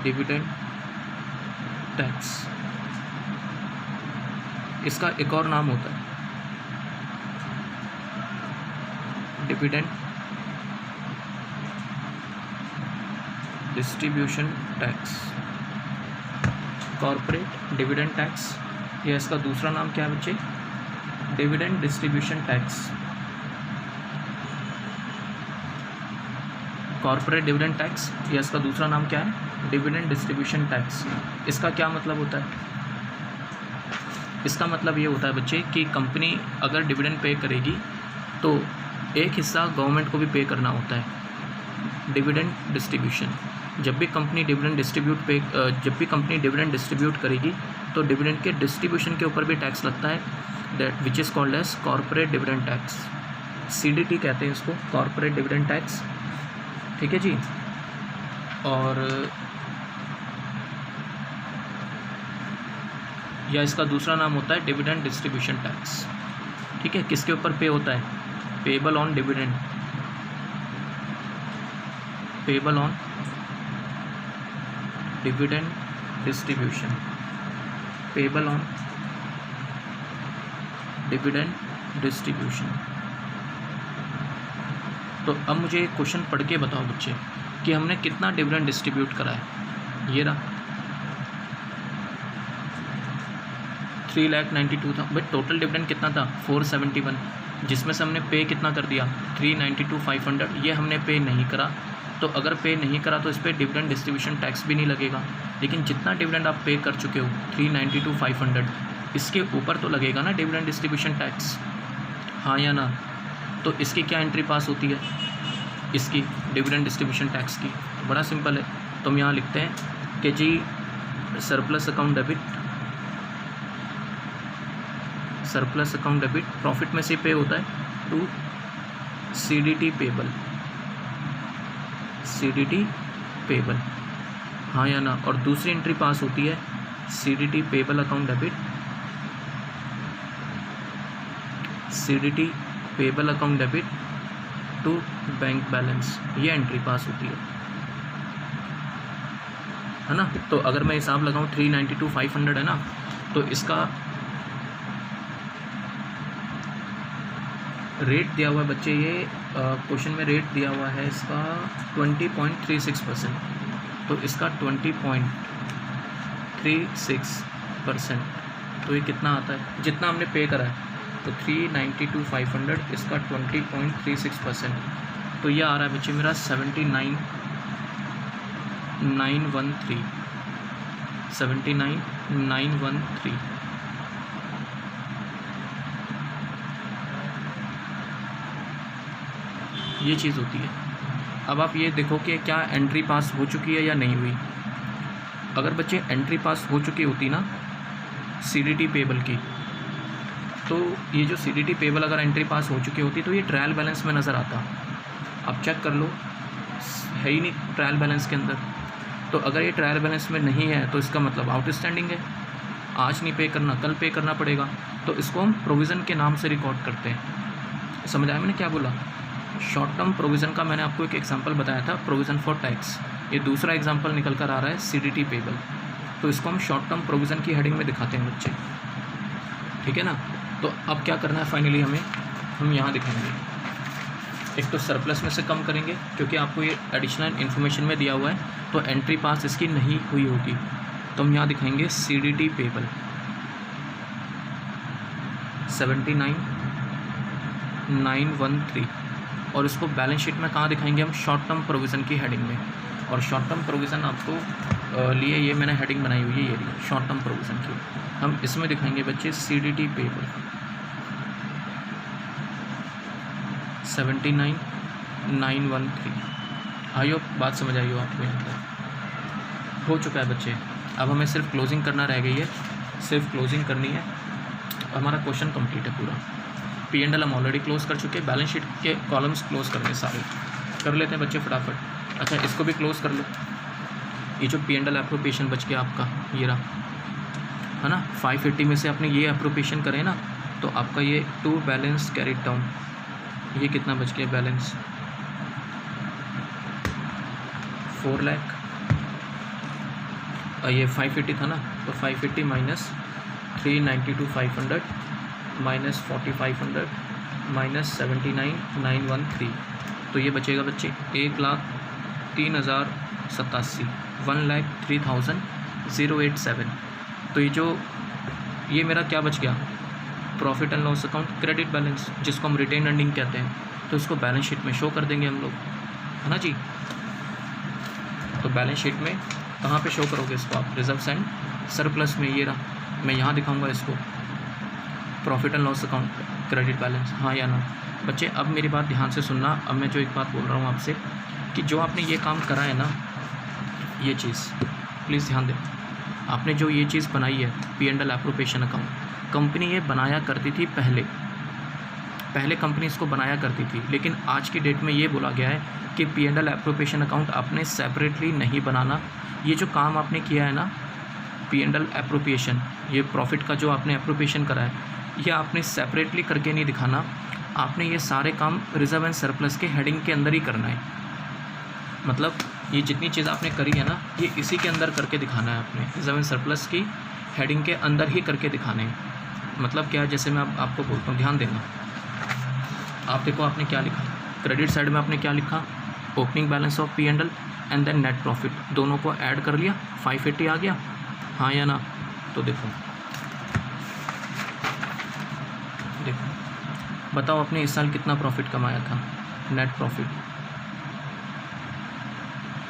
S1: डिविडेंड टैक्स। इसका एक और नाम होता है dividend distribution tax. Corporate dividend tax, या इसका दूसरा नाम क्या है बच्चे? Dividend distribution tax. Corporate dividend tax, या इसका दूसरा नाम क्या है? Dividend distribution tax. इसका क्या मतलब होता है? इसका मतलब ये होता है बच्चे कि कंपनी अगर डिविडेंड पे करेगी तो एक हिस्सा गवर्नमेंट को भी पे करना होता है। डिविडेंड डिस्ट्रीब्यूशन, जब भी कंपनी डिविडेंड डिस्ट्रीब्यूट करेगी तो डिविडेंड के डिस्ट्रीब्यूशन के ऊपर भी टैक्स लगता है, that which is called as corporate dividend tax. CDT कहते हैं इसको, कॉर्पोरेट डिविडेंड टैक्स। ठीक है जी। और या इसका दूसरा नाम होता है डिविडेंड डिस्ट्रीब्यूशन टैक्स। ठीक है, किसके ऊपर पे होता है? Payable on dividend, payable on dividend distribution, payable on dividend distribution. तो अब मुझे एक क्वेश्चन पढ़ के बताओ बच्चे कि हमने कितना डिविडेंड डिस्ट्रीब्यूट करा है। ये रहा 3,92,000, भाई टोटल डिविडेंड कितना था? 471, जिसमें से हमने पे कितना कर दिया? 392,500। ये हमने पे नहीं करा, तो अगर पे नहीं करा तो इस पर डिविडेंड डिस्ट्रीब्यूशन टैक्स भी नहीं लगेगा। लेकिन जितना डिविडेंड आप पे कर चुके हो 392,500, इसके ऊपर तो लगेगा ना डिविडेंड डिस्ट्रीब्यूशन टैक्स, हाँ या ना? तो इसकी क्या एंट्री पास होती है? इसकी डिविडेंड डिस्ट्रीब्यूशन टैक्स की बड़ा सिंपल है। तो हम यहाँ लिखते हैं कि जी surplus account debit, surplus account debit profit में से पे होता है to CDT payable, CDT payable, हाँ या ना? और दूसरी एंट्री पास होती है CDT payable account debit, CDT payable account debit to bank balance, ये एंट्री पास होती है ना? तो अगर मैं हिसाब लगाऊं 392,500 है ना, तो इसका रेट दिया हुआ है बच्चे, ये क्वेश्चन में रेट दिया हुआ है इसका 20.36%। तो इसका 20.36%, तो ये कितना आता है जितना हमने पे करा है? तो 392,500, इसका 20.36%, तो ये आ रहा है बच्चे मेरा 79,913, 79,913। ये चीज़ होती है। अब आप ये देखो कि क्या एंट्री पास हो चुकी है या नहीं हुई। अगर बच्चे एंट्री पास हो चुकी होती ना CDT पेबल की, तो ये जो CDT पेबल अगर एंट्री पास हो चुकी होती तो ये ट्रायल बैलेंस में नज़र आता। आप चेक कर लो, है ही नहीं ट्रायल बैलेंस के अंदर। तो अगर ये ट्रायल बैलेंस में नहीं है तो इसका मतलब आउटस्टैंडिंग है, आज नहीं पे करना, कल पे करना पड़ेगा। तो इसको हम प्रोविज़न के नाम से रिकॉर्ड करते हैं। समझ आया मैंने क्या बोला? शॉर्ट टर्म प्रोविज़न का मैंने आपको एक एग्जांपल बताया था, प्रोविज़न फॉर टैक्स। ये दूसरा एग्जांपल निकल कर आ रहा है CDT पेबल। तो इसको हम शॉर्ट टर्म प्रोविज़न की हेडिंग में दिखाते हैं बच्चे, ठीक है ना? तो अब क्या करना है फाइनली हमें, हम यहाँ दिखाएंगे। एक तो सरप्लस में से कम करेंगे क्योंकि आपको ये एडिशनल इन्फॉर्मेशन में दिया हुआ है, तो एंट्री पास इसकी नहीं हुई होगी। तो हम यहाँ दिखाएंगे CDT पेबल 79,913, और इसको बैलेंस शीट में कहाँ दिखाएंगे हम? शॉर्ट टर्म प्रोविज़न की हेडिंग में। और शॉर्ट टर्म प्रोविज़न आपको लिए ये मैंने हेडिंग बनाई हुई है, ये रही शॉर्ट टर्म प्रोविज़न की। हम इसमें दिखाएंगे बच्चे CDT पेबल, 79,913। आई होप बात समझ आई हो आपको यहाँ पर। हो चुका है बच्चे, अब हमें सिर्फ क्लोजिंग करना रह गई है, सिर्फ क्लोजिंग करनी है, हमारा क्वेश्चन कंप्लीट है पूरा। P&L हम ऑलरेडी क्लोज कर चुके हैं, बैलेंस शीट के कॉलम्स क्लोज करने सारे कर लेते हैं बच्चे फटाफट। अच्छा, इसको भी क्लोज कर लो। ये जो P&L एप्रोप्रिएशन बच गया आपका, ये रहा है ना, 580 में से आपने ये एप्रोप्रिएशन करे ना, तो आपका ये टू बैलेंस कैरिड डाउन, ये कितना बच गया बैलेंस, 4 लाख। ये 580 था ना, तो 580 माइनस 392,500 माइनस 4,500 माइनस 79,913, तो ये बचेगा बच्चे 1,03,087, 1,03,087। तो ये मेरा क्या बच गया, profit and loss account credit balance, जिसको हम रिटेन अर्निंग कहते हैं। तो इसको बैलेंस शीट में शो कर देंगे हम लोग, है ना जी। तो बैलेंस शीट में कहाँ पे शो करोगे इसको आप, रिजर्व्स एंड सरप्लस में, ये रहा, मैं यहाँ दिखाऊंगा इसको, profit and loss account credit balance, हाँ या ना बच्चे। अब मेरी बात ध्यान से सुनना, अब मैं जो एक बात बोल रहा हूँ आपसे कि जो आपने ये काम करा है ना, ये चीज़ प्लीज़ ध्यान दें, आपने जो ये चीज़ बनाई है P&L एप्रोप्रिएशन अकाउंट, कंपनी ये बनाया करती थी पहले कंपनी इसको बनाया करती थी, लेकिन आज की डेट में ये बोला गया है कि P&L एप्रोप्रिएशन अकाउंट आपने सेपरेटली नहीं बनाना। ये जो काम आपने किया है ना, P&L एप्रोप्रिएशन, ये प्रॉफिट का जो आपने एप्रोप्रिएशन करा है, ये आपने सेपरेटली करके नहीं दिखाना, आपने ये सारे काम रिजर्व एंड सरप्लस के हेडिंग के अंदर ही करना है। मतलब ये जितनी चीज़ आपने करी है ना, ये इसी के अंदर करके दिखाना है आपने, रिजर्व एंड सरप्लस की हेडिंग के अंदर ही करके दिखाने हैं। मतलब क्या है, जैसे मैं आपको बोलता हूँ, ध्यान देना। आप देखो आपने क्या लिखा, क्रेडिट साइड में आपने क्या लिखा, opening balance of P&L and then net profit, दोनों को ऐड कर लिया, 580 आ गया, हाँ या ना। तो देखो बताओ आपने इस साल कितना प्रॉफिट कमाया था, नेट प्रॉफिट।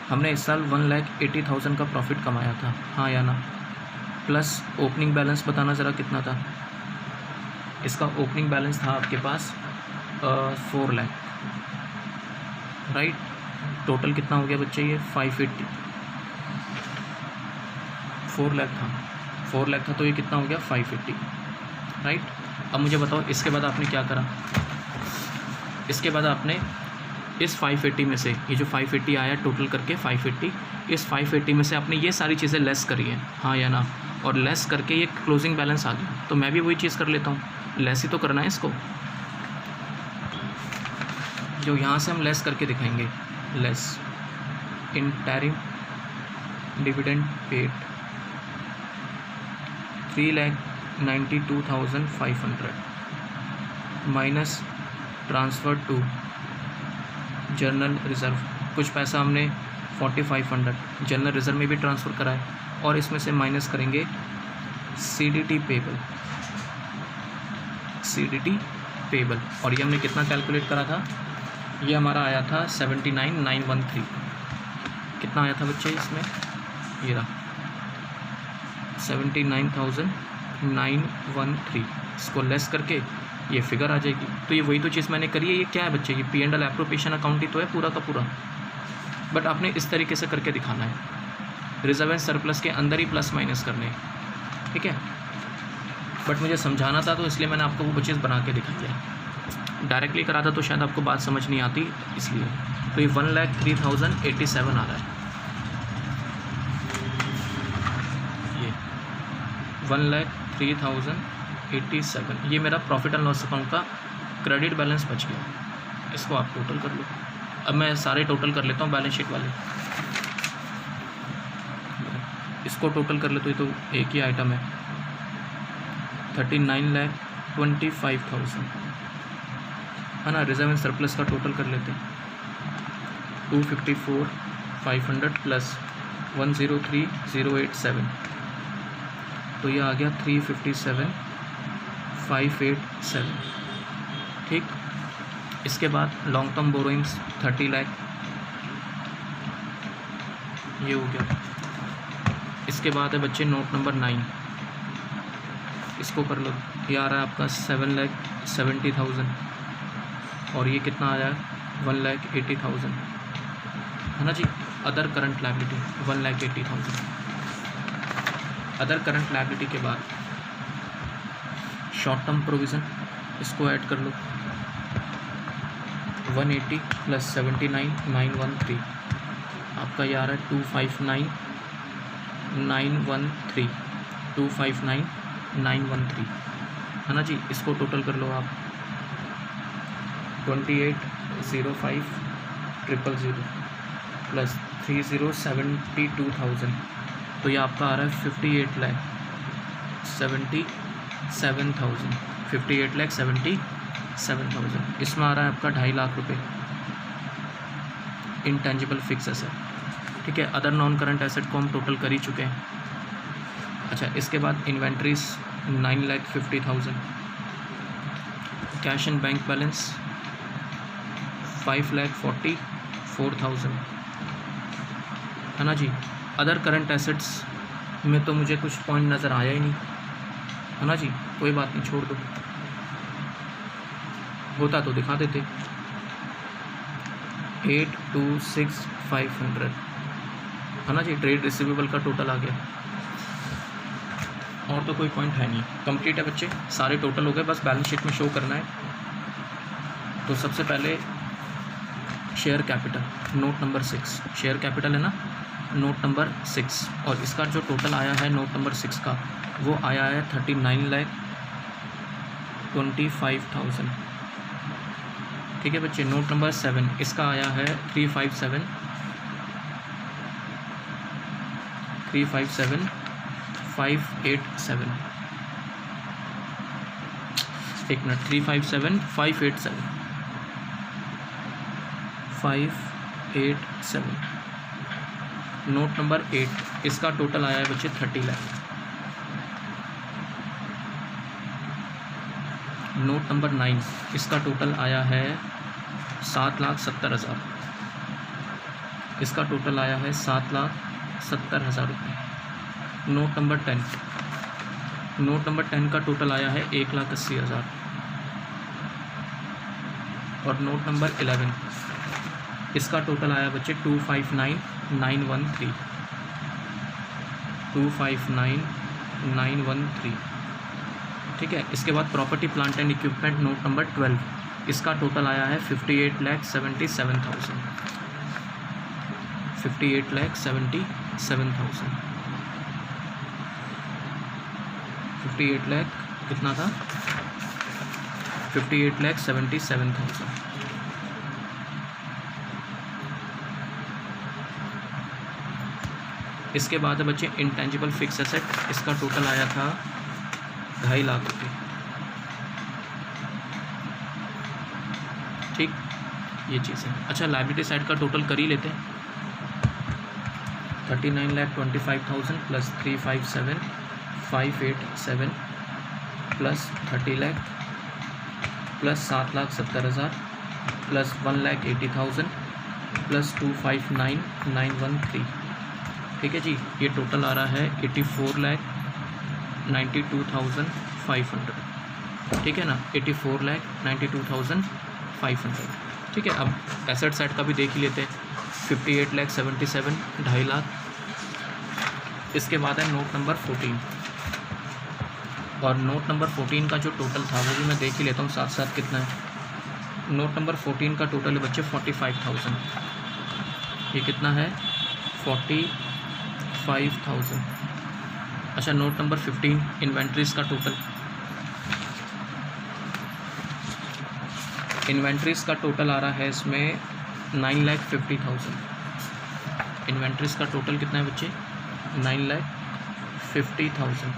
S1: हमने इस साल 1,80,000 का प्रॉफिट कमाया था, हाँ या ना। प्लस ओपनिंग बैलेंस बताना ज़रा कितना था, इसका ओपनिंग बैलेंस था आपके पास 4 लाख, राइट। टोटल कितना हो गया बच्चे, ये 580, 4 लाख था, तो ये कितना हो गया 580, राइट। अब मुझे बताओ इसके बाद आपने क्या करा, इसके बाद आपने इस 580 में से, ये जो 580 आया टोटल करके 580, इस 580 में से आपने ये सारी चीज़ें लेस करी है, हाँ या ना। और लेस करके ये क्लोजिंग बैलेंस आ गया, तो मैं भी वही चीज़ कर लेता हूँ, लेस ही तो करना है इसको। जो यहाँ से हम लेस करके दिखाएंगे, less interim dividend paid 3,92,500 minus transfer to general reserve, कुछ पैसा हमने 4,500 जनरल रिज़र्व में भी ट्रांसफ़र करा है, और इसमें से माइनस करेंगे CDT पेबल, और ये हमने कितना कैलकुलेट करा था, ये हमारा आया था 79,913। कितना आया था बच्चे इसमें, ये रहा 79,913, इसको लेस करके ये फिगर आ जाएगी। तो ये वही तो चीज़ मैंने करी है, ये क्या है बच्चे, ये P&L एप्रोप्रिएशन अकाउंट ही तो है पूरा का पूरा, बट आपने इस तरीके से करके दिखाना है, रिजर्व एंड सरप्लस के अंदर ही प्लस माइनस करने, ठीक है। बट मुझे समझाना था, तो इसलिए मैंने आपको वो चीज़ बना के दिखाई है। डायरेक्टली करा था तो शायद आपको बात समझ नहीं आती, इसलिए। तो ये 1,03,087 आ रहा है, ये 1,03,087, ये मेरा प्रॉफिट एंड लॉस अकाउंट का क्रेडिट बैलेंस बच गया। इसको आप टोटल कर लो। अब मैं सारे टोटल कर लेता हूँ बैलेंस शीट वाले, इसको टोटल कर ले तो ये तो एक ही आइटम है, 39,25,000 है ना। रिजर्व एंड सरप्लस का टोटल कर लेते हैं, 254,500 प्लस 103,087, तो ये आ गया 357,587, ठीक। इसके बाद लॉन्ग टर्म बोरोइंग्स 30 लाख, ये हो गया। इसके बाद है बच्चे नोट नंबर 9, इसको कर लो, ये आ रहा है आपका 7,70,000, और ये कितना आया 1,80,000 है ना जी। Other current liability 1,80,000। Other current liability के बाद शॉर्ट टर्म प्रोविज़न, इसको ऐड कर लो। 180 प्लस 79,913 आपका ये आ रहा है 259,913 259,913 है ना जी। इसको टोटल कर लो आप 28,05,000 प्लस 30,72,000 तो ये आपका आ रहा है 58,77,000 58,77,000। इसमें आ रहा है आपका 2.5 लाख रुपए इंटेंजिबल फिक्स एसेट। ठीक है, अदर नॉन करंट एसेट को हम टोटल कर ही चुके हैं। अच्छा, इसके बाद inventories 9,50,000, cash and bank balance 5,44,000 है ना जी। अदर करंट एसेट्स में तो मुझे कुछ पॉइंट नज़र आया ही नहीं है ना जी। कोई बात नहीं, छोड़ दो, होता तो दिखा देते। 826,500 है ना जी। ट्रेड रिसीवेबल का टोटल आ गया, और तो कोई पॉइंट है नहीं। कंप्लीट है बच्चे, सारे टोटल हो गए, बस बैलेंस शीट में शो करना है। तो सबसे पहले share capital note number 6, share capital है ना नोट नंबर 6, और इसका जो टोटल आया है नोट नंबर 6 का वो आया है 39,25,000। ठीक है बच्चे। नोट नंबर 7 इसका आया है 357,587 एक मिनट 357,587 नोट नंबर 8 इसका टोटल आया है बच्चे 30 लाख। नोट नंबर 9 इसका टोटल आया है 7,70,000। इसका टोटल आया है 7,70,000 रुपये। नोट नंबर 10 का टोटल आया है 1,80,000। और नोट नंबर 11 इसका टोटल आया बच्चे 259,913 259,913। ठीक है, इसके बाद property plant and equipment note number 12 इसका टोटल आया है 58,77,000 58,77,000 58 लाख कितना था 58,77,000। इसके बाद है बच्चे इंटेंजिबल फिक्स एसेट, इसका टोटल आया था 2.5 लाख रुपये। ठीक, ये चीज़ है। अच्छा, लायबिलिटी साइड का टोटल कर ही लेते हैं। 39,25,000 plus 357,587 plus 30 lakh plus 7,70,000 plus 1,80,000 plus 259,913। ठीक है जी, ये टोटल आ रहा है 84,92,500। ठीक है ना, 84,92,500। ठीक है, अब एसेट साइड का भी देख ही लेते हैं। 58,77,000 2.5 लाख। इसके बाद है नोट नंबर 14, और नोट नंबर 14 का जो टोटल था वो भी मैं देख ही लेता हूँ साथ साथ कितना है। नोट नंबर 14 का टोटल है बच्चे 45,000। ये कितना है 45,000। अच्छा, नोट नंबर 15 इन्वेंट्रीज का टोटल, इन्वेंट्रीज का टोटल आ रहा है इसमें 9,50,000। इन्वेंट्रीज का टोटल कितना है बच्चे 9,50,000।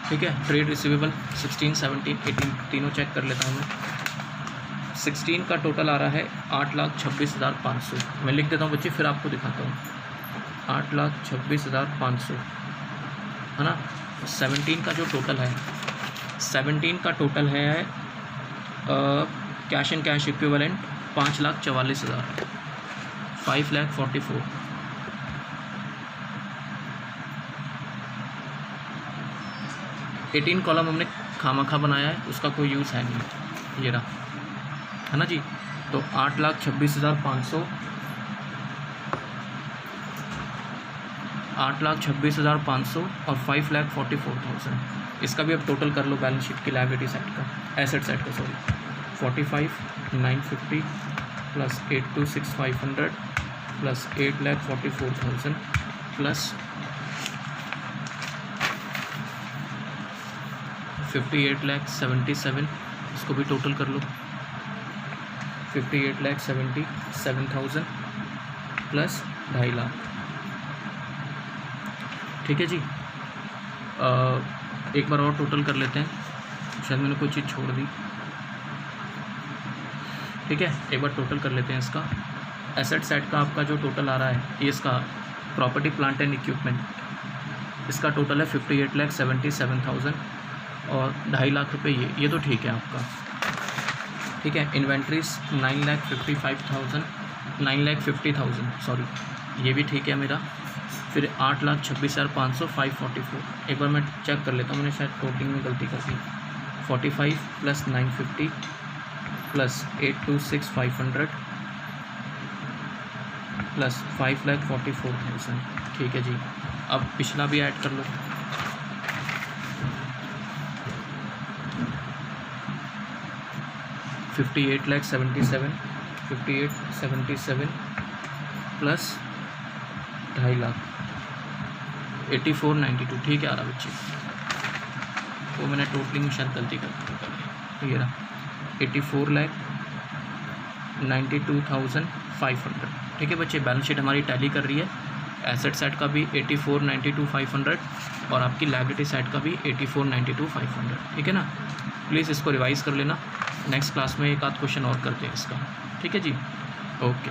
S1: ठीक है, ट्रेड रिसीवेबल 16, 17, 18 तीनों चेक कर लेता हूँ मैं। 16 का टोटल आ रहा है 8,26,500। मैं लिख देता हूँ बच्चे, फिर आपको दिखाता हूँ। 8,26,500 है ना। 17 का जो टोटल है, 17 का टोटल है cash and cash equivalent 5,44,000 5,44,000। 18 column हमने खामखा बनाया है, उसका कोई यूज़ है नहीं। ये रहा है ना जी। तो 8,26,500, 8,26,500 और 5,44,000, इसका भी अब टोटल कर लो बैलेंस शीट की लायबिलिटी साइड का, एसेट साइड का सॉरी। 45,950 प्लस 826,500 प्लस 8,44,000 प्लस 58,77,000, इसको भी टोटल कर लो। 58,77,000 प्लस 2.5 लाख। ठीक है जी। एक बार और टोटल कर लेते हैं, शायद मैंने कोई चीज़ छोड़ दी। ठीक है, एक बार टोटल कर लेते हैं इसका। एसेट साइड का आपका जो टोटल आ रहा है, ये इसका प्रॉपर्टी प्लांट एंड इक्विपमेंट, इसका टोटल है 58,77,000 और 2.5 लाख रुपये ये तो ठीक है आपका। ठीक है, इन्वेंट्रीज 9,55,000, 9,50,000 सॉरी, ये भी ठीक है मेरा। फिर 8,26,500, 544। एक बार मैं चेक कर लेता हूँ, मैंने शायद टोटलिंग में गलती कर दी। 45 प्लस 950 प्लस 826,500 प्लस 5,44,000। ठीक है जी। अब पिछला भी ऐड कर लो। $58,77,000 प्लस 2.5 लाख, 84,92। ठीक है आ रहा बच्चे, वो मैंने टोटलिंग में शायद गलती कर दी। ये रहा 84,92,500। ठीक है बच्चे, बैलेंस शीट हमारी टैली कर रही है। एसेट साइड का भी 84,92,500 और आपकी लायबिलिटी साइड का भी 84,92,500। ठीक है ना। प्लीज़ इसको रिवाइज़ कर लेना, नेक्स्ट क्लास में एक आध क्वेश्चन और करते हैं इसका। ठीक है जी, ओके।